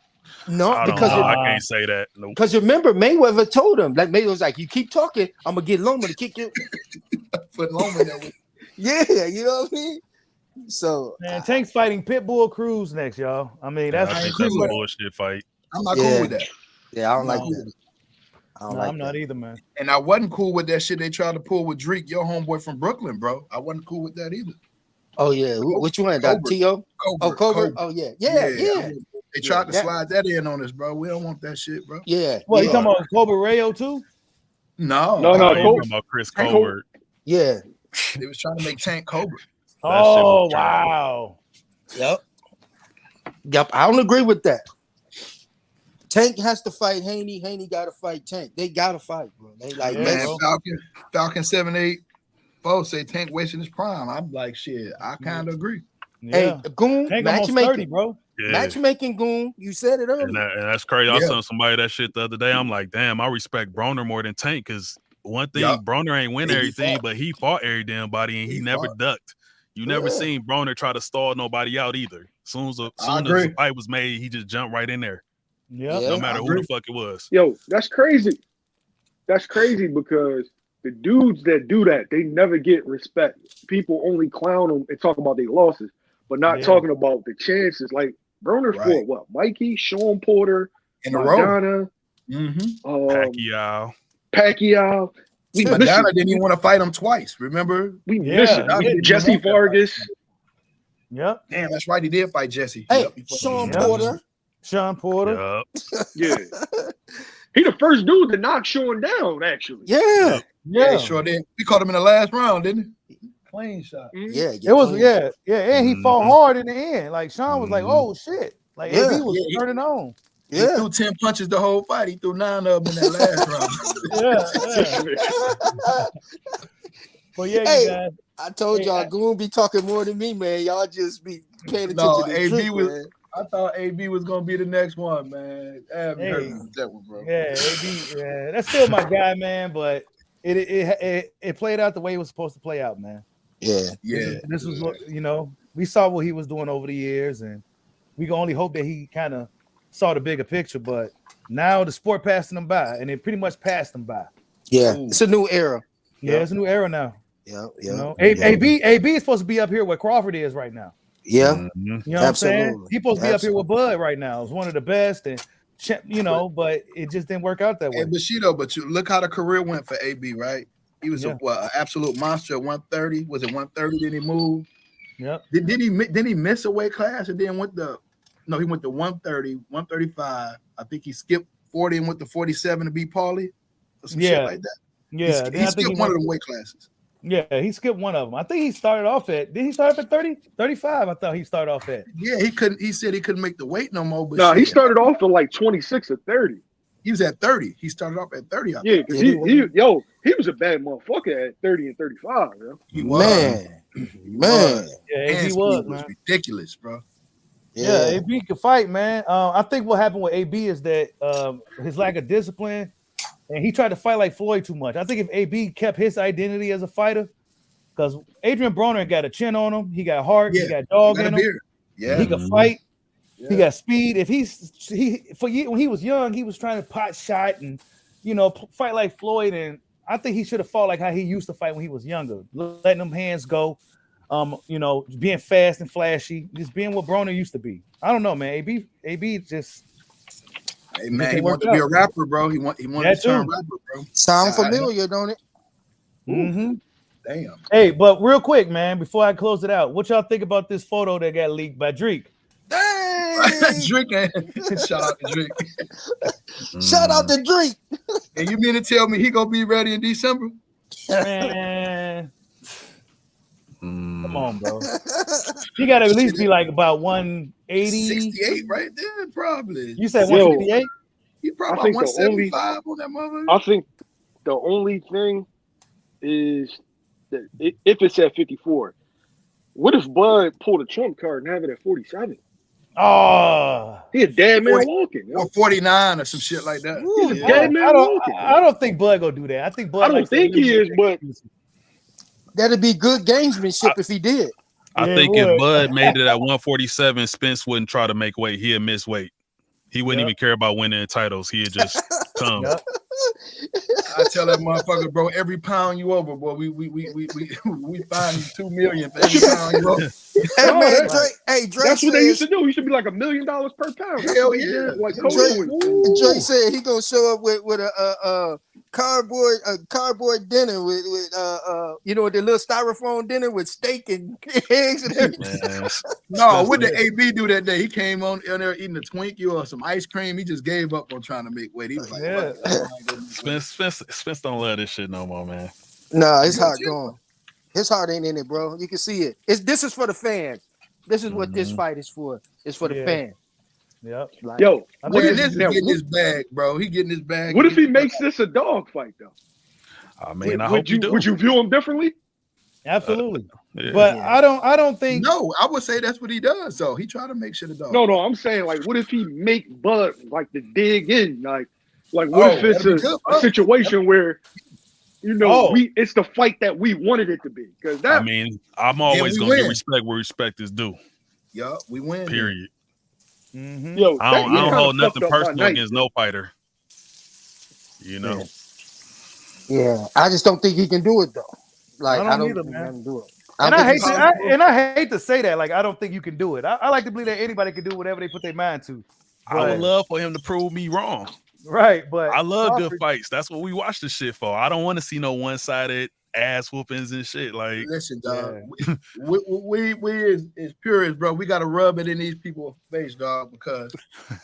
S4: No,
S5: I can't say that.
S4: Because remember, Mayweather told him, like Mayweather was like, "You keep talking, I'm gonna get Loma to kick you."
S7: Put Loma there with
S4: you know what I mean? So
S1: man, Tank's fighting Pitbull Cruz next, y'all. I mean, that's
S5: a bullshit fight.
S7: I'm not cool with that.
S4: Yeah, I don't like that.
S1: I'm not either, man.
S7: And I wasn't cool with that shit they tried to pull with Drake, your homeboy from Brooklyn, bro. I wasn't cool with that either.
S4: Oh yeah, which one? T.O.? Cobra. Oh yeah.
S7: They tried to slide that in on us, bro. We don't want that shit, bro.
S4: Yeah.
S1: What you talking about? Cobra Rayo too?
S7: No.
S5: Talking about Chris Covert.
S4: Yeah.
S7: They was trying to make Tank Cobra.
S1: Oh wow.
S4: Yep. I don't agree with that. Tank has to fight Haney. Haney got to fight Tank. They got to fight, bro. They like
S7: Falcon 784 say Tank wasting his prime. I'm like, shit. I kind of agree.
S4: Yeah. Hey, Goon,
S1: Tank almost 30, bro.
S5: Yeah.
S4: Matchmaking, Goon. You said it earlier.
S5: And that's crazy. I was telling somebody that shit the other day. I'm like, damn, I respect Broner more than Tank because one thing, Broner ain't win everything, but he fought every damn body and he never ducked. You never seen Broner try to stall nobody out either. As soon as the fight was made, he just jumped right in there.
S1: Yeah,
S5: no matter who the fuck it was.
S6: Yo, that's crazy. That's crazy because the dudes that do that, they never get respect. People only clown them and talk about their losses, but not talking about the chances. Like Broner fought what? Mikey, Sean Porter, Madonna,
S5: Pacquiao.
S7: Madonna didn't even want to fight him twice. Remember?
S6: We missed it. Jesse Vargas.
S1: Yep.
S7: Damn, that's right. He did fight Jesse.
S4: Hey, Sean Porter.
S6: Yeah. He the first dude to knock Sean down, actually.
S4: Yeah.
S7: He sure did. We caught him in the last round, didn't he? Clean shot.
S4: Yeah.
S1: It was and he fought hard in the end. Like Sean was like, oh shit. Like he was turning on.
S7: He threw 10 punches the whole fight. He threw 9 of them in that last
S1: round. Well, you guys.
S4: I told y'all, Goon be talking more than me, man. Y'all just be paying attention to
S7: AB man. I thought AB was gonna be the next one, man. That one, bro.
S1: Yeah, AB, that's still my guy, man. But it played out the way it was supposed to play out, man.
S4: Yeah.
S1: This was what we saw what he was doing over the years, and we can only hope that he kind of saw the bigger picture. But now the sport passing him by, and it pretty much passed him by.
S4: Yeah, it's a new era.
S1: Yeah, it's a new era now.
S4: Yeah.
S1: AB is supposed to be up here where Crawford is right now.
S4: Yeah,
S1: you know what I'm saying? He's supposed to be up here with Bud right now. It's one of the best, and but it just didn't work out that way.
S7: Hey, Bushido, but you look how the career went for AB, right? He was an absolute monster at 130. Was it 130? Did he move?
S1: Yep.
S7: Did he miss a weight class and then he went to 130, 135. I think he skipped 40 and went to 47 to beat Paulie or some shit like that.
S1: Yeah,
S7: he skipped one of them weight classes.
S1: Yeah, he skipped one of them. I think he started off at. Did he start off at 30? 35? I thought he started off at.
S7: Yeah, he couldn't. He said he couldn't make the weight no more. But
S6: he started off at like 26 or 30.
S7: He was at 30. He started off at 30.
S6: Yeah, because he was a bad motherfucker at 30 and 35. Yo.
S7: He was.
S4: Man.
S1: Yeah, he was
S7: ridiculous, bro.
S1: Yeah, AB can fight, man. I think what happened with AB is that his lack of discipline, and he tried to fight like Floyd too much. I think if AB kept his identity as a fighter, because Adrian Broner got a chin on him, he got heart, he got dog in him, he could fight, he got speed. If when he was young, he was trying to pot shot and fight like Floyd, and I think he should have fought like how he used to fight when he was younger, letting them hands go. Being fast and flashy, just being what Broner used to be. I don't know, man. AB just.
S7: Hey man, he wanted to be a rapper, bro. He wanted to turn rapper, bro.
S4: Sound familiar, don't it?
S1: Mm-hmm.
S7: Damn.
S1: Hey, but real quick, man, before I close it out, what y'all think about this photo that got leaked by Drake?
S4: Dang!
S7: Drake, shout out to Drake.
S4: Shout out to Drake.
S7: And you mean to tell me he gonna be ready in December?
S1: Man. Come on, bro. He got to at least be like about 180.
S7: 68 right there, probably.
S1: You said 158?
S7: He probably about 175 on that mother.
S6: I think the only thing is that if it's at 54, what if Bud pulled a trump card and have it at 47?
S1: Oh,
S6: he a dead man walking.
S7: Or 49 or some shit like that.
S6: He's a dead man walking.
S1: I don't think Bud gonna do that. I think Bud.
S6: I don't think he is, but
S4: that'd be good gamesmanship if he did.
S5: I think if Bud made it at 147, Spence wouldn't try to make weight. He'd miss weight. He wouldn't even care about winning titles. He'd just come.
S7: I tell that motherfucker, bro, every pound you over, boy, we find 2 million for every pound you over.
S4: Hey man, Drake
S6: that's what they used to do. You should be like $1 million per pound.
S7: Hell yeah.
S6: Like
S4: Drake said he gonna show up with a cardboard dinner with the little styrofoam dinner with steak and eggs and everything.
S7: No, what did AB do that day? He came on there eating a Twinkie or some ice cream. He just gave up on trying to make weight. He was like,
S5: Spence don't love this shit no more, man.
S4: Nah, his heart gone. His heart ain't in it, bro. You can see it. This is for the fans. This is what this fight is for. It's for the fans.
S1: Yep.
S4: Like,
S6: yo,
S7: getting his bag, bro. He getting his bag.
S6: What if he makes this a dog fight, though?
S5: I mean, I hope you do.
S6: Would you view him differently?
S1: Absolutely. But I don't think.
S7: No, I would say that's what he does. So he try to make shit a dog.
S6: No, I'm saying like, what if he make Bud like to dig in, like what if it's a situation where it's the fight that we wanted it to be? Because that,
S5: I mean, I'm always gonna give respect where respect is due.
S7: Yeah, we win.
S5: Period.
S1: Mm-hmm.
S6: Yo,
S5: I don't hold nothing personal against no fighter. You
S4: Yeah, I just don't think he can do it though. Like I don't
S1: either,
S4: think
S1: man.
S4: he can do it.
S1: And I hate to say that. Like I don't think you can do it. I like to believe that anybody can do whatever they put their mind to.
S5: I would love for him to prove me wrong.
S1: Right, but
S5: I love good fights. That's what we watch this shit for. I don't want to see no one-sided ass whoopings and shit. Like,
S7: listen, dog. We as purists, bro. We got to rub it in these people's face, dog. Because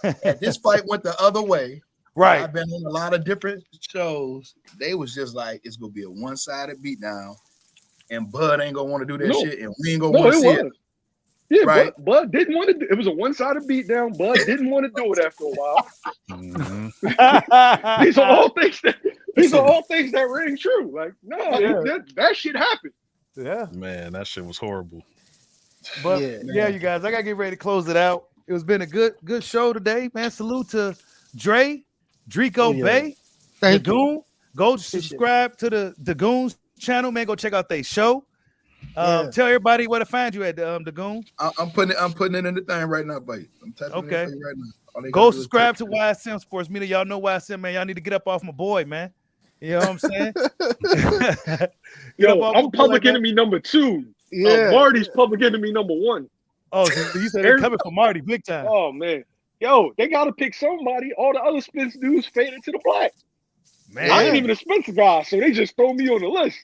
S7: if this fight went the other way,
S1: right?
S7: I've been on a lot of different shows. They was just like, it's gonna be a one-sided beatdown, and Bud ain't gonna want to do that shit, and we ain't gonna want to see it.
S6: Yeah,
S7: right.
S6: Bud didn't want to do it. Was a one-sided beatdown. Bud didn't want to do it after a while. These are all things that ring true. Like, no, that shit happened.
S1: Yeah.
S5: Man, that shit was horrible.
S1: But you guys, I gotta get ready to close it out. It's been a good show today, man. Salute to Drico Bay,
S4: Thank you.
S1: Goon. Go subscribe to the Goons channel, man. Go check out their show. Tell everybody where to find you at the Goon.
S7: I'm putting it in the thing right now, buddy. I'm typing it in right now.
S1: Go subscribe to YSM Sports Media. Y'all know YSM, man. Y'all need to get up off my boy, man. You know what I'm saying?
S6: Yo, I'm public enemy number 2.
S4: Yeah,
S6: Marty's public enemy number 1.
S1: Oh, so you said they're coming for Marty big time.
S6: Oh man, yo, they gotta pick somebody. All the other Spence dudes faded to the black.
S1: Man,
S6: I ain't even a Spence guy, so they just throw me on the list.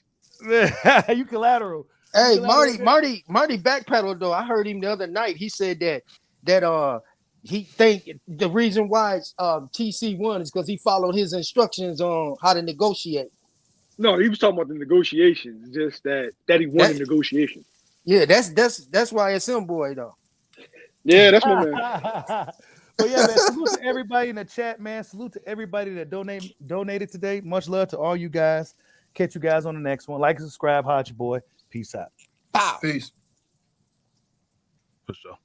S1: You collateral.
S4: Hey, Marty backpedaled though. I heard him the other night. He said that he think the reason why TC won is because he followed his instructions on how to negotiate.
S6: No, he was talking about the negotiations, just that he won the negotiation.
S4: Yeah, that's why it's him, boy, though.
S6: Yeah, that's my man.
S1: But yeah, man, salute to everybody in the chat, man. Salute to everybody that donated today. Much love to all you guys. Catch you guys on the next one. Like and subscribe. Hot your boy. Peace out.
S4: Bow.
S7: Peace.
S5: For sure.